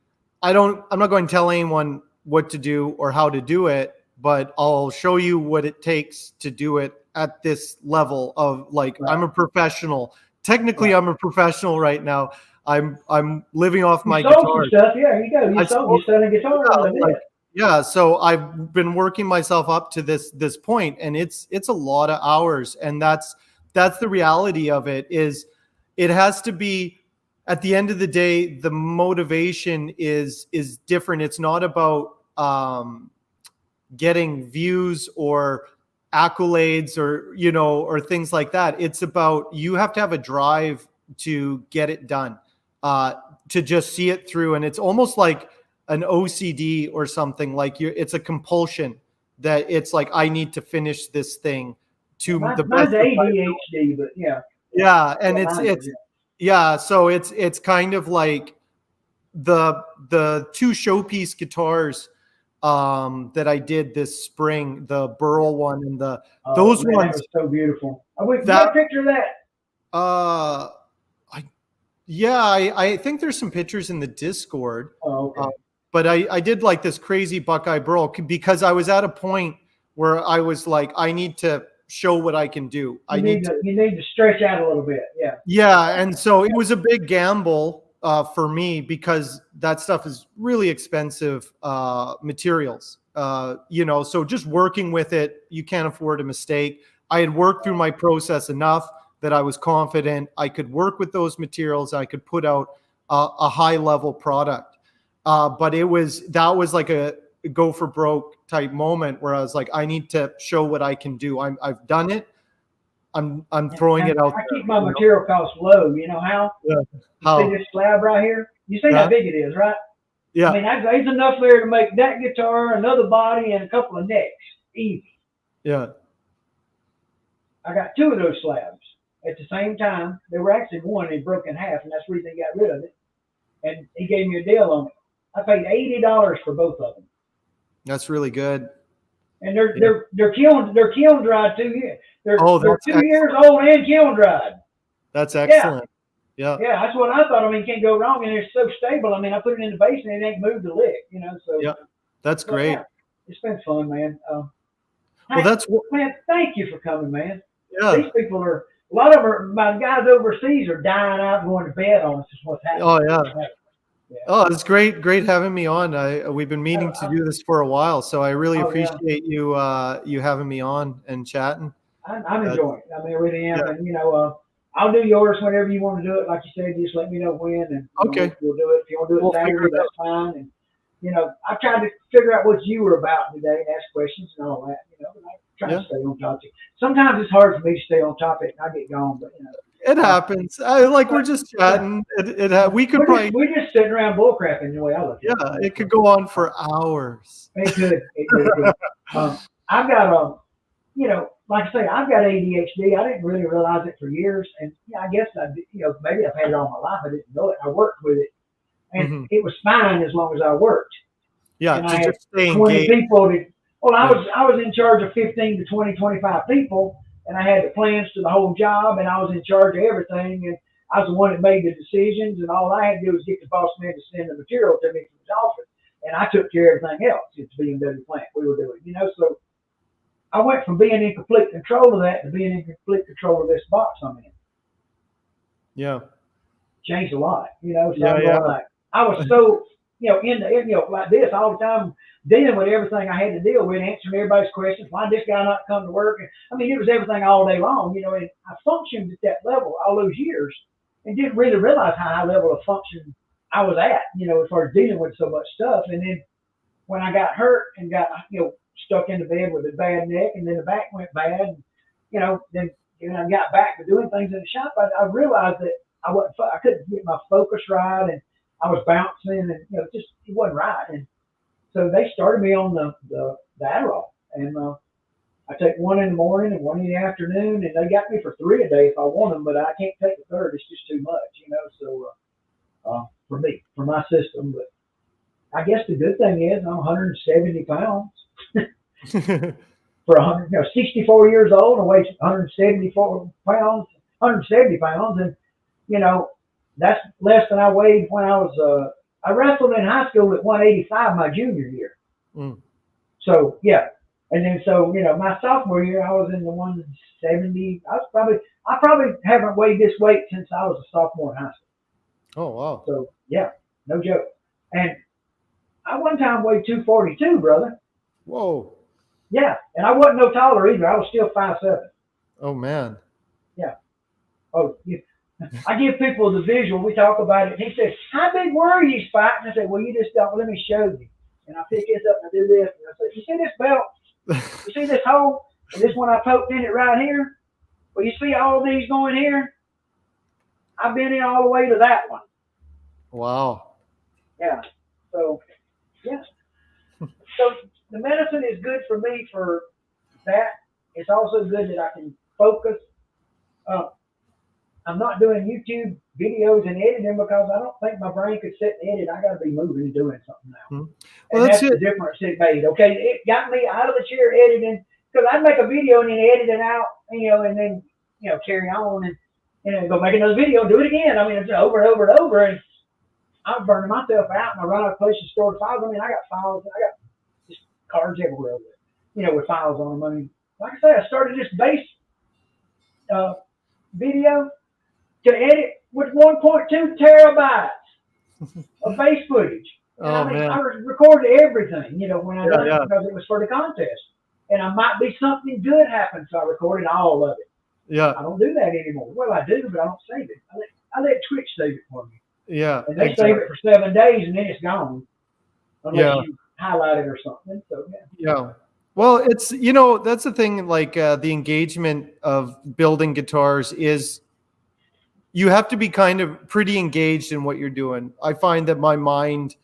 [SPEAKER 2] I'm not going to tell anyone what to do or how to do it, but I'll show you what it takes to do it at this level of like,
[SPEAKER 1] Right.
[SPEAKER 2] I'm a professional. Technically,
[SPEAKER 1] Right.
[SPEAKER 2] I'm a professional right now. I'm living off my
[SPEAKER 1] You sold some
[SPEAKER 2] guitar.
[SPEAKER 1] stuff. Yeah, you go.
[SPEAKER 2] I
[SPEAKER 1] You're selling guitars.
[SPEAKER 2] yeah,
[SPEAKER 1] That's
[SPEAKER 2] like,
[SPEAKER 1] it.
[SPEAKER 2] yeah, so I've been working myself up to this point, and it's a lot of hours, and that's the reality of it. Is it has to be, at the end of the day, the motivation is different. It's not about getting views or accolades or or things like that. It's about, you have to have a drive to get it done, to just see it through, and it's almost like an OCD or something. Like it's a compulsion that it's like, I need to finish this thing to the
[SPEAKER 1] Mine's
[SPEAKER 2] best of my ability.
[SPEAKER 1] ADHD, but yeah.
[SPEAKER 2] Yeah, and
[SPEAKER 1] Yeah,
[SPEAKER 2] it's
[SPEAKER 1] mine is,
[SPEAKER 2] yeah, so it's kind of like the two showpiece guitars that I did this spring, the Burl one and
[SPEAKER 1] Oh
[SPEAKER 2] those
[SPEAKER 1] man, that
[SPEAKER 2] ones.
[SPEAKER 1] was so beautiful. Oh, wait, you
[SPEAKER 2] That
[SPEAKER 1] got a picture of that?
[SPEAKER 2] uh I yeah, I think there's some pictures in the Discord.
[SPEAKER 1] Oh, okay.
[SPEAKER 2] But I did like this crazy Buckeye Burl because I was at a point where I was like, I need to show what I can do.
[SPEAKER 1] You need to stretch out a little bit. Yeah.
[SPEAKER 2] Yeah, and so it was a big gamble for me because that stuff is really expensive materials. So just working with it, you can't afford a mistake. I had worked through my process enough that I was confident I could work with those materials. I could put out a high level product. But that was like a go for broke type moment where I was like, I need to show what I can do. I've done it. I'm throwing it out
[SPEAKER 1] I
[SPEAKER 2] there.
[SPEAKER 1] keep my material costs low. You know how?
[SPEAKER 2] Yeah.
[SPEAKER 1] You
[SPEAKER 2] How?
[SPEAKER 1] see this slab right here? You see
[SPEAKER 2] Yeah.
[SPEAKER 1] how big it is, right?
[SPEAKER 2] Yeah.
[SPEAKER 1] I mean, there's enough there to make that guitar, another body, and a couple of necks. Easy.
[SPEAKER 2] Yeah.
[SPEAKER 1] I got two of those slabs at the same time. They were actually one and broke in half, and that's the reason he got rid of it. And he gave me a deal on it. I paid $80 for both of them.
[SPEAKER 2] That's really good.
[SPEAKER 1] And they're kiln dried 2 years. They're 2 years old and kiln dried.
[SPEAKER 2] That's excellent. Yeah.
[SPEAKER 1] Yeah, that's what I thought. I mean, can't go wrong, and it's so stable. I mean, I put it in the basement, it ain't moved a lick. So
[SPEAKER 2] Yeah, that's great.
[SPEAKER 1] Yeah, it's been fun, man.
[SPEAKER 2] Man,
[SPEAKER 1] thank you for coming, man.
[SPEAKER 2] Yeah.
[SPEAKER 1] These people a lot of my guys overseas are dying out and going to bed on us. Is what's happening.
[SPEAKER 2] Oh yeah. Oh, it's great having me on. We've been meaning to do this for a while, so I really appreciate you having me on and chatting.
[SPEAKER 1] I'm enjoying it. I mean, I really am. Yeah. And I'll do yours whenever you want to do it. Like you said, just let me know when, and
[SPEAKER 2] okay,
[SPEAKER 1] we'll do it. If you want to do it Saturday, that's fine. And I've tried to figure out what you were about today and ask questions and all that. And I try to stay on topic. Sometimes it's hard for me to stay on topic, and I get gone, but
[SPEAKER 2] it happens. We're just chatting. We could
[SPEAKER 1] we're just sitting around bullcrapping the way I look at it.
[SPEAKER 2] Yeah, it could go on for hours.
[SPEAKER 1] It could. I've got like I say, I've got ADHD. I didn't really realize it for years, and I guess maybe I've had it all my life. I didn't know it. I worked with it, and it was fine as long as I worked.
[SPEAKER 2] Yeah,
[SPEAKER 1] and
[SPEAKER 2] to
[SPEAKER 1] I had
[SPEAKER 2] just stay
[SPEAKER 1] 20
[SPEAKER 2] engaged.
[SPEAKER 1] people. I was in charge of 15 to 20, 25 people, and I had the plans to the whole job, and I was in charge of everything, and I was the one that made the decisions, and all I had to do was get the boss man to send the material to me from his office, and I took care of everything else at the BMW plant we were doing, so I went from being in complete control of that to being in complete control of this box I'm in.
[SPEAKER 2] Yeah.
[SPEAKER 1] Changed a lot, so
[SPEAKER 2] yeah.
[SPEAKER 1] Like, I was so, like this all the time, dealing with everything I had to deal with, answering everybody's questions. Why did this guy not come to work? And, I mean, it was everything all day long, and I functioned at that level all those years and didn't really realize how high level of function I was at, as far as dealing with so much stuff. And then when I got hurt and got, stuck in the bed with a bad neck, and then the back went bad, and, then I got back to doing things in the shop, I realized that I couldn't get my focus right, and I was bouncing, and, it wasn't right. And so they started me on the Adderall, and I take one in the morning and one in the afternoon, and they got me for 3 a day if I want them, but I can't take the third. It's just too much, so for me, for my system. But I guess the good thing is I'm 170 pounds. For 64 years old, I weigh 170 pounds, and That's less than I weighed when I was. I wrestled in high school at 185 my junior year.
[SPEAKER 2] Mm.
[SPEAKER 1] So yeah, and then so my sophomore year I was in the 170. I probably haven't weighed this weight since I was a sophomore in high school.
[SPEAKER 2] Oh, wow.
[SPEAKER 1] So yeah, no joke. And I one time weighed 242, brother.
[SPEAKER 2] Whoa.
[SPEAKER 1] Yeah, and I wasn't no taller either. I was still 5'7".
[SPEAKER 2] Oh, man.
[SPEAKER 1] Yeah. Oh, I give people the visual. We talk about it. He says, "How big were you, Spike?" And I said, "Well, you just don't. Let me show you." And I pick this up and I do this. And I say, "You see this belt? You see this hole? And this one I poked in it right here? Well, you see all these going here? I've been in all the way to that one."
[SPEAKER 2] Wow.
[SPEAKER 1] Yeah. So, yeah. So the medicine is good for me for that. It's also good that I can focus. I'm not doing YouTube videos and editing because I don't think my brain could sit and edit. I got to be moving and doing something now.
[SPEAKER 2] Hmm.
[SPEAKER 1] Well, and that's the difference it made. Okay, it got me out of the chair editing because I'd make a video and then edit it out, and then carry on and go make another video and do it again. I mean, it's over and over and over, and I'm burning myself out. And I run out of places to store files. I mean, I got files. I got just cards everywhere with files on them. I mean, like I said, I started this base video to edit with 1.2 terabytes of base footage. And I mean,
[SPEAKER 2] man.
[SPEAKER 1] I recorded everything, when I done it
[SPEAKER 2] Yeah.
[SPEAKER 1] because it was for the contest. And I might be something good happen, so I recorded all of it.
[SPEAKER 2] Yeah.
[SPEAKER 1] I don't do that anymore. Well, I do, but I don't save it. I let Twitch save it for me.
[SPEAKER 2] Yeah.
[SPEAKER 1] And they save it for 7 days, and then it's gone. Unless you highlight it or something. So, yeah.
[SPEAKER 2] Yeah. Well, it's, that's the thing, like the engagement of building guitars is you have to be kind of pretty engaged in what you're doing. I find that my mind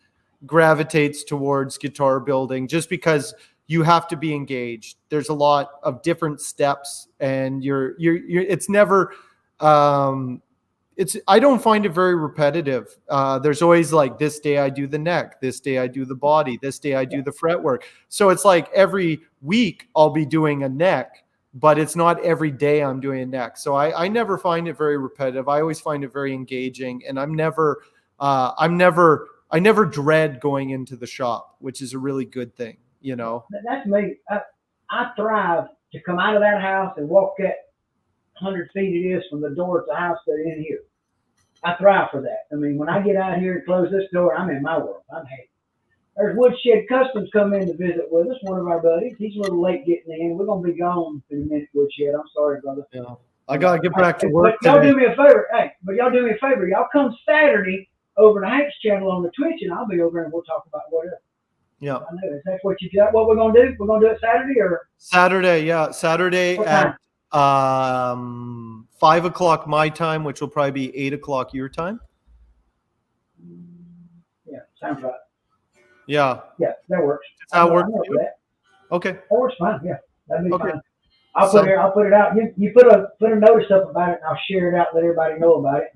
[SPEAKER 2] gravitates towards guitar building just because you have to be engaged. There's a lot of different steps and it's never, I don't find it very repetitive. There's always like this day I do the neck, this day I do the body, this day I do the fretwork. So it's like every week I'll be doing a neck, but it's not every day I'm doing a neck. So I never find it very repetitive. I always find it very engaging, and I never dread going into the shop, which is a really good thing,
[SPEAKER 1] That's me. I thrive to come out of that house and walk that 100 feet it is from the door to the house to in here. I thrive for that. I mean, when I get out here and close this door, I'm in my world. I'm happy. There's Woodshed Customs come in to visit with us, one of our buddies. He's a little late getting in. We're going to be gone in a minute, Woodshed. I'm sorry, brother.
[SPEAKER 2] Yeah. I got to get back to work
[SPEAKER 1] But y'all
[SPEAKER 2] today.
[SPEAKER 1] do me a favor. Hey, y'all do me a favor. Y'all come Saturday over to Hank's channel on the Twitch, and I'll be over and we'll talk about whatever.
[SPEAKER 2] Yeah.
[SPEAKER 1] I know. Is that what you got? What we're going to do? We're going to do it Saturday or?
[SPEAKER 2] Saturday, yeah. Saturday at 5 o'clock my time, which will probably be 8 o'clock your time.
[SPEAKER 1] Yeah, sounds right.
[SPEAKER 2] Yeah.
[SPEAKER 1] Yeah, that works.
[SPEAKER 2] Does that work? Okay.
[SPEAKER 1] That works fine. Yeah, that'd be
[SPEAKER 2] Okay.
[SPEAKER 1] fine. I'll put it out. You put a notice up about it, and I'll share it out, let everybody know about it.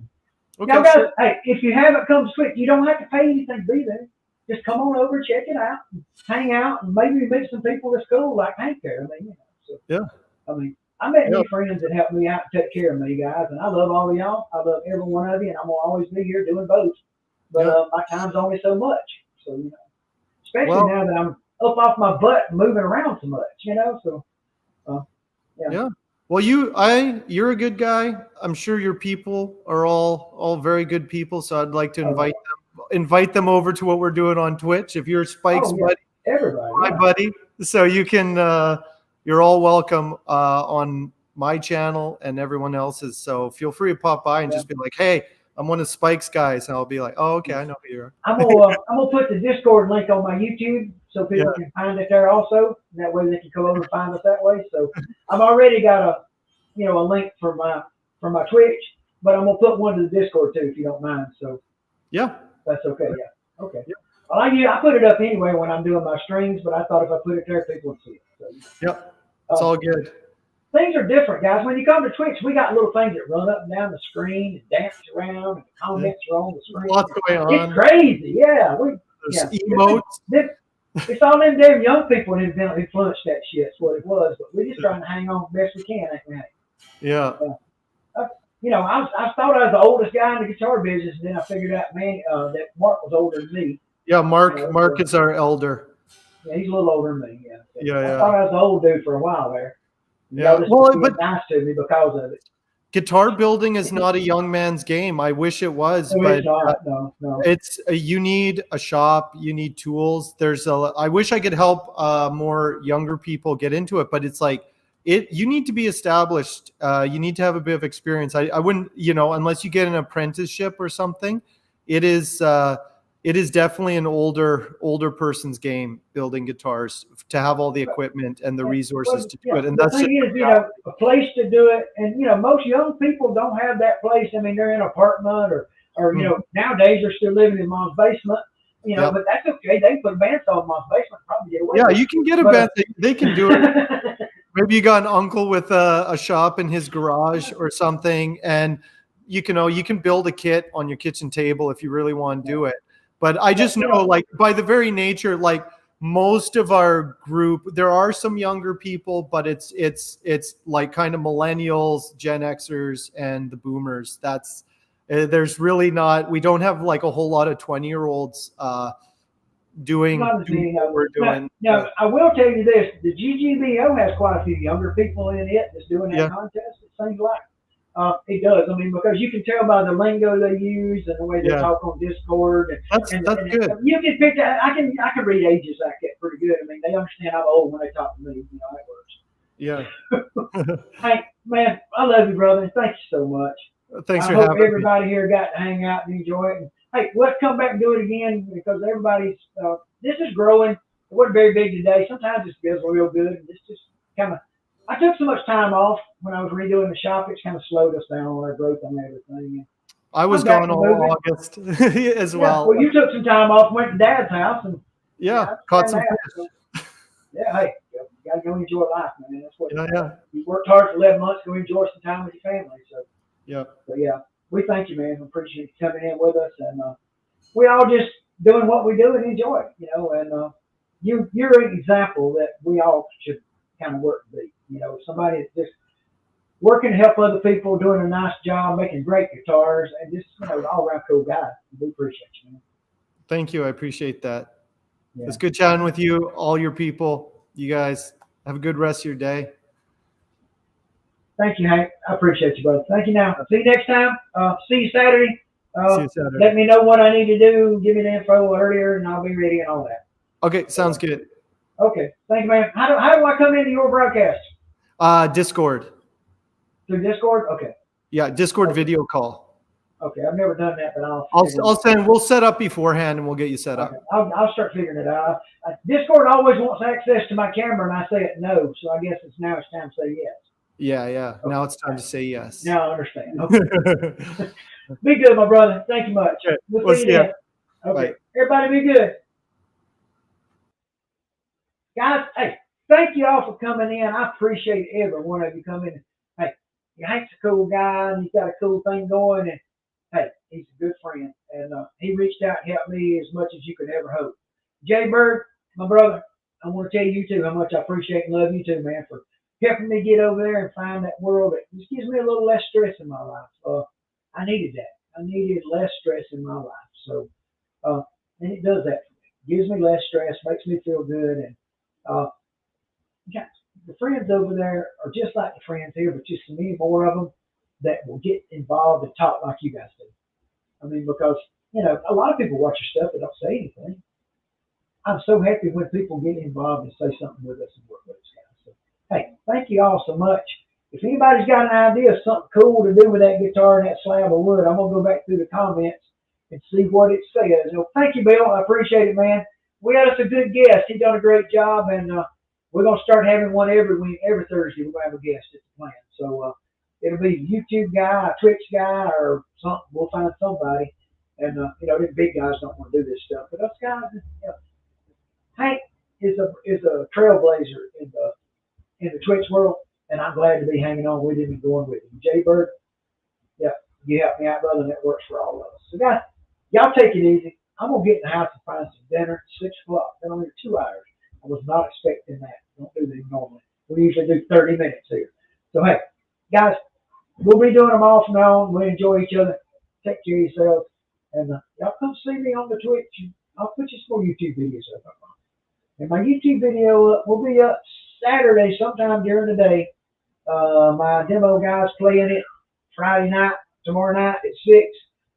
[SPEAKER 2] Okay.
[SPEAKER 1] Now, guys, hey, if you haven't come to Twitch, you don't have to pay anything to be there. Just come on over, check it out, and hang out, and maybe meet some people that's cool like Hank there. I mean,
[SPEAKER 2] yeah.
[SPEAKER 1] I mean, I met new friends that helped me out and take care of me, guys, and I love all of y'all. I love every one of you, and I'm gonna always be here doing both. But my time's only so much, so especially now that I'm up off my butt and moving around so much, So,
[SPEAKER 2] yeah. Well, you're a good guy. I'm sure your people are all very good people. So I'd like to invite them over to what we're doing on Twitch. If you're Spike's buddy,
[SPEAKER 1] everybody,
[SPEAKER 2] my buddy, so you can. You're all welcome on my channel and everyone else's. So feel free to pop by and just be like, "Hey, I'm one of Spike's guys," and I'll be like, "Oh, okay, I know who you are."
[SPEAKER 1] I'm gonna put the Discord link on my YouTube so people can find it there also. That way they can come over and find us that way. So I've already got a link for my Twitch, but I'm gonna put one to the Discord too if you don't mind. So
[SPEAKER 2] yeah,
[SPEAKER 1] that's okay. Yeah, okay. Yeah. Well, I put it up anyway when I'm doing my streams, but I thought if I put it there, people would see it. So,
[SPEAKER 2] yep, it's all good.
[SPEAKER 1] Things are different, guys. When you come to Twitch, we got little things that run up and down the screen and dance around, and comments are on the screen.
[SPEAKER 2] Lots going on.
[SPEAKER 1] It's crazy, yeah.
[SPEAKER 2] There's emotes.
[SPEAKER 1] It's all them damn young people that influenced that shit. That's what it was. But we're just trying to hang on the best we can, ain't we?
[SPEAKER 2] Yeah.
[SPEAKER 1] I thought I was the oldest guy in the guitar business, and then I figured out, man, that Mark was older than me.
[SPEAKER 2] Yeah,
[SPEAKER 1] You know,
[SPEAKER 2] Mark
[SPEAKER 1] so,
[SPEAKER 2] is our elder.
[SPEAKER 1] yeah, he's a little older than me. Yeah, so
[SPEAKER 2] Yeah,
[SPEAKER 1] I
[SPEAKER 2] yeah.
[SPEAKER 1] thought I was the old dude for a while there.
[SPEAKER 2] Yeah.
[SPEAKER 1] Y'all just
[SPEAKER 2] Well,
[SPEAKER 1] being
[SPEAKER 2] but
[SPEAKER 1] nice to me because of it.
[SPEAKER 2] guitar building is not a young man's game. I wish it was,
[SPEAKER 1] No,
[SPEAKER 2] but
[SPEAKER 1] it's not. No, no.
[SPEAKER 2] it's you need a shop, you need tools. I wish I could help more younger people get into it, but it's like you need to be established. You need to have a bit of experience. I wouldn't, unless you get an apprenticeship or something. It is definitely an older person's game building guitars to have all the equipment and the resources
[SPEAKER 1] Well,
[SPEAKER 2] to do
[SPEAKER 1] yeah,
[SPEAKER 2] it. And
[SPEAKER 1] the
[SPEAKER 2] that's just
[SPEAKER 1] thing is, a place to do it, and most young people don't have that place. I mean, they're in an apartment, or nowadays they're still living in mom's basement.
[SPEAKER 2] Yep.
[SPEAKER 1] But that's okay. They can put a bandsaw in mom's basement, and probably get away.
[SPEAKER 2] Yeah,
[SPEAKER 1] with
[SPEAKER 2] you can get a
[SPEAKER 1] But,
[SPEAKER 2] band. They can do it. Maybe you got an uncle with a shop in his garage or something, and you can build a kit on your kitchen table if you really want to do it. But I just know, like, by the very nature, like most of our group, there are some younger people, but it's like kind of millennials, Gen Xers, and the boomers. That's there's really not. We don't have like a whole lot of 20-year-olds doing
[SPEAKER 1] Not as many,
[SPEAKER 2] what we're doing.
[SPEAKER 1] Now, I will tell you this: the GGBO has quite a few younger people in it that's doing that
[SPEAKER 2] Yeah.
[SPEAKER 1] contest. It seems like it does. I mean, because you can tell by the lingo they use and the way they
[SPEAKER 2] Yeah.
[SPEAKER 1] talk on Discord.
[SPEAKER 2] That's
[SPEAKER 1] And
[SPEAKER 2] good.
[SPEAKER 1] you can pick that. I can read ages like that pretty good. I mean, they understand I'm old when they talk to me. You know how it works.
[SPEAKER 2] Yeah.
[SPEAKER 1] Hey, man, I love you, brother. And thank you so much.
[SPEAKER 2] Thanks
[SPEAKER 1] I
[SPEAKER 2] for
[SPEAKER 1] hope
[SPEAKER 2] having me.
[SPEAKER 1] everybody here got to hang out and enjoy it. And, hey, let's come back and do it again because everybody's. This is growing. It wasn't very big today. Sometimes it feels real good. And it's just kind of. I took so much time off when I was redoing the shop. It's kind of slowed us down on our growth and everything.
[SPEAKER 2] I was gone all August as well.
[SPEAKER 1] Well, you took some time off, went to Dad's house, and
[SPEAKER 2] Yeah, caught some
[SPEAKER 1] fish. Yeah, hey, you gotta go enjoy life, man. That's what.
[SPEAKER 2] Yeah.
[SPEAKER 1] You worked hard for 11 months. Go enjoy some time with your family. So.
[SPEAKER 2] Yeah.
[SPEAKER 1] But yeah, we thank you, man. We appreciate you coming in with us, and we all just doing what we do and enjoy it, And you're an example that we all should kind of work to be. Somebody that's just working to help other people, doing a nice job, making great guitars, and just all around cool guy. We appreciate you, man.
[SPEAKER 2] Thank you. I appreciate that.
[SPEAKER 1] Yeah.
[SPEAKER 2] It's good chatting with you, all your people. You guys have a good rest of your day.
[SPEAKER 1] Thank you, Hank. I appreciate you, brother. Thank you now. See you next time. See you Saturday.
[SPEAKER 2] See you Saturday.
[SPEAKER 1] Let me know what I need to do. Give me the info earlier, and I'll be ready and all that.
[SPEAKER 2] Okay, sounds good.
[SPEAKER 1] Okay. Thank you, man. How do I come into your broadcast?
[SPEAKER 2] Discord.
[SPEAKER 1] Through Discord? Okay.
[SPEAKER 2] Yeah, Discord video call.
[SPEAKER 1] Okay. I've never done that, but
[SPEAKER 2] I'll send. We'll set up beforehand, and we'll get you set up.
[SPEAKER 1] Okay. I'll start figuring it out. Discord always wants access to my camera, and I say it no. So I guess it's time to say yes.
[SPEAKER 2] Yeah.
[SPEAKER 1] Okay.
[SPEAKER 2] Now it's time to say yes.
[SPEAKER 1] Now I understand. Okay. Be good, my brother. Thank you much.
[SPEAKER 2] Okay.
[SPEAKER 1] We'll see you then. Okay.
[SPEAKER 2] Bye.
[SPEAKER 1] Everybody be good. Guys, hey, thank you all for coming in. I appreciate every one of you coming. Hey, Hank's a cool guy, and he's got a cool thing going, and hey, he's a good friend. And he reached out and helped me as much as you could ever hope. Jay Bird, my brother, I want to tell you too how much I appreciate and love you too, man, for helping me get over there and find that world that just gives me a little less stress in my life. I needed that. I needed less stress in my life. So, and it does that for me. It gives me less stress, makes me feel good. And guys, the friends over there are just like the friends here, but just many more of them that will get involved and talk like you guys do. I mean, because, a lot of people watch your stuff and don't say anything. I'm so happy when people get involved and say something with us and work with us, guys. So, hey, thank you all so much. If anybody's got an idea of something cool to do with that guitar and that slab of wood, I'm going to go back through the comments and see what it says. Thank you, Bill. I appreciate it, man. We had us a good guest. He done a great job, and we're going to start having one every week, every Thursday. We're going to have a guest at the plant. So it'll be a YouTube guy, a Twitch guy, or something. We'll find somebody. And, the big guys don't want to do this stuff. But us guys, Hank is a trailblazer in the Twitch world, and I'm glad to be hanging on with him and going with him. Jay Bird, yeah, you helped me out, brother, and that works for all of us. So, guys, y'all take it easy. I'm going to get in the house and find some dinner at 6 o'clock. Been on here 2 hours. I was not expecting that. Don't do that normally. We usually do 30 minutes here. So, hey, guys, we'll be doing them off and on. We enjoy each other. Take care of yourselves. And y'all come see me on the Twitch. I'll put you some more YouTube videos up. And my YouTube video will be up Saturday sometime during the day. My demo guys playing it Friday night, tomorrow night at 6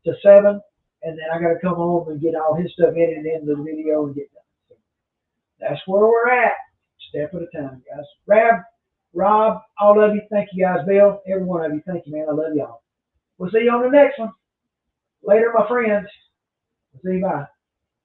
[SPEAKER 1] to 7. And then I got to come home and get all his stuff edited into the video and get done. So that's where we're at. Step at a time, guys. Rob, all of you, thank you guys. Bill, every one of you, thank you, man. I love y'all. We'll see you on the next one. Later, my friends. See you. Bye.